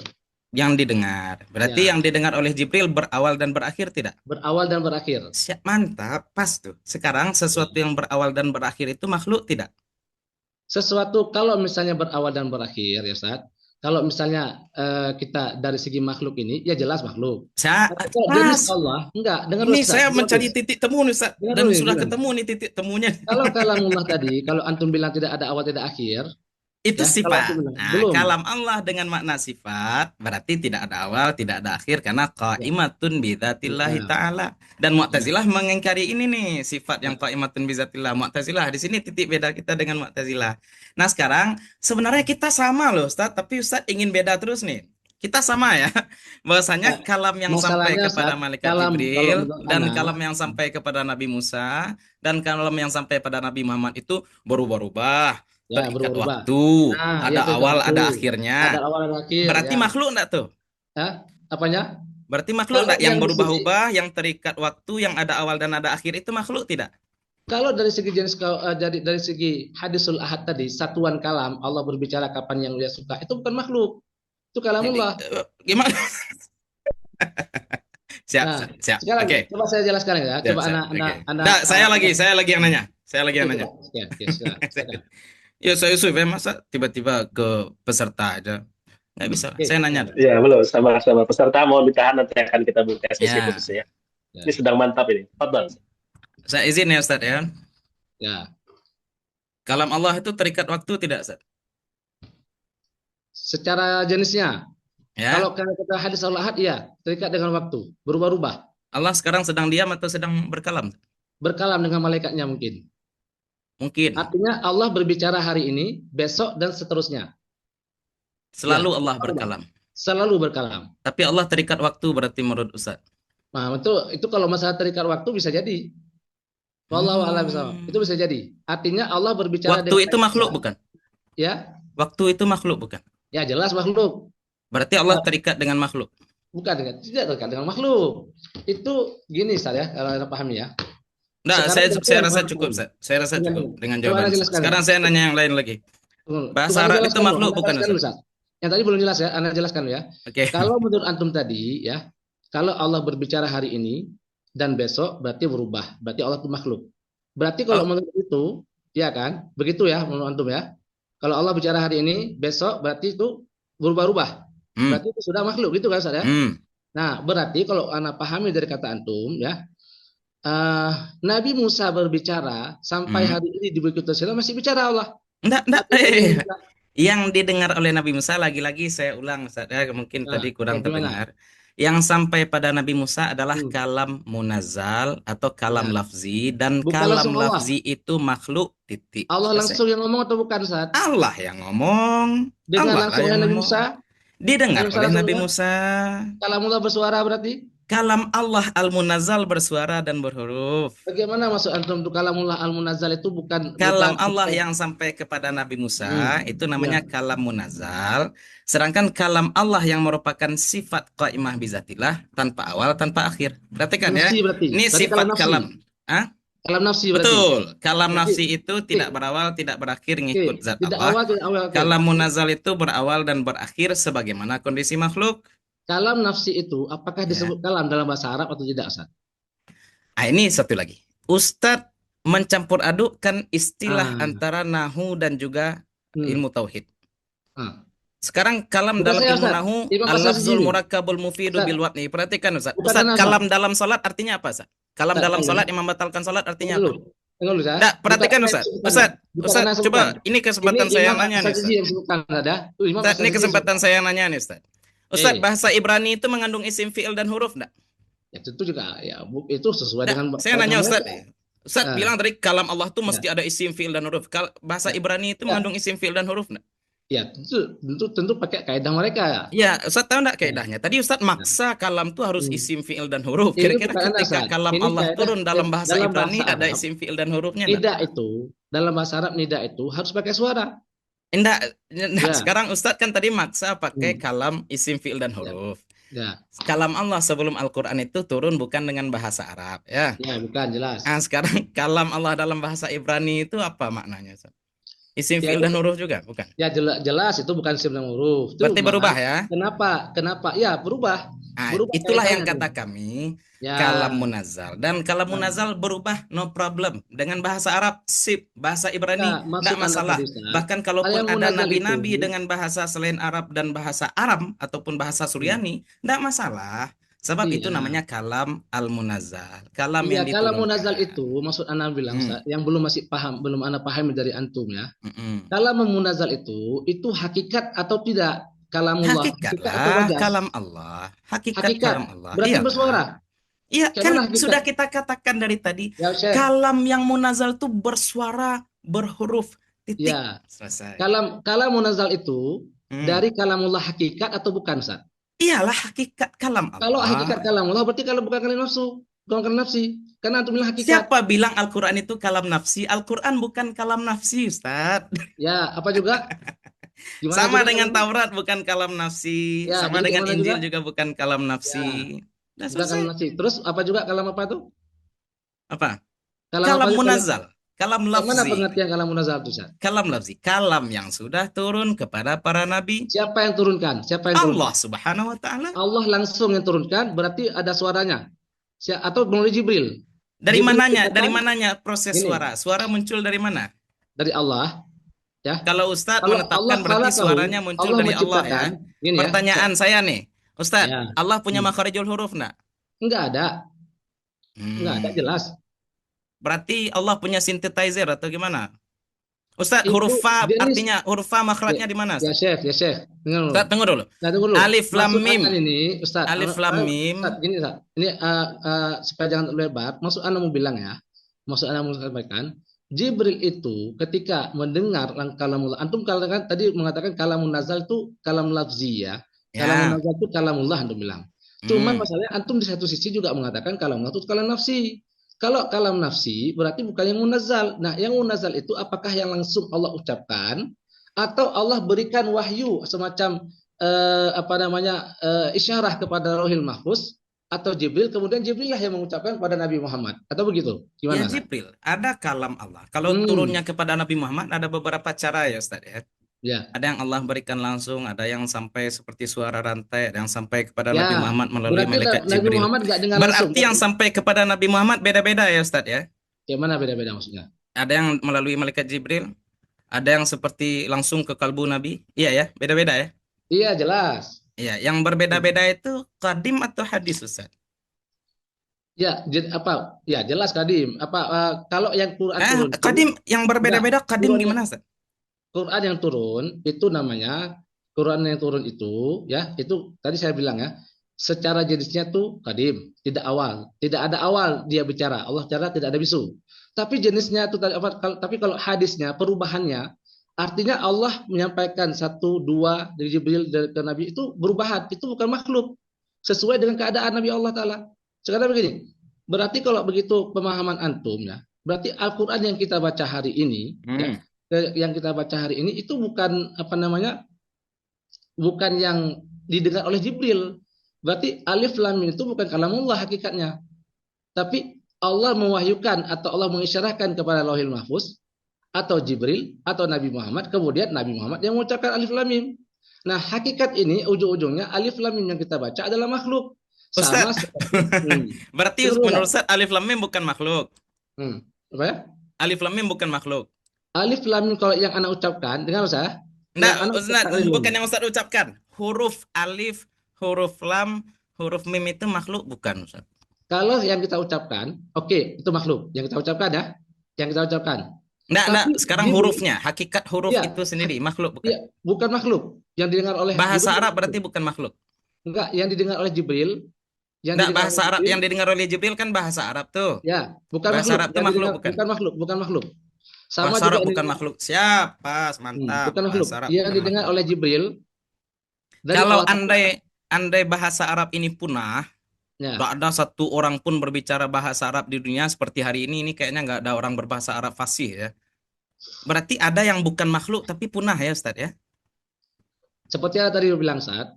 Yang didengar. Berarti yang didengar oleh Jibril berawal dan berakhir tidak? Berawal dan berakhir. Siap, mantap, pas tuh. Sekarang sesuatu yang berawal dan berakhir itu makhluk tidak? Sesuatu kalau misalnya berawal dan berakhir ya Ustaz. Kalau misalnya kita dari segi makhluk ini, ya jelas makhluk. Jenis Allah, enggak. Dengar ini Ustaz, saya mencari titik temu nih Ustaz. Dan sudah ketemu nih titik temunya. Kalau kalamullah tadi, kalau antum bilang tidak ada awal tidak akhir, itu ya, sifat. Nah, kalam Allah dengan makna sifat berarti tidak ada awal, tidak ada akhir karena qaimatun bidzatillahi ta'ala. Dan Mu'tazilah mengingkari ini nih, sifat yang qaimatun bizatillah. Mu'tazilah di sini titik beda kita dengan Mu'tazilah. Nah, sekarang sebenarnya kita sama loh, Ustaz, tapi Ustaz ingin beda terus nih. Kita sama ya. Bahwasanya kalam yang sampai kepada malaikat Jibril dan kalam yang sampai kepada Nabi Musa dan kalam yang sampai pada Nabi Muhammad itu berubah-ubah. Ya, terikat waktu, ada awal, ada akhirnya. Ada awal, ada akhir. Berarti makhluk enggak tuh? Apanya? Berarti makhluk enggak yang berubah-ubah, yang terikat waktu, yang ada awal dan ada akhir itu makhluk tidak? Kalau dari segi dari segi hadisul ahad tadi, satuan kalam, Allah berbicara kapan yang dia suka, itu bukan makhluk. Itu kalamullah. Gimana? Siap. Oke. Coba saya jelaskan ya. Coba saya lagi yang nanya. Ya saya Yusuf, masa tiba-tiba ke peserta aja? Nggak bisa. Saya nanya. Ya, belum. Sama-sama. Peserta mohon ditahan, nanti akan kita buka sesi khusus ya. Ini sedang mantap ini. Fadhal. Saya izin ya Ustaz ya. Ya. Kalam Allah itu terikat waktu tidak, Ustaz? Secara jenisnya. Ya. Kalau kata hadis al-ahad, ya, terikat dengan waktu. Berubah-ubah. Allah sekarang sedang diam atau sedang berkalam? Berkalam dengan malaikatnya mungkin. Artinya Allah berbicara hari ini, besok dan seterusnya. Selalu Allah berkalam. Selalu berkalam. Tapi Allah terikat waktu berarti menurut Ustaz. Nah, itu kalau masalah terikat waktu bisa jadi. Wallahu a'lam bishawab. Itu bisa jadi. Artinya Allah berbicara waktu itu makhluk bukan? Ya. Waktu itu makhluk bukan? Ya, jelas makhluk. Berarti Allah terikat dengan makhluk. Bukan, tidak terikat dengan makhluk. Itu gini Ustaz ya, kalau Anda pahami ya. Nah, saya rasa cukup, Ustaz. Saya rasa cukup dengan jawaban. Sekarang saya nanya yang lain lagi. Bahasa Arab itu makhluk bukan, Ustaz? Yang tadi belum jelas ya, Anda jelaskan ya. Kalau menurut antum tadi ya, kalau Allah berbicara hari ini dan besok berarti berubah, berarti Allah itu makhluk. Berarti kalau menurut itu, ya kan? Begitu ya menurut antum ya. Kalau Allah bicara hari ini, besok berarti itu berubah-ubah. Berarti itu sudah makhluk gitu kan, Ustaz ya? Nah, berarti kalau Anda pahami dari kata antum ya, Nabi Musa berbicara sampai hari ini di Bukit Tursila masih bicara Allah. Enggak. Yang didengar oleh Nabi Musa, lagi-lagi saya ulang, mungkin tadi kurang terdengar. Yang sampai pada Nabi Musa adalah kalam munazzal atau kalam lafzi, dan bukan kalam lafzi itu makhluk titik. Allah langsung yang ngomong atau bukan, Ustaz? Allah yang ngomong. Dengan langsung oleh Nabi Musa? Didengar oleh Nabi Musa. Kalamullah bersuara berarti? Kalam Allah al-munazzal bersuara dan berhuruf. Bagaimana maksud antum itu kalamullah al-munazzal itu bukan Kalam Allah yang sampai kepada Nabi Musa Hmm, itu ya. namanya kalam munazzal. Sedangkan kalam Allah yang merupakan sifat qaimah bizatillah tanpa awal tanpa akhir. Perhatikan ya. Nafsi berarti. Ini Berarti kalam sifat nafsi. kalam. Hah? Kalam nafsi berarti. Betul. Kalam Berarti nafsi itu tidak oke, berawal, tidak berakhir oke. ngikut zat Tidak Allah. awal, tidak awal. Oke. Kalam munazzal itu berawal dan berakhir sebagaimana kondisi makhluk. Kalam nafsi itu apakah Ya. disebut kalam dalam bahasa Arab atau tidak, Ustaz? Ah, ini satu lagi. Ustadz mencampur adukkan istilah Ah, antara nahu dan juga ilmu tauhid. ah. Sekarang kalam Bukan dalam saya, ilmu Ustaz. nahu Imam As-Syafi'i al-lafzul ini. murakkabul mufidu Ustaz, bil watni. Perhatikan Ustaz. bukan Ustaz, anak, Ustaz. kalam dalam salat artinya apa, Ustaz? Kalam Ustaz, dalam saya. salat yang membatalkan salat Tunggu artinya dulu. apa? Tunggu dulu, Ustaz. Enggak, Bukan perhatikan anak yang Ustaz. sebutkan. Ustaz, Bukan Ustaz, anak yang coba sebutkan. ini kesempatan Ini saya Imam nanya nih, As-Syafi'i Ustaz. yang sebutkan, ada. Imam Ustaz, ini As-Syafi'i kesempatan sebutkan. saya nanya nih, Ustaz. Ustaz, Eh, bahasa Ibrani itu mengandung isim fi'il dan huruf enggak? ya tentu juga ya itu sesuai Enggak, dengan saya kaidah nanya Ustaz. mereka. Ustaz Ah, bilang tadi kalam Allah itu ya, mesti ada isim fi'il dan huruf. Bahasa ya, Ibrani itu ya, mengandung isim fi'il dan huruf enggak? ya, tentu pakai kaidah mereka ya. Ya, Ustaz tahu enggak Ya, kaidahnya? Tadi Ustaz ya. maksa kalam itu harus Hmm. isim fi'il dan huruf. Ini Kira-kira bukan anda, ketika Ustaz. kalam Ini Allah kaidah turun dalam bahasa dalam Ibrani bahasa ada Arab. isim fi'il dan hurufnya enggak? Nida itu dalam bahasa Arab nida itu harus pakai suara. Enggak. Nah, Ya. sekarang Ustaz kan tadi maksa pakai Hmm. kalam isim fi'il dan Ya. huruf. Ya. Kalam Allah sebelum Al-Qur'an itu turun bukan dengan bahasa Arab, ya. Ya, bukan jelas. Nah, sekarang kalam Allah dalam bahasa Ibrani itu apa maknanya, Ustaz? Isim Ya, fi'il dan huruf juga, bukan? ya jelas itu bukan isim dan huruf. Berarti Cuma berubah ya? kenapa? Ya, berubah. Nah, Berubah itulah yang kaidahnya. kata kami Ya. kalam munazal. Dan kalam Nah, munazal berubah, no problem. Dengan bahasa Arab, sip. Bahasa Ibrani, ya, maksud tidak Anda masalah. tadi, Ustaz, Bahkan hal kalaupun yang ada munazal nabi-nabi itu, dengan bahasa selain Arab dan bahasa Aram, ataupun bahasa Suryani, tidak masalah. Sebab itu iya. namanya kalam al-munazal. Kalam Iya, yang kalau munazal diturunkan. itu maksud Anda bilang, Hmm. Ustaz, yang belum Anda paham dari antum ya. Mm-mm. Kalau munazal itu hakikat atau tidak? Kalamullah, Hakikat hakikat atau lah majaz? kalam Allah. Hakikat Hakikat. kalam Allah. Berarti Iyalah. bersuara. Iya, Kayak kan mana hakikat? sudah kita katakan dari tadi. Ya, Syekh. Kalam yang munazal itu bersuara, berhuruf, titik. Ya. Selesai. Kalam munazal itu Hmm. dari kalamullah hakikat atau bukan, Ustaz? Iyalah hakikat kalam Kalau Allah. hakikat kalamullah berarti kalau bukan kalam nafsu, bukan kalam nafsi. Karena antum bilang hakikat. Siapa bilang Al-Quran itu kalam nafsi? Al-Quran bukan kalam nafsi, Ustaz. Ya, apa juga? Gimana Sama juga dengan kalam- Taurat bukan kalam nafsi. Ya, Sama jadi dengan gimana Injil juga? juga bukan kalam nafsi. Udah Bukan selesai. kalam nafsi. Terus apa juga kalam apa tuh? Apa? Kalam Kalam apa juga? munazal. Kalam Yang mana lafzi. pengertian kalam munazal itu, Ustaz? Kalam lafzi. Kalam yang sudah turun kepada para nabi. Siapa yang turunkan? Siapa yang turunkan? Allah subhanahu wa ta'ala. Allah langsung yang turunkan, berarti ada suaranya. Atau melalui Jibril. Dari Jibril mananya? dikatakan Dari mananya proses ini. suara? Suara muncul dari mana? Dari Allah. Ya. Kalau Ustadz Kalau menetapkan Allah berarti khalaqahu, suaranya muncul Allah dari Allah ya. menciptakan. Gini ya. Pertanyaan saya nih, Ustadz, Ya. Allah punya Hmm. makharijul huruf enggak? Enggak ada. Enggak ada, jelas. Berarti Allah punya synthesizer atau gimana? Ustadz, Itu huruf fa jenis- artinya huruf fa makhrajnya di mana? Ya, Ustadz? Syekh. Dengar dulu. Ustadz, tunggu dulu. Nah, tunggu dulu. Alif lam Maksud mim. Anda ini, Ustaz. Alif lam mim. Ustaz, gini, Ustaz. Ini supaya jangan lebar. Maksud Anda mau bilang ya. Maksud Anda mau sampaikan, Jibril itu ketika mendengar kalamullah, antum katakan tadi mengatakan kalamun nazal itu kalam lafzi ya. Kalamun Ya. nazal itu kalamullah antum bilang. Cuman Hmm. masalahnya antum di satu sisi juga mengatakan kalamullah itu kalam nafsi. Kalau kalam nafsi berarti bukan yang munazal. Nah, yang munazal itu apakah yang langsung Allah ucapkan atau Allah berikan wahyu semacam isyarah kepada Lauhil Mahfuz atau Jibril, kemudian Jibril lah yang mengucapkan kepada Nabi Muhammad atau begitu? Ya Gimana? Ustaz? Jibril, ada kalam Allah. Kalau turunnya kepada Nabi Muhammad ada beberapa cara ya Ustadz ya. Ya. Ada yang Allah berikan langsung, ada yang sampai seperti suara rantai, ada yang sampai kepada Ya, Nabi Muhammad melalui berarti malaikat Nabi Jibril. Muhammad nggak dengar langsung. Berarti yang sampai kepada Nabi Muhammad beda-beda ya Ustadz ya. Gimana beda-beda maksudnya? Ada yang melalui malaikat Jibril, ada yang seperti langsung ke kalbu Nabi. Iya ya, beda-beda ya. Iya, jelas. Iya, yang berbeda-beda itu qadim atau hadis Ustaz? Ya, apa? Ya, jelas kadim. Kalau yang Quran turun itu, qadim yang berbeda-beda qadim turun- gimana Ustaz? Quran yang turun itu namanya Quran yang turun itu ya, itu tadi saya bilang ya, secara jenisnya tuh kadim, tidak awal, tidak ada awal dia bicara, Allah bicara tidak ada bisu. Tapi jenisnya itu tapi kalau hadisnya perubahannya artinya Allah menyampaikan 1, 2 dari Jibril ke Nabi itu berubahan, itu bukan makhluk. sesuai dengan keadaan Nabi Allah Ta'ala. Sekarang begini, berarti kalau begitu pemahaman antum ya, berarti Al-Quran yang kita baca hari ini, ya, yang kita baca hari ini itu bukan apa namanya, bukan yang didengar oleh Jibril. Berarti alif lam mim itu bukan kalamullah hakikatnya, tapi Allah mewahyukan atau Allah mengisyarahkan kepada Lauhil Mahfuz atau Jibril atau Nabi Muhammad, kemudian Nabi Muhammad yang mengucapkan alif lam mim. Nah, hakikat ini ujung-ujungnya alif lam mim yang kita baca adalah makhluk. Sama Ustaz, seperti berarti menurut Ustaz alif lam mim bukan makhluk. Apa ya? Alif lam mim bukan makhluk. Alif lam mim kalau yang anak ucapkan, dengar Ustaz. Nah, Ustaz, bukan yang Ustaz ucapkan. Huruf alif, huruf lam, huruf mim itu makhluk bukan, Ustaz? Kalau yang kita ucapkan, oke, itu makhluk. Yang kita ucapkan ya, yang kita ucapkan. Nah, sekarang hurufnya, hakikat huruf ya, itu sendiri makhluk bukan? Ya, bukan makhluk. Yang didengar oleh bahasa Jibril, Arab berarti bukan makhluk. Enggak, yang didengar oleh Jibril. Bahasa Arab yang didengar oleh Jibril kan bahasa Arab tuh. Ya, bukan bahasa makhluk. Arab itu makhluk bukan? Bukan makhluk. Sama bahasa Arab bukan makhluk. Siap, pas, mantap. Bukan makhluk. Arab yang didengar oleh Jibril. Kalau andai bahasa Arab ini punah, nggak ada satu orang pun berbicara bahasa Arab di dunia seperti hari ini kayaknya nggak ada orang berbahasa Arab fasih ya. Berarti ada yang bukan makhluk tapi punah ya Ustaz ya? Seperti yang tadi bilang Ustaz,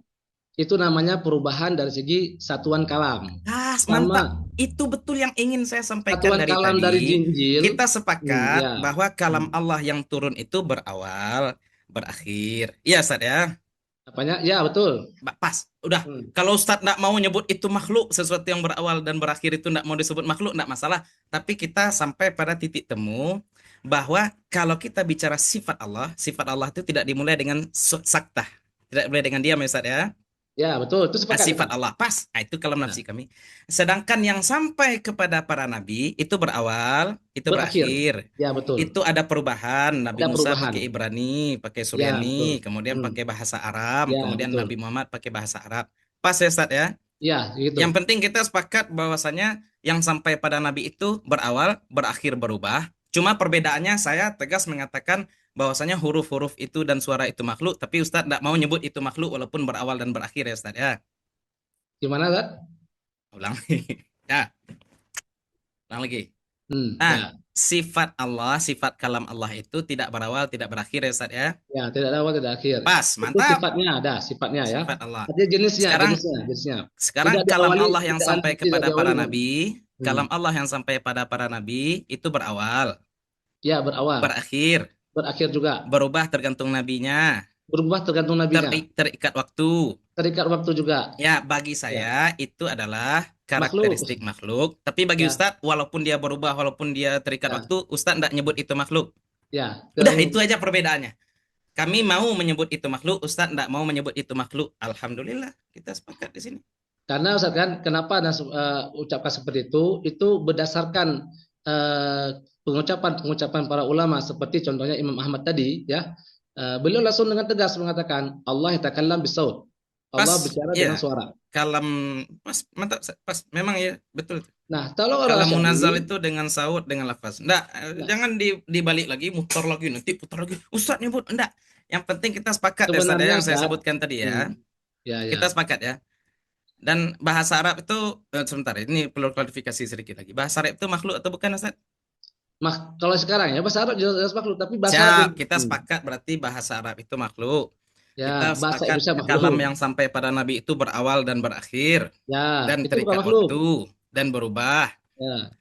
itu namanya perubahan dari segi satuan kalam. Mantap. Itu betul yang ingin saya sampaikan satuan dari kalam tadi. Dari jinjil, kita sepakat bahwa kalam Allah yang turun itu berawal, berakhir. Iya Ustaz ya? Apanya? Ya betul. Pas. Udah. Kalau Ustadz nggak mau nyebut itu makhluk, sesuatu yang berawal dan berakhir itu nggak mau disebut makhluk, nggak masalah. Tapi kita sampai pada titik temu bahwa kalau kita bicara sifat Allah itu tidak dimulai dengan saktah. Tidak dimulai dengan diam ya Ustadz ya? Ya betul, itu sifat Allah pas. Itu kalau nafsi kami. Sedangkan yang sampai kepada para nabi itu berawal, itu berakhir. Ya betul. Itu ada perubahan. Nabi Musa pakai Ibrani, pakai Suryani, kemudian pakai bahasa Arab, kemudian betul. Nabi Muhammad pakai bahasa Arab. Pas ya Ustaz ya? Ya, gitu. Yang penting kita sepakat bahwasanya yang sampai pada nabi itu berawal, berakhir, berubah. Cuma perbedaannya saya tegas mengatakan bahwasanya huruf-huruf itu dan suara itu makhluk, tapi Ustadz tidak mau nyebut itu makhluk walaupun berawal dan berakhir ya Ustadz ya. Gimana Ustadz? Ulang lagi. Ya. Ulang lagi. Sifat Allah, sifat kalam Allah itu tidak berawal, tidak berakhir ya Ustadz ya. Ya, tidak berawal, tidak akhir. Pas, mantap. Itu sifatnya ya. Sifat Allah. Ada jenisnya, Sekarang kalam Allah yang sampai kepada para nabi, kalam Allah yang sampai pada para nabi itu berawal. Ya, berawal. Berakhir juga. Berubah tergantung nabinya. Berubah tergantung nabinya. Terikat waktu. Terikat waktu juga. Ya, bagi saya itu adalah karakteristik makhluk. Tapi bagi Ustadz, walaupun dia berubah, walaupun dia terikat waktu, Ustadz tidak nyebut itu makhluk. Ya. Udah, itu aja perbedaannya. Kami mau menyebut itu makhluk, Ustadz tidak mau menyebut itu makhluk. Alhamdulillah, kita sepakat di sini. Karena Ustadz kan, kenapa ucapkan seperti itu? Itu berdasarkan pengucapan para ulama seperti contohnya Imam Ahmad tadi ya, beliau langsung dengan tegas mengatakan Allah yatakallam bisaut, Allah bicara dengan suara. Kalam pas, mantap, pas, memang ya betul. Nah, kalau kalam munazal itu dengan saut, dengan lafaz. Jangan dibalik lagi, mutar lagi, nanti putar lagi. Ustaz nyebut, enggak. Yang penting kita sepakat ya, yang saya sebutkan tadi ya. Kita sepakat ya. Dan bahasa Arab itu sebentar, ini perlu klarifikasi sedikit lagi. Bahasa Arab itu makhluk atau bukan Ustaz? Kalau sekarang ya bahasa Arab jelas makhluk, tapi bahasa Arab kita sepakat berarti bahasa Arab itu makhluk. Ya, kita sepakat kalam yang sampai pada Nabi itu berawal dan berakhir. Ya, dan terikat waktu dan berubah.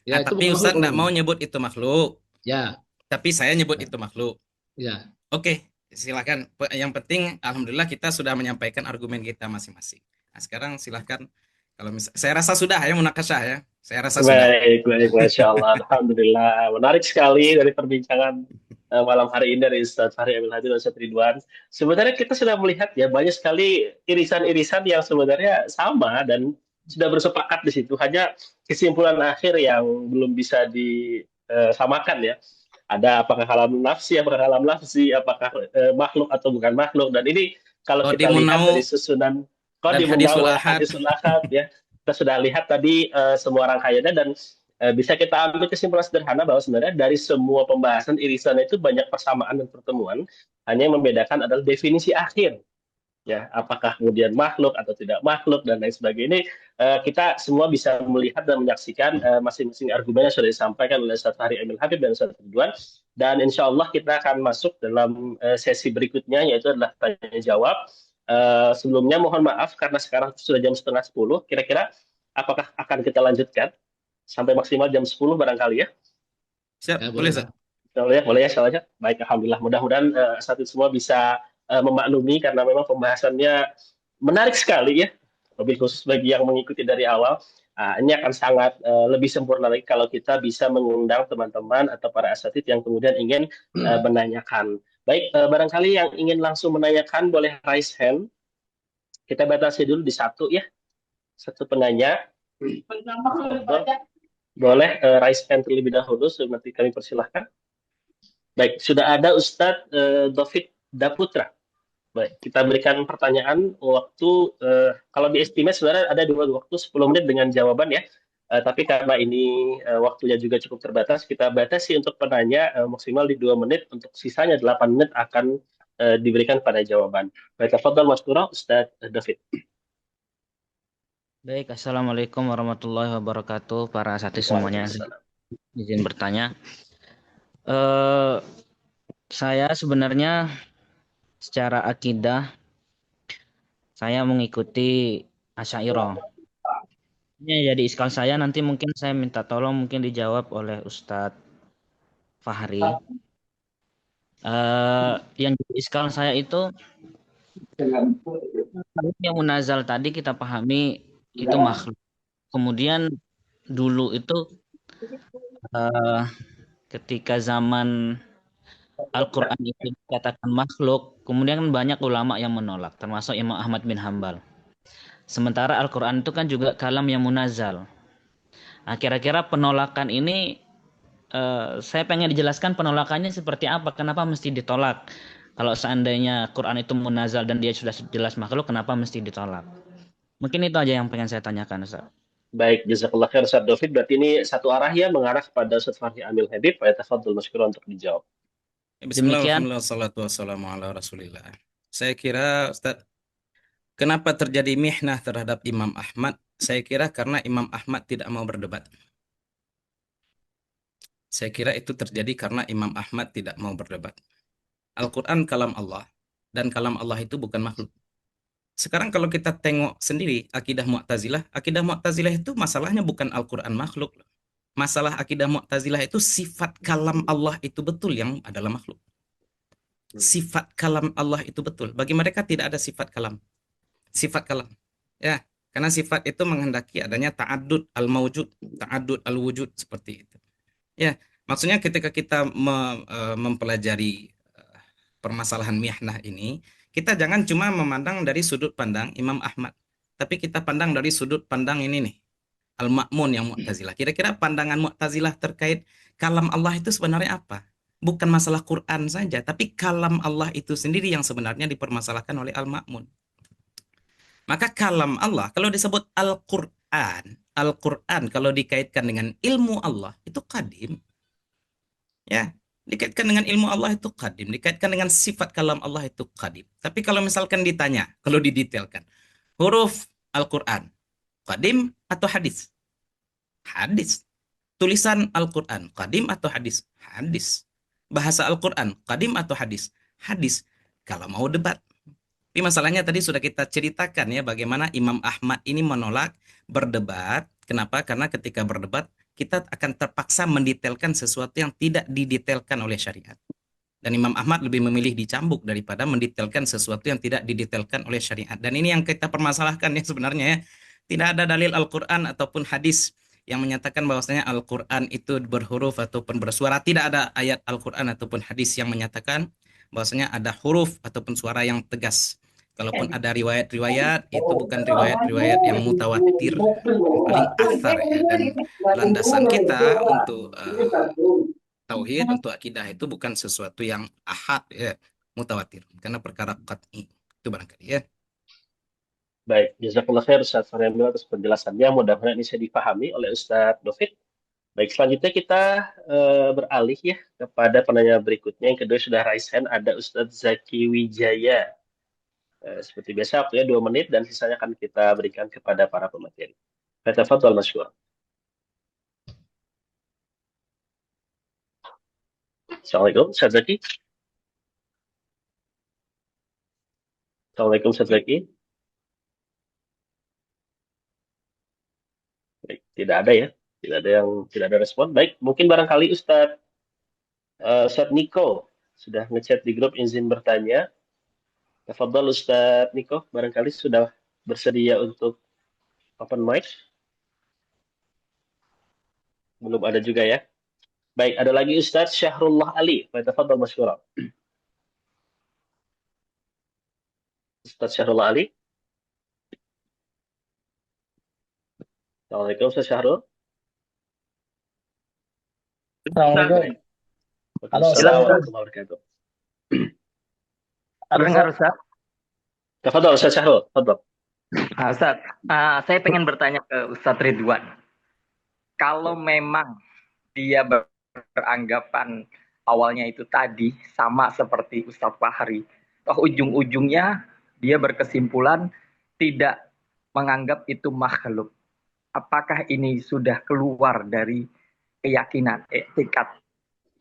Ya, tapi Ustaz tidak mau nyebut itu makhluk. Ya. Tapi saya nyebut itu makhluk. Ya. Oke, silakan. Yang penting alhamdulillah kita sudah menyampaikan argumen kita masing-masing. Nah, sekarang silakan. Kalau saya rasa sudah ya munakasyah ya. Saya rasa baik, Masya Allah. Alhamdulillah. Menarik sekali dari perbincangan malam hari ini dari Ustaz Fahri Emil Hadi dan Ustaz Ridwan. Sebenarnya kita sudah melihat ya banyak sekali irisan-irisan yang sebenarnya sama dan sudah bersepakat di situ. Hanya kesimpulan akhir yang belum bisa disamakan ya. Ada apakah kalam nafsi, apakah kalam lafzi, apakah makhluk atau bukan makhluk. Dan ini kalau kita lihat dari susunan hadisul ahad ya, kita sudah lihat tadi semua rangkaiannya dan bisa kita ambil kesimpulan sederhana bahwa sebenarnya dari semua pembahasan irisan itu banyak persamaan dan pertemuan, hanya yang membedakan adalah definisi akhir Ya, apakah kemudian makhluk atau tidak makhluk dan lain sebagainya. Ini kita semua bisa melihat dan menyaksikan masing-masing argumen yang sudah disampaikan oleh Ustaz Fahri Emil Habib dan Ustaz Ridwan. Dan insya Allah kita akan masuk dalam sesi berikutnya, yaitu adalah tanya jawab. Sebelumnya mohon maaf karena sekarang sudah jam setengah 10. Kira-kira apakah akan kita lanjutkan sampai maksimal jam 10 barangkali ya? Siap, Ya, boleh, boleh, Ustaz. Pak. Boleh ya, salah aja. Baik, alhamdulillah. Mudah-mudahan saat itu semua bisa memaklumi karena memang pembahasannya menarik sekali ya. Lebih khusus bagi yang mengikuti dari awal. Ini akan sangat lebih sempurna lagi kalau kita bisa mengundang teman-teman atau para asatid yang kemudian ingin menanyakan. Baik, barangkali yang ingin langsung menanyakan boleh raise hand. Kita batasi dulu di satu ya. Satu penanya. Boleh raise hand terlebih dahulu, nanti kami persilahkan. Baik, sudah ada Ustadz David Daputra. Baik, kita berikan pertanyaan waktu, kalau di estimate sebenarnya ada 2 waktu 10 menit dengan jawaban ya. Tapi karena ini waktunya juga cukup terbatas, kita batasi untuk penanya maksimal di 2 menit, untuk sisanya 8 menit akan diberikan pada jawaban. Baik, tafadhal Maskura, Ustadz David. Baik, Assalamualaikum warahmatullahi wabarakatuh, para asatidz semuanya. Waalaikumsalam. Izin bertanya. Saya sebenarnya secara akidah saya mengikuti Asy'ariyah. Ini jadi iskal saya, nanti mungkin saya minta tolong mungkin dijawab oleh Ustadz Fahri. Yang jadi iskal saya itu yang munazal tadi kita pahami itu makhluk. Kemudian dulu itu ketika zaman Al-Quran itu dikatakan makhluk, kemudian kan banyak ulama yang menolak, termasuk Imam Ahmad bin Hambal. Sementara Al-Quran itu kan juga kalam yang munazal. Nah, kira-kira penolakan ini, saya pengen dijelaskan penolakannya seperti apa, kenapa mesti ditolak? Kalau seandainya Quran itu munazal dan dia sudah jelas makhluk, kenapa mesti ditolak? Mungkin itu aja yang pengen saya tanyakan, Ustaz. Baik, jazakallah khair Ustadz David. Berarti ini satu arah ya, mengarah kepada Ustadz Fahri Amil Habib. Baik, tafadhal Maskura untuk dijawab. Bismillah, Demikian. alhamdulillah, salatu wassalamu ala rasulillah. Saya kira, Ustaz, kenapa terjadi mihnah terhadap Imam Ahmad? Saya kira karena Imam Ahmad tidak mau berdebat. Saya kira itu terjadi karena Imam Ahmad tidak mau berdebat. Al-Quran kalam Allah, dan kalam Allah itu bukan makhluk. Sekarang kalau kita tengok sendiri akidah Mu'tazilah itu masalahnya bukan Al-Quran makhluk. Masalah akidah Mu'tazilah itu sifat kalam Allah itu betul yang adalah makhluk. Sifat kalam Allah itu betul. Bagi mereka tidak ada sifat kalam. Sifat kalam. Ya, karena sifat itu menghendaki adanya ta'addud al-mawjud, ta'addud al-wujud, seperti itu. Ya, maksudnya ketika kita mempelajari permasalahan mihnah ini, kita jangan cuma memandang dari sudut pandang Imam Ahmad, tapi kita pandang dari sudut pandang ini nih, Al-Ma'mun yang Mu'tazilah. Kira-kira pandangan Mu'tazilah terkait kalam Allah itu sebenarnya apa? Bukan masalah Quran saja, tapi kalam Allah itu sendiri yang sebenarnya dipermasalahkan oleh Al-Ma'mun. Maka kalam Allah, kalau disebut Al-Quran kalau dikaitkan dengan ilmu Allah, itu qadim. Ya, dikaitkan dengan ilmu Allah itu qadim, dikaitkan dengan sifat kalam Allah itu qadim. Tapi kalau misalkan ditanya, kalau didetailkan, huruf Al-Quran, qadim atau hadis? Hadis. Tulisan Al-Quran, qadim atau hadis? Hadis. Bahasa Al-Quran, qadim atau hadis? Hadis. Kalau mau debat. Tapi masalahnya tadi sudah kita ceritakan ya, bagaimana Imam Ahmad ini menolak berdebat. Kenapa? Karena ketika berdebat, kita akan terpaksa mendetailkan sesuatu yang tidak didetailkan oleh syariat. Dan Imam Ahmad lebih memilih dicambuk daripada mendetailkan sesuatu yang tidak didetailkan oleh syariat. Dan ini yang kita permasalahkan ya sebenarnya ya. Tidak ada dalil Al-Quran ataupun hadis yang menyatakan bahwasanya Al-Quran itu berhuruf ataupun bersuara. Tidak ada ayat Al-Quran ataupun hadis yang menyatakan bahwasanya ada huruf ataupun suara yang tegas. Kalaupun ada riwayat-riwayat, itu bukan riwayat-riwayat yang mutawatir, yang paling athar ya. Dan landasan kita untuk tauhid, untuk akidah itu bukan sesuatu yang ahad ya, mutawatir. Karena perkara qat'i itu barangkali ya. Baik, jazakallah khair Ustaz Faremil atas penjelasannya. Mudah-mudahan ini bisa dipahami oleh Ustaz David. Baik, selanjutnya kita beralih ya kepada penanya berikutnya. Yang kedua sudah raise hand, ada Ustaz Zaki Wijaya. Seperti biasa waktunya 2 menit dan sisanya akan kita berikan kepada para pemateri. Tafadhal masykur. Assalamualaikum, Ustaz Zaki. Assalamualaikum, Ustaz Zaki. Baik, tidak ada ya. Tidak ada respon. Baik, mungkin barangkali Ustaz Niko sudah ngechat di grup izin bertanya. Tafadhal Ustaz Niko, barangkali sudah bersedia untuk open mic. Belum ada juga ya. Baik, ada lagi Ustaz Syahrullah Ali. Tafadhal masykurah. Ustaz Syahrullah Ali. Assalamualaikum Ustaz Syahrul. Assalamualaikum. Halo, Waalaikumsalam Ustaz. warahmatullahi wabarakatuh. Dengar, Ustaz? Tafadhal Ustaz Syahrul. Tafadhal. Ustaz, saya pengen bertanya ke Ustaz Ridwan. Kalau memang dia beranggapan awalnya itu tadi sama seperti Ustaz Fahri, toh ujung-ujungnya dia berkesimpulan tidak menganggap itu makhluk. Apakah ini sudah keluar dari keyakinan, etikat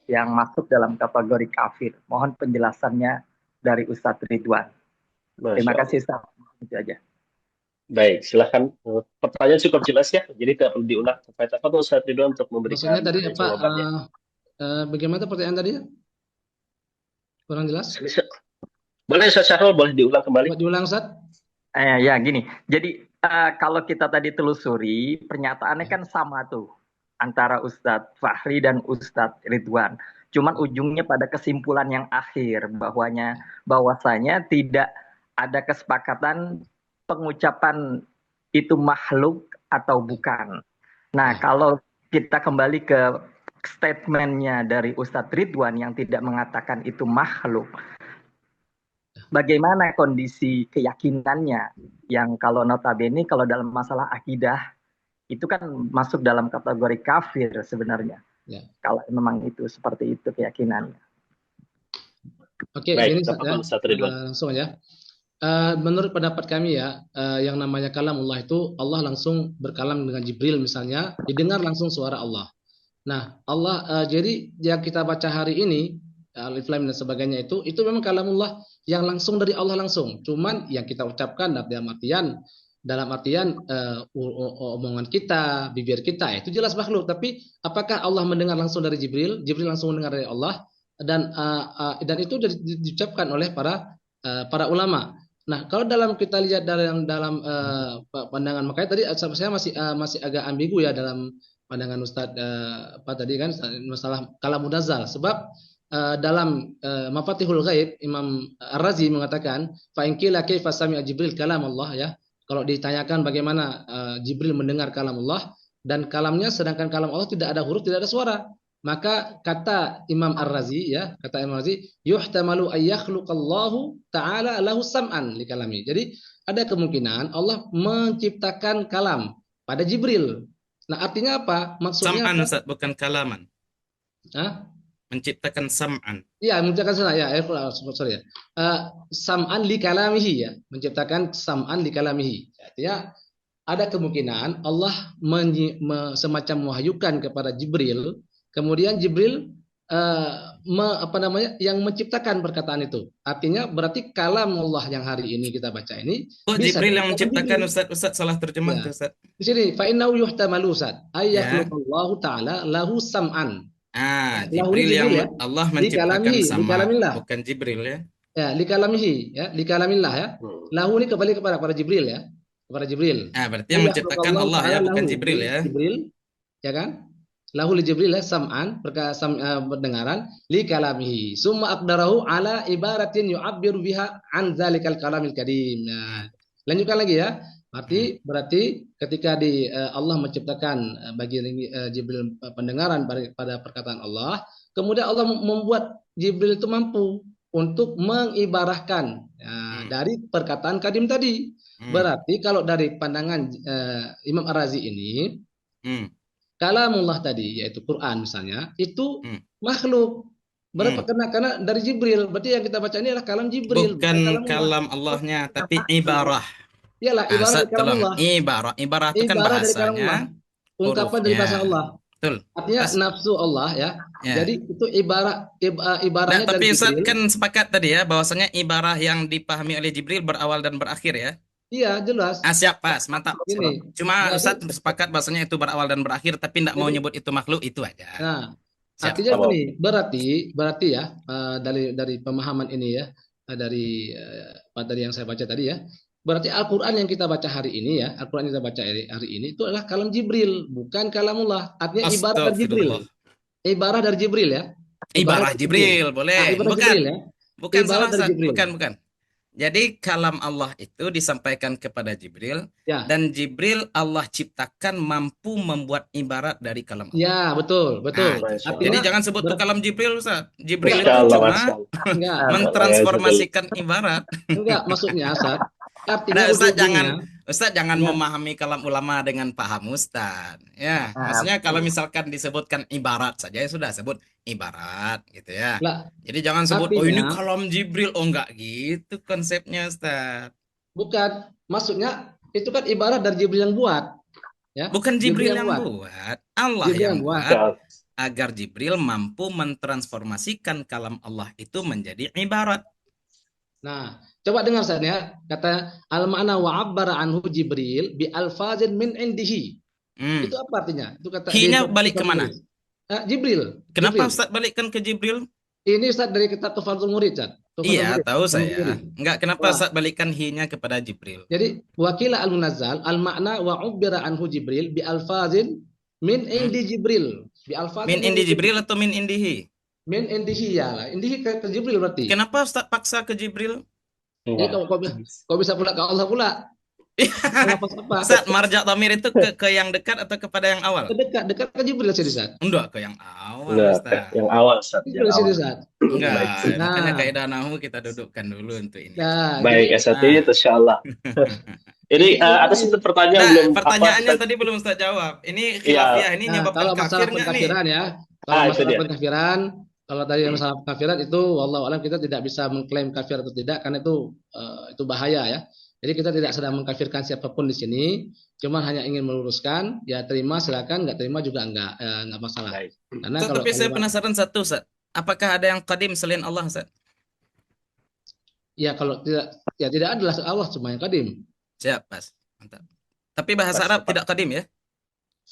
yang masuk dalam kategori kafir? Mohon penjelasannya dari Ustaz Ridwan. Terima kasih, Ustaz. Itu aja. Baik, silahkan. Pertanyaan cukup jelas ya, jadi tidak perlu diulang. Tafadhal Ustaz Ridwan untuk memberikan Maksudnya tadi apa? jawabannya. Bagaimana pertanyaan tadi? Kurang jelas? Boleh Ustaz Syahrul, boleh diulang kembali? Coba diulang, Ustaz. Ya, gini. Jadi kalau kita tadi telusuri, pernyataannya kan sama tuh antara Ustadz Fahri dan Ustadz Ridwan. Cuman ujungnya pada kesimpulan yang akhir bahwasanya tidak ada kesepakatan pengucapan itu makhluk atau bukan. Nah, kalau kita kembali ke statementnya dari Ustadz Ridwan yang tidak mengatakan itu makhluk, bagaimana kondisi keyakinannya yang kalau notabene kalau dalam masalah akidah itu kan masuk dalam kategori kafir sebenarnya. Ya. Kalau memang itu seperti itu keyakinannya. Oke, baik, ini langsung aja. Menurut pendapat kami ya, yang namanya kalamullah itu Allah langsung berkalam dengan Jibril misalnya, didengar langsung suara Allah. Nah, Allah jadi yang kita baca hari ini Alif Lam dan sebagainya itu memang kalamullah yang langsung dari Allah langsung. Cuman yang kita ucapkan dalam artian omongan kita, bibir kita itu jelas makhluk. Tapi apakah Allah mendengar langsung dari Jibril? Jibril langsung mendengar dari Allah dan itu diucapkan oleh para ulama. Nah, kalau kita lihat dalam pandangan makanya tadi saya masih agak ambigu ya dalam pandangan Ustadz tadi kan masalah kalam munazzal sebab dalam Mafatihul Ghaib Imam Ar-Razi mengatakan fa in qila kaifa sami'a Jibril kalam Allah ya. Kalau ditanyakan bagaimana Jibril mendengar kalam Allah dan kalamnya sedangkan kalam Allah tidak ada huruf, tidak ada suara. Maka kata Imam Ar-Razi ya, kata Imam Ar-Razi, yuhtamalu ay yakhluqallahu ta'ala lahu sam'an li kalami. Jadi ada kemungkinan Allah menciptakan kalam pada Jibril. Nah, artinya apa? Maksudnya sam'an Ustaz, bukan kalaman. Hah? Menciptakan sam'an. Iya, menciptakan sam'an ya, sorry ya. Sam'an li kalamihi ya, menciptakan sam'an li kalamihi. Artinya ada kemungkinan Allah semacam mewahyukan kepada Jibril. Kemudian Jibril yang menciptakan perkataan itu. Artinya berarti kalamullah yang hari ini kita baca ini. Jibril yang menciptakan Ustaz salah terjemah ya. Ustaz. Di sini fa innahu yuhtamalu Ustaz ay yakhluqallahu ta'ala lahu sam'an. Jibril yang ya? Allah menciptakan sama bukan Jibril ya. Ya, li kalamihi ya, li kalamillah ya. Lahu ini kembali kepada Jibril ya. Kepada Jibril. Berarti yang menciptakan Allah ya, bukan Jibril ya. Jibril ya kan? Lahu li Jibril sam'an pendengaran li kalamihi summa aqdarahu ala ibaratin yu'abbiru biha an zalikal kalamil karim. Nah, lanjutkan lagi ya. Berarti ketika Allah menciptakan bagi Jibril pendengaran pada perkataan Allah, kemudian Allah membuat Jibril itu mampu untuk mengibarahkan dari perkataan kadim tadi. Berarti kalau dari pandangan Imam Ar-Razi ini kalamullah tadi yaitu Quran misalnya itu makhluk Berapa karena dari Jibril. Berarti yang kita baca ini adalah kalam Jibril, bukan Bukan kalam Allah. kalam Allahnya, tapi ibarah. Iyalah ibarat Ustaz, dari kalam tolong. Allah. Ibarah itu kan Ibarat dari kalam Allah. bahasanya, Ungkapan dari bahasa hurufnya. Allah. Betul. Artinya nafsu Allah ya. Ya. Jadi itu ibaratnya Nah, tapi dari Ustaz Jibril. kan sepakat tadi ya, bahwasanya ibarah yang dipahami oleh Jibril berawal dan berakhir ya. Iya, jelas. Siap, pas, mantap. Ini. Cuma Jadi- Ustaz sepakat bahwasanya itu berawal dan berakhir, tapi tidak mau Jadi- nyebut itu makhluk, itu aja. Nah, Siap. artinya begini, berarti ya dari pemahaman ini ya, dari yang saya baca tadi ya, berarti Al-Qur'an yang kita baca hari ini ya, Al-Qur'an yang kita baca hari ini itu adalah kalam Jibril, bukan kalamullah. Artinya ibarat dari Jibril. Astagfirullah. Ibarat dari Jibril ya. Ibarah Jibril, boleh. Ibarat Bukan. Jibril ya. Bukan Ibarat salah, dari Ustaz. Jibril. Bukan. Jadi kalam Allah itu disampaikan kepada Jibril, Ya. dan Jibril Allah ciptakan mampu membuat ibarat dari kalam Allah. Ya, betul. Nah, Masya jadi Artinya jangan sebut tuh kalam Jibril, Ustaz. Jibril Masya itu Allah, cuma Masya Allah. enggak, mentransformasikan ibarat. enggak maksudnya Asad. Artinya Nah, Ustaz ujung-ujungnya jangan Ya. memahami kalam ulama dengan paham Ustaz. Ya, maksudnya kalau misalkan disebutkan ibarat saja ya sudah sebut ibarat gitu ya. lah, Jadi jangan sebut oh ini artinya kalam Jibril, oh enggak gitu konsepnya Ustaz. bukan. Maksudnya itu kan ibarat dari Jibril yang buat. Ya. Bukan Jibril yang buat. buat, Allah Jibril yang yang buat. buat agar Jibril mampu mentransformasikan kalam Allah itu menjadi ibarat. Nah, coba dengar saya kata al-ma'na wa 'abbara anhu Jibril bi alfazin min indihi. Itu apa artinya? Itu kata Hi-nya di- balik kemana? Jibril. Kenapa Jibril. Ustaz balikkan ke Jibril? Ini Ustaz dari kitab Tuhfatul Murid, Ustaz. Tuhfatul Iya, Murid. tahu Tuhfatul saya. Murid. Enggak, kenapa Wah. Ustaz balikkan hi-nya kepada Jibril? Jadi wakila al-munazzal al-ma'na wa 'ubbira anhu Jibril bi alfazin min indi Jibril. Bi alfazin Min indi Jibril atau min indihi? min indihi ya lah. Indihi ke Jibril berarti. Kenapa Ustaz paksa ke Jibril? Jadi kau bisa pula ke Allah pula. Kenapa apa? Ustaz, marja dhamir itu ke yang dekat atau kepada yang awal? Dekat ke Jibril sini, Ustaz. Enggak, ke yang awal, Nah, Ustaz. yang awal, Ustaz. Jibril sini, Ustaz. Enggak, Baik. makanya Nah. kaidah nahwu kita dudukkan dulu untuk ini. Nah, Baik, jadi- S1, Insya Allah. Ini atas itu pertanyaan Nah, belum pertanyaannya apa, tadi belum Ustaz jawab. Ini Iya. khilafiyah, ini Nah, nyebabkan kalau masalah kafir nggak nih? pengkafiran ya, kalau itu masalah dia. pengkafiran, kalau tadi masalah pengkafiran itu, wallahu alam kita tidak bisa mengklaim kafir atau tidak, karena itu bahaya ya. Jadi kita tidak sedang mengkafirkan siapapun di sini, cuma hanya ingin meluruskan, ya terima silakan, nggak terima juga nggak masalah. Baik. Karena Ustaz, kalau tapi saya kalimat- penasaran satu, Ustaz. Apakah ada yang qadim selain Allah, Ustaz? ya kalau tidak adalah Allah cuma yang kadim. Siap, pas. Mantap. Tapi bahasa Pas, Arab Pak. tidak qadim ya?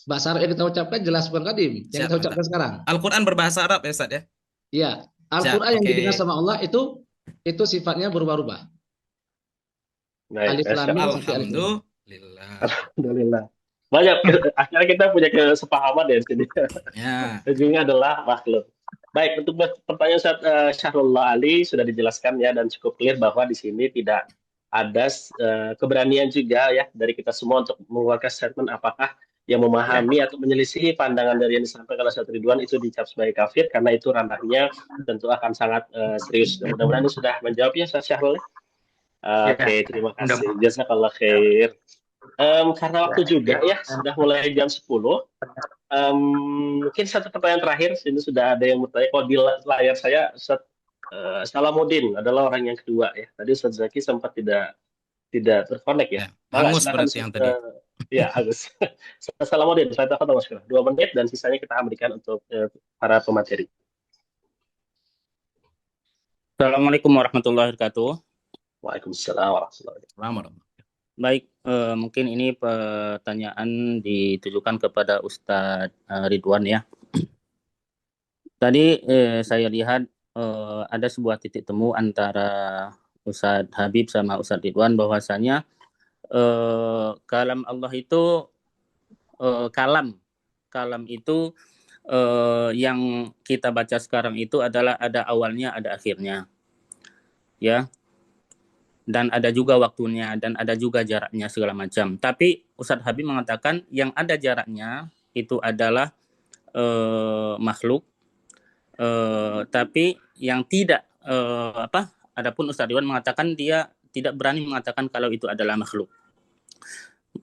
Bahasa Arab yang kita ucapkan jelas bukan kadim, yang Siap, kita ucapkan sekarang. Al-Quran berbahasa Arab ya, Ustaz ya? Iya, Al-Quran yang oke. didengar sama Allah itu sifatnya berubah-ubah. Baik, Alif Masya Lam Mim Allah. sampai Alif Lam. Alhamdulillah. Alhamdulillah. Banyak, akhirnya kita punya kesepahaman ya di sini. Ya. Ujungnya adalah makhluk. Baik, untuk pertanyaan Ustaz Syahrullah Ali sudah dijelaskan ya dan cukup clear bahwa di sini tidak ada keberanian juga ya dari kita semua untuk mengeluarkan statement apakah yang memahami atau menyelisihi pandangan dari yang disampaikan oleh Ustaz Ridwan itu dicap sebagai kafir, karena itu ranahnya tentu akan sangat serius. Dan mudah-mudahan ini sudah menjawab ya Ustaz Syahrul. Oke, terima kasih. Jazakallah khair. Karena waktu juga ya sudah mulai jam 10. Mungkin satu pertanyaan terakhir, ini sudah ada yang bertanya. Kalau di layar saya Ustaz Salamuddin adalah orang yang kedua ya. Tadi Ustaz Zaki sempat tidak terkonek ya. Hangus Silakan, berarti yang tadi. Ya, Agus. Salamuddin, saya tahu Mas. 2 menit dan sisanya kita berikan untuk para pemateri. Assalamualaikum warahmatullahi wabarakatuh. Waalaikumsalam warahmatullahi wabarakatuh. Selamat. Baik, mungkin ini pertanyaan ditujukan kepada Ustadz Ridwan ya. Tadi saya lihat ada sebuah titik temu antara Ustadz Habib sama Ustadz Ridwan bahwasanya kalam Allah itu kalam itu yang kita baca sekarang itu adalah ada awalnya, ada akhirnya, ya. Dan ada juga waktunya, dan ada juga jaraknya segala macam. Tapi Ustadz Habib mengatakan yang ada jaraknya itu adalah makhluk, tapi yang tidak adapun Ustadz Ridwan mengatakan dia tidak berani mengatakan kalau itu adalah makhluk.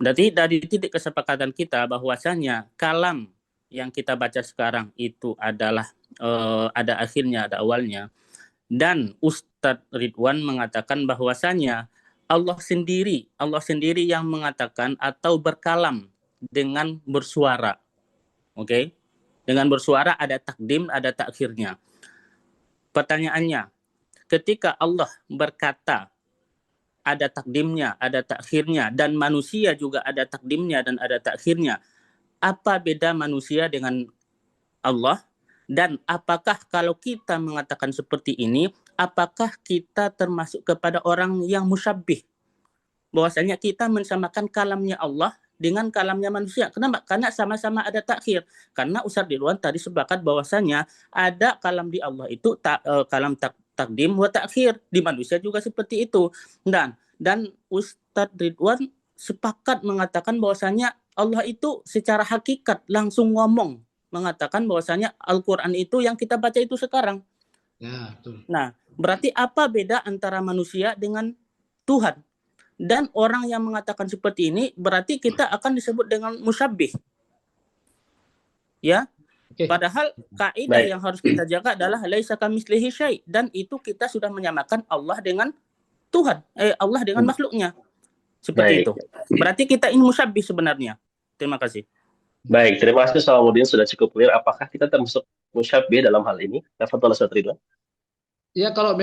Berarti dari titik kesepakatan kita bahwasanya kalam yang kita baca sekarang itu adalah ada akhirnya, ada awalnya. Dan Ustadz Ridwan mengatakan bahwasanya Allah sendiri yang mengatakan atau berkalam dengan bersuara. Oke? Dengan bersuara ada takdim, ada takhirnya. Pertanyaannya, ketika Allah berkata ada takdimnya, ada takhirnya, dan manusia juga ada takdimnya dan ada takhirnya, apa beda manusia dengan Allah? Dan apakah kalau kita mengatakan seperti ini, apakah kita termasuk kepada orang yang musyabbih? Bahwasanya kita mensamakan kalamnya Allah dengan kalamnya manusia. Kenapa? Karena sama-sama ada takhir. Karena Ustaz Ridwan tadi sepakat bahwasanya ada kalam di Allah itu kalam takdim wa takhir. Di manusia juga seperti itu. Dan Ustaz Ridwan sepakat mengatakan bahwasanya Allah itu secara hakikat langsung ngomong mengatakan bahwasanya Al-Qur'an itu yang kita baca itu sekarang. Ya, betul. Nah, berarti apa beda antara manusia dengan Tuhan? Dan orang yang mengatakan seperti ini berarti kita akan disebut dengan musyabbih. Ya. Oke. Padahal kaidah Baik. yang harus kita jaga adalah laisa kamitslihi syai, dan itu kita sudah menyamakan Allah dengan Tuhan, Allah dengan makhluknya. Seperti Baik. itu. Berarti kita ini musyabbih sebenarnya. Terima kasih. Baik, terima kasih Salamuddin, sudah cukup clear. Apakah kita termasuk musyabbih dalam hal ini? Tafadhol Ustaz Ridwan. Ya, kalau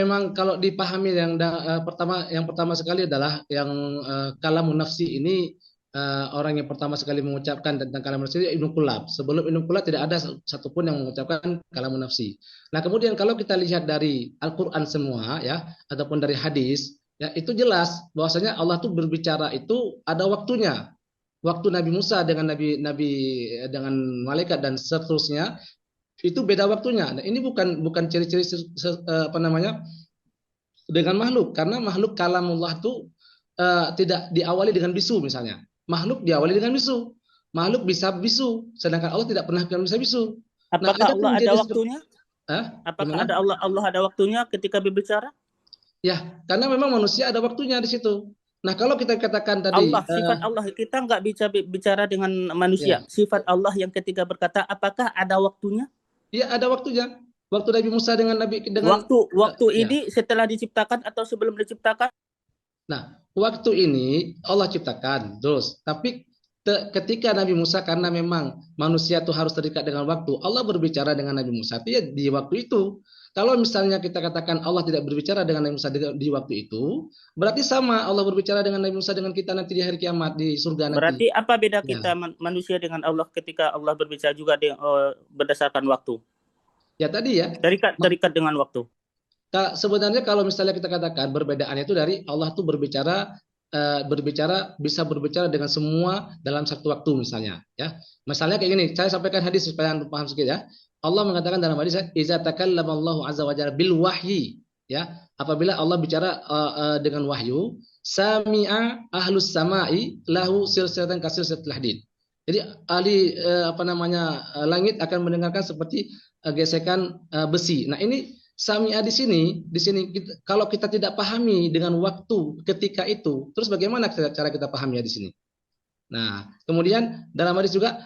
dipahami yang pertama sekali adalah yang kalamun nafsi ini, orang yang pertama sekali mengucapkan tentang kalamun nafsi Ibnu Qulab. Sebelum Ibnu Qulab tidak ada satupun yang mengucapkan kalamun nafsi. Nah, kemudian kalau kita lihat dari Al-Qur'an semua ya, ataupun dari hadis, ya itu jelas bahwasanya Allah tuh berbicara itu ada waktunya. Waktu Nabi Musa dengan dengan malaikat dan seterusnya itu beda waktunya. Nah, ini bukan ciri-ciri dengan makhluk, karena makhluk kalamullah itu tidak diawali dengan bisu misalnya. Makhluk diawali dengan bisu. Makhluk bisa bisu, sedangkan Allah tidak pernah bisa bisu. Apakah Allah ada menjadi waktunya? Apakah gimana? Allah ada waktunya ketika berbicara? Ya, karena memang manusia ada waktunya di situ. Nah, kalau kita katakan tadi Allah, sifat Allah, kita nggak bicara dengan manusia. Ya. Sifat Allah yang ketika berkata, apakah ada waktunya? Ya, ada waktunya. Waktu Nabi Musa dengan waktu ya. ini setelah diciptakan atau sebelum diciptakan? Nah, waktu ini Allah ciptakan terus. Tapi ketika Nabi Musa, karena memang manusia itu harus terikat dengan waktu, Allah berbicara dengan Nabi Musa itu ya di waktu itu. Kalau misalnya kita katakan Allah tidak berbicara dengan Nabi Musa di waktu itu, berarti sama Allah berbicara dengan Nabi Musa dengan kita nanti di hari kiamat di surga nanti. Berarti apa beda kita manusia dengan Allah ketika Allah berbicara juga berdasarkan waktu? Ya tadi ya. Terikat dengan waktu. Sebenarnya kalau misalnya kita katakan perbedaannya itu dari Allah tuh berbicara bisa berbicara dengan semua dalam satu waktu misalnya ya. Misalnya kayak gini, saya sampaikan hadis supaya Anda paham sedikit ya. Allah mengatakan dalam hadis, "Iza takallama Allahu azza wa jalla bil wahyi." Ya, apabila Allah bicara dengan wahyu, sami'a ahlus sama'i lahu silsilatan kasilsilatil hadid. Jadi ahli langit akan mendengarkan seperti gesekan besi. Nah, ini sami'a di sini kalau kita tidak pahami dengan waktu ketika itu, terus bagaimana cara kita pahaminya di sini? Nah, kemudian dalam hadis juga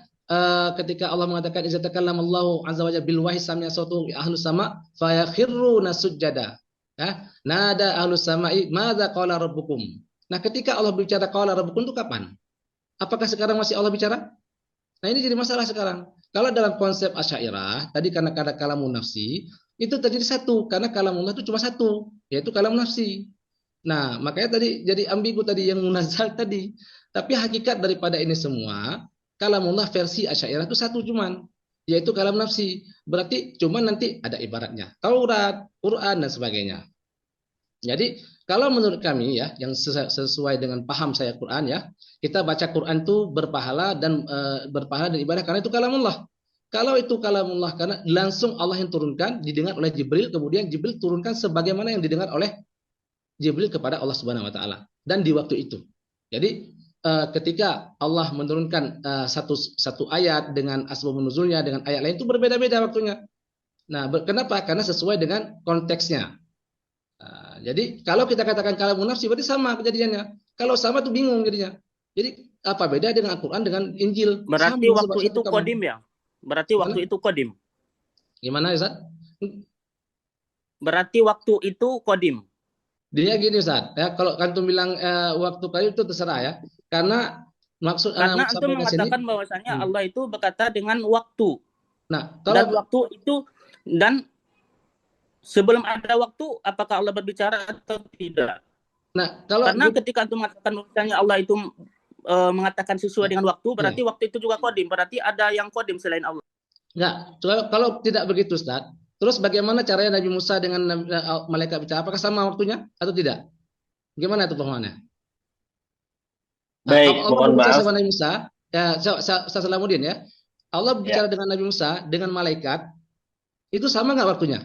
ketika Allah mengatakan iza takallamallahu azza wa jalla bil wahyi sami'a sautu ahlus sama fayakhirruna sujada. Ya, nada ahlus sama'i madza qala rabbukum. Nah, ketika Allah bicara qala rabbukum itu kapan? Apakah sekarang masih Allah bicara? Nah, ini jadi masalah sekarang. Kalau dalam konsep Asy'ariyah, tadi karena kalamun nafsi, itu terjadi satu, karena kalamullah itu cuma satu, yaitu kalam nafsi. Nah, makanya tadi jadi ambigu tadi yang munazzal tadi. Tapi hakikat daripada ini semua, kalamullah versi Asy'ariyah itu satu cuman, yaitu kalam nafsi. Berarti cuman nanti ada ibaratnya Taurat, Quran dan sebagainya. Jadi kalau menurut kami ya, yang sesuai dengan paham saya Quran ya, kita baca Quran itu berpahala dan ibadah karena itu kalamullah. Kalau itu kalamullah karena langsung Allah yang turunkan, didengar oleh Jibril, kemudian Jibril turunkan sebagaimana yang didengar oleh Jibril kepada Allah Subhanahu wa taala dan di waktu itu. Jadi ketika Allah menurunkan satu ayat dengan asbabun nuzulnya dengan ayat lain itu berbeda-beda waktunya. Nah, kenapa? Karena sesuai dengan konteksnya. Jadi kalau kita katakan kalamun nafsi berarti sama kejadiannya. Kalau sama tuh bingung jadinya. Jadi apa beda dengan Al-Qur'an dengan Injil? Berarti waktu itu qadim ya? Berarti waktu itu qadim. Gimana Ustaz? Berarti waktu itu qadim. Dia gini Ustaz, ya kalau antum bilang waktu kali itu terserah ya. Karena maksud Karena antum sampaikan sini. mengatakan bahwasanya Allah itu berkata dengan waktu. Nah, Dan kalau waktu itu, dan sebelum ada waktu, apakah Allah berbicara atau tidak? kalau Karena ketika antum mengatakan bahwasanya Allah itu mengatakan sesuai dengan waktu, berarti waktu itu juga qadim. Berarti ada yang qadim selain Allah. enggak, kalau tidak begitu Ustaz, terus bagaimana caranya Nabi Musa dengan malaikat bicara? Apakah sama waktunya atau tidak? Gimana itu pemahamannya? Baik, Allah mohon berbicara maaf. sama Nabi Musa, Salamuddin ya. Allah berbicara dengan Nabi Musa dengan malaikat, itu sama nggak waktunya?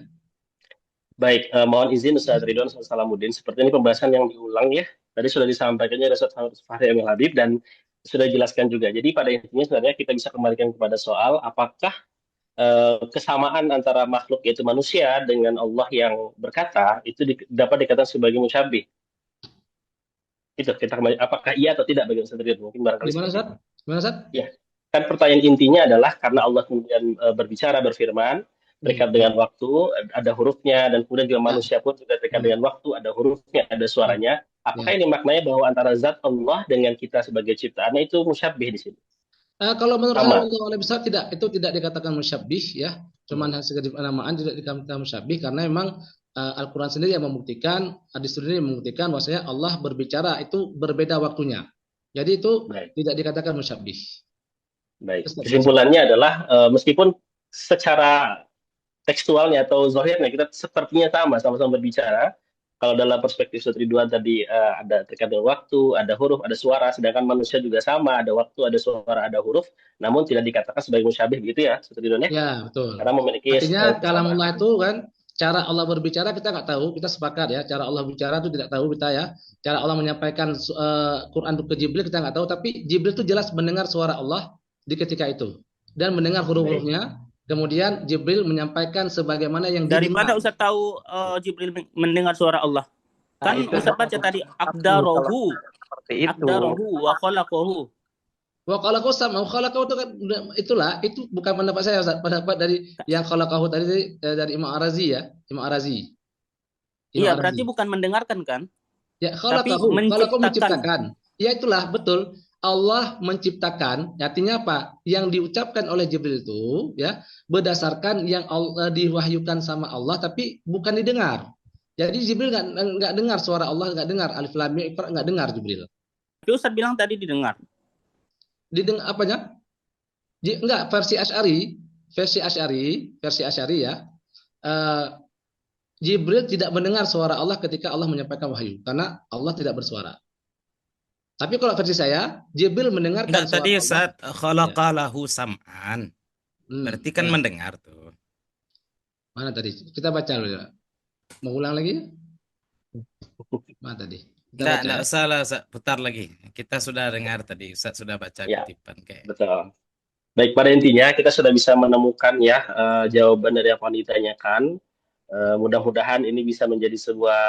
Baik, mohon izin Ustaz Ridwan Salamuddin. Seperti ini pembahasan yang diulang ya. Tadi sudah disampaikannya oleh Ustaz Fahri Emil Habib dan sudah dijelaskan juga. Jadi pada intinya sebenarnya kita bisa kembalikan kepada soal apakah kesamaan antara makhluk yaitu manusia dengan Allah yang berkata itu dapat dikatakan sebagai musyabbih. Itu kita kembali, apakah iya atau tidak bagi Ustaz Ridwan? Mungkin barangkali Gimana seperti Ustaz? Gimana Ustaz? Ya, kan pertanyaan intinya adalah karena Allah kemudian berbicara, berfirman, terikat dengan waktu, ada hurufnya, dan kemudian juga manusia pun juga terikat dengan waktu, ada hurufnya, ada suaranya. Apakah ini maknanya bahwa antara zat Allah dengan kita sebagai ciptaannya itu musyabbih di sini? Kalau menurut Sama. Allah besar tidak, itu tidak dikatakan musyabbih ya, cuman sekedar penamaan, tidak dikatakan musyabbih karena memang Al-Quran sendiri yang membuktikan, hadis sendiri yang membuktikan bahwasanya Allah berbicara itu berbeda waktunya. Jadi itu tidak dikatakan musyabbih. Baik. Kesimpulannya adalah meskipun secara tekstualnya atau zahirnya kita sepertinya sama-sama berbicara. Kalau dalam perspektif Ustaz Ridwan tadi ada terkait dengan waktu, ada huruf, ada suara, sedangkan manusia juga sama, ada waktu, ada suara, ada huruf, namun tidak dikatakan sebagai musyabih begitu ya, Ustaz Ridwan ya? Ya, betul. Karena memiliki artinya kalamullah itu kan cara Allah berbicara kita nggak tahu, kita sepakat ya, cara Allah bicara itu tidak tahu kita ya. Cara Allah menyampaikan Quran ke Jibril kita nggak tahu, tapi Jibril itu jelas mendengar suara Allah di ketika itu dan mendengar huruf-hurufnya. Kemudian Jibril menyampaikan sebagaimana yang dari mana Ustaz tahu Jibril mendengar suara Allah? Kan Ustaz baca tadi abdarahu wa khalaqahu. Wa khalaqahu sama khalaqahu itu kan itu bukan pendapat saya Ustaz, pendapat dari yang khalaqahu tadi dari Imam Ar-Razi ya, Imam Ar-Razi. Iya, berarti bukan mendengarkan kan? Ya, khalaqahu menciptakan. Ya itulah betul. Allah menciptakan, artinya apa? Yang diucapkan oleh Jibril itu ya berdasarkan yang Allah diwahyukan sama Allah, tapi bukan didengar. Jadi Jibril nggak dengar suara Allah, nggak dengar alif lam mim, nggak dengar Jibril. Tapi Ustaz bilang tadi didengar. Didengar apanya? Enggak, versi Asy'ari ya. Jibril tidak mendengar suara Allah ketika Allah menyampaikan wahyu karena Allah tidak bersuara. Tapi kalau versi saya, Jibril mendengarkan suara tadi Allah. Ustaz khalaqalahu sam'an. Berarti kan mendengar tuh. Mana tadi? Kita baca dulu ya. Mau ulang lagi? Mana tadi? Tidak salah, putar lagi. Kita sudah dengar tadi, Ustaz sudah baca kutipan kayak. Betul. Baik, pada intinya kita sudah bisa menemukan ya jawaban dari apa yang ditanyakan. Mudah-mudahan ini bisa menjadi sebuah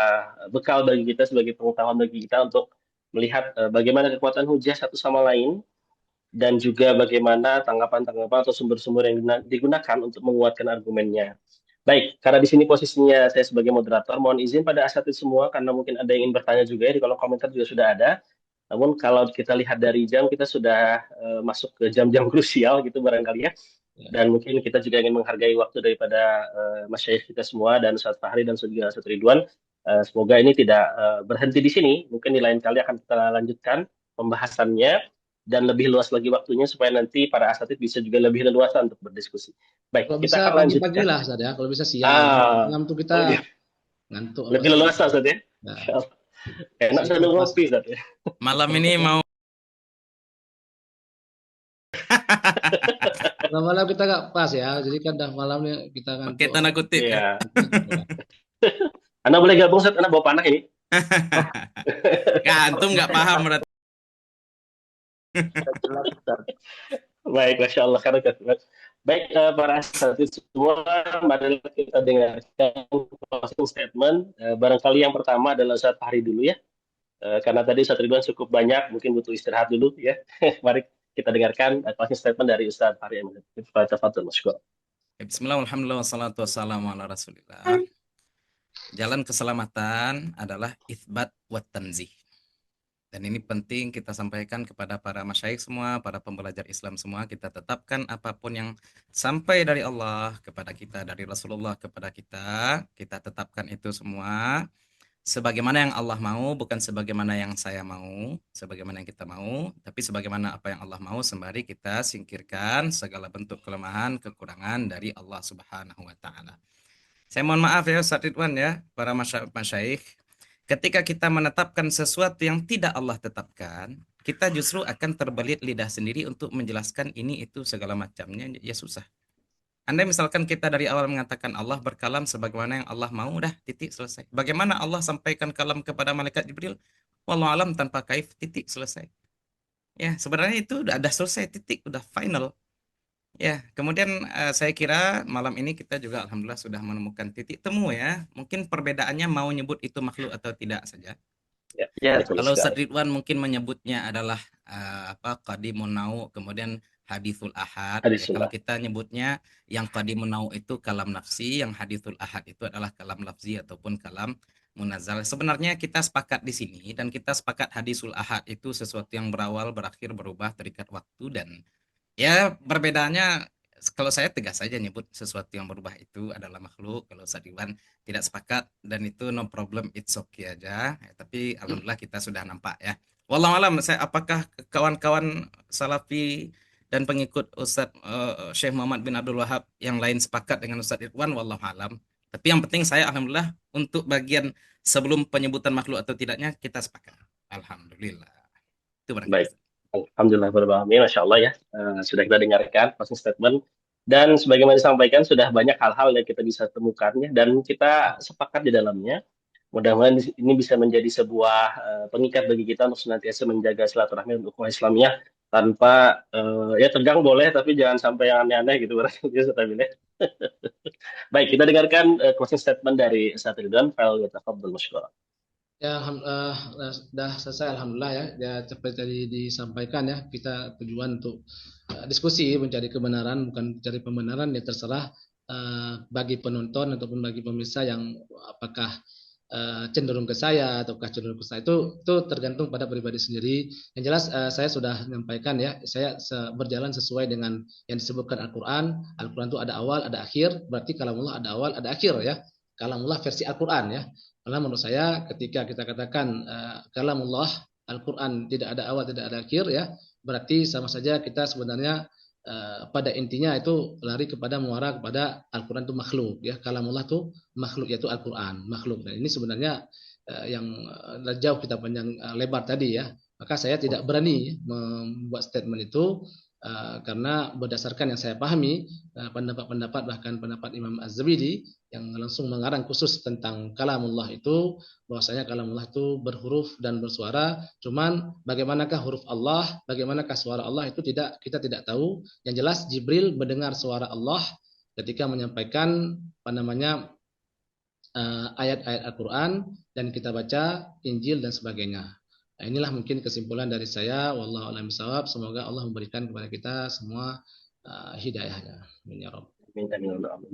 bekal bagi kita sebagai pengetahuan bagi kita untuk melihat bagaimana kekuatan hujah satu sama lain dan juga bagaimana tanggapan-tanggapan atau sumber-sumber yang digunakan untuk menguatkan argumennya. Baik, karena di sini posisinya saya sebagai moderator, mohon izin pada asatidz semua karena mungkin ada yang ingin bertanya juga ya, di kolom komentar juga sudah ada. Namun kalau kita lihat dari jam, kita sudah masuk ke jam-jam krusial gitu barangkali ya. Dan mungkin kita juga ingin menghargai waktu daripada masyayikh kita semua dan Ustaz Fahri dan juga Ustaz Ridwan. Semoga ini tidak berhenti di sini. Mungkin di lain kali akan kita lanjutkan pembahasannya dan lebih luas lagi waktunya supaya nanti para asatidz bisa juga lebih leluasa untuk berdiskusi. Baik, kalau kita bisa akan lanjutkan. Pagi lah, Ustaz ya. Kalau bisa siang, malam tuh kita ngantuk. Lebih leluasa, Ustaz ya. Nah. Enak sambil ngopi, Ustaz ya. Malam ini mau malam kita nggak pas ya, jadi kan dah malamnya kita ngantuk. Pakai tanda kutip ya. Anda boleh gabung, Ustaz, Anda bawa panah ini. Antum nggak paham berarti. Baik, Masya Allah. Baik, para asatidz semua, mari kita dengarkan closing statement. Barangkali yang pertama adalah Ustaz Fahri dulu ya. Karena tadi Ustaz Ridwan cukup banyak, mungkin butuh istirahat dulu ya. Mari kita dengarkan closing statement dari Ustaz Fahri Ahmad. Tafadhol, masyaallah. Bismillah, alhamdulillah, wassalatu wassalamu ala rasulillah. Jalan keselamatan adalah itsbat wa tanzih. Dan ini penting kita sampaikan kepada para masyayikh semua, para pembelajar Islam semua. Kita tetapkan apapun yang sampai dari Allah kepada kita, dari Rasulullah kepada kita tetapkan itu semua sebagaimana yang Allah mau, bukan sebagaimana yang saya mau, sebagaimana yang kita mau, tapi sebagaimana apa yang Allah mau, sembari kita singkirkan segala bentuk kelemahan, kekurangan dari Allah Subhanahu wa taala. Saya mohon maaf ya Ustaz Ridwan ya, para masyayikh. Ketika kita menetapkan sesuatu yang tidak Allah tetapkan, kita justru akan terbelit lidah sendiri untuk menjelaskan ini itu segala macamnya, ya susah. Anda misalkan kita dari awal mengatakan Allah berkalam sebagaimana yang Allah mau, udah titik selesai. Bagaimana Allah sampaikan kalam kepada malaikat Jibril? Wallahu alam tanpa kaif, titik selesai. Ya, sebenarnya itu udah ada selesai, titik, udah final. Ya, kemudian saya kira malam ini kita juga alhamdulillah sudah menemukan titik temu ya. Mungkin perbedaannya mau nyebut itu makhluk atau tidak saja. Ya, Kalau Ustaz Ridwan mungkin menyebutnya adalah qadimun nau, kemudian hadithul ahad. Ya, kalau kita nyebutnya yang qadimun nau itu kalam nafsi, yang hadithul ahad itu adalah kalam lafzi ataupun kalam munazzal. Sebenarnya kita sepakat di sini dan kita sepakat hadisul ahad itu sesuatu yang berawal, berakhir, berubah, terikat waktu dan ya perbedaannya kalau saya tegas saja nyebut sesuatu yang berubah itu adalah makhluk. Kalau Ustaz Iwan tidak sepakat dan itu no problem, it's okay aja. Ya, tapi alhamdulillah kita sudah nampak ya. Wallahu alam, saya apakah kawan-kawan Salafi dan pengikut Ustaz Syekh Muhammad bin Abdul Wahab yang lain sepakat dengan Ustaz Ridwan, wallahu alam. Tapi yang penting saya alhamdulillah untuk bagian sebelum penyebutan makhluk atau tidaknya kita sepakat. Alhamdulillah. Itu baik. Alhamdulillah, Masya Allah ya. Sudah kita dengarkan closing statement. Dan sebagaimana disampaikan, sudah banyak hal-hal yang kita bisa temukan ya, dan kita sepakat di dalamnya. Mudah-mudahan ini bisa menjadi sebuah pengikat bagi kita untuk senantiasa menjaga silaturahmi untuk ukhuwah Islamiyah tanpa ya tegang boleh, tapi jangan sampai yang aneh-aneh gitu. Baik, kita dengarkan closing statement dari Ustaz Ridwan. Tafadhol, masyaallah. Ya, sudah selesai alhamdulillah ya. Ya seperti tadi disampaikan ya, kita tujuan untuk diskusi mencari kebenaran, bukan mencari pembenaran. Ya terserah bagi penonton ataupun bagi pemirsa yang apakah cenderung ke saya ataukah cenderung ke saya, itu tergantung pada pribadi sendiri. Yang jelas saya sudah menyampaikan ya, saya berjalan sesuai dengan yang disebutkan Al-Qur'an. Al-Qur'an itu ada awal, ada akhir, berarti kalamullah ada awal, ada akhir ya. Kalamullah versi Al-Qur'an ya. Karena menurut saya ketika kita katakan kalamullah Al-Qur'an tidak ada awal, tidak ada akhir ya, berarti sama saja kita sebenarnya pada intinya itu lari kepada muara kepada Al-Qur'an itu makhluk ya. Kalamullah itu makhluk, yaitu Al-Qur'an makhluk. Dan ini sebenarnya yang jauh kita panjang lebar tadi ya. Maka saya tidak berani membuat statement itu karena berdasarkan yang saya pahami pendapat-pendapat, bahkan pendapat Imam Az-Zabidi yang langsung mengarang khusus tentang kalamullah itu, bahwasanya kalamullah itu berhuruf dan bersuara. Cuman bagaimanakah huruf Allah, bagaimanakah suara Allah itu kita tidak tahu. Yang jelas Jibril mendengar suara Allah ketika menyampaikan ayat-ayat Al-Qur'an dan kita baca Injil dan sebagainya. Nah, inilah mungkin kesimpulan dari saya. Wallahu a'lam bishawab. Semoga Allah memberikan kepada kita semua hidayahnya. Amin ya Rabb.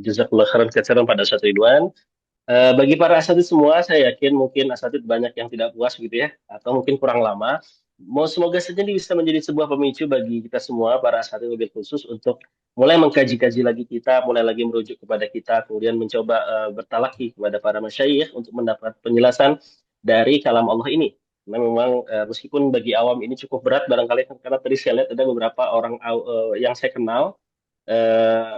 Jazakallah khairan katsiran pada Ustaz Ridwan. Bagi para asatidz semua, saya yakin mungkin asatidz banyak yang tidak puas gitu ya, atau mungkin kurang lama. Semoga saja ini bisa menjadi sebuah pemicu bagi kita semua, para asatidz wabil khusus, untuk mulai mengkaji-kaji lagi kita, mulai lagi merujuk kepada kita, kemudian mencoba bertalaki kepada para masyayikh untuk mendapat penjelasan dari kalam Allah ini. Nah, memang meskipun bagi awam ini cukup berat barangkali, karena tadi saya lihat ada beberapa orang yang saya kenal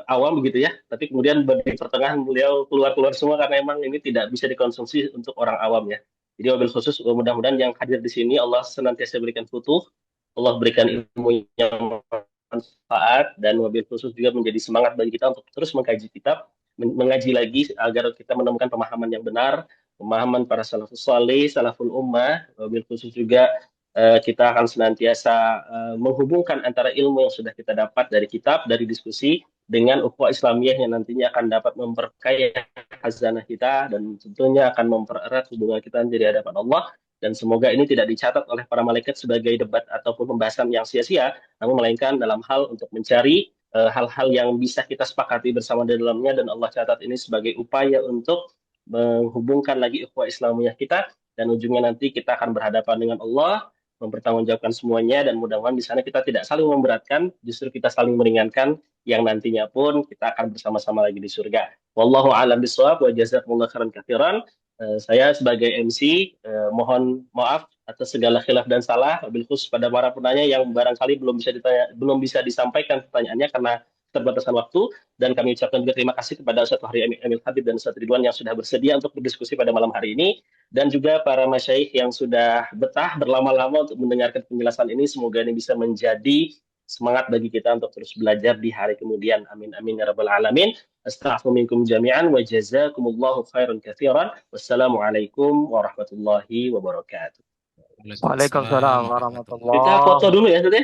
awam begitu ya, tapi kemudian di pertengahan beliau keluar semua karena memang ini tidak bisa dikonsumsi untuk orang awam ya. Jadi wabil khusus mudah-mudahan yang hadir di sini Allah senantiasa berikan futuh, Allah berikan ilmu yang manfaat, dan wabil khusus juga menjadi semangat bagi kita untuk terus mengkaji kitab, mengaji lagi agar kita menemukan pemahaman yang benar, pemahaman para salafus salih, salaful ummah. Wabil khusus juga kita akan senantiasa menghubungkan antara ilmu yang sudah kita dapat dari kitab, dari diskusi, dengan ukhuwah Islamiyah yang nantinya akan dapat memperkaya khazanah kita dan tentunya akan mempererat hubungan kita di hadapan Allah dan semoga ini tidak dicatat oleh para malaikat sebagai debat ataupun pembahasan yang sia-sia, namun melainkan dalam hal untuk mencari hal-hal yang bisa kita sepakati bersama di dalamnya, dan Allah catat ini sebagai upaya untuk menghubungkan lagi ukhuwah Islamiyah kita, dan ujungnya nanti kita akan berhadapan dengan Allah, mempertanggungjawabkan semuanya, dan mudah-mudahan di sana kita tidak saling memberatkan, justru kita saling meringankan, yang nantinya pun kita akan bersama-sama lagi di surga. Wallahu a'lam bishawab wa jazakumullah khairan katsiran. Saya sebagai MC mohon maaf atas segala khilaf dan salah, wabil khusus pada para penanya yang barangkali belum bisa disampaikan pertanyaannya karena keterbatasan waktu, dan kami ucapkan juga terima kasih kepada Ustaz Fahri Emil Habib dan Ustaz Ridwan yang sudah bersedia untuk berdiskusi pada malam hari ini, dan juga para masyaikh yang sudah betah berlama-lama untuk mendengarkan penjelasan ini. Semoga ini bisa menjadi semangat bagi kita untuk terus belajar di hari kemudian. Amin amin ya rabbal alamin. Astaghfirullahaladzim jami'an wa jazakumullahu khairan katsiran. Wassalamualaikum warahmatullahi wabarakatuh. Waalaikumsalam Kita warahmatullahi foto dulu ya, Ustaz ya.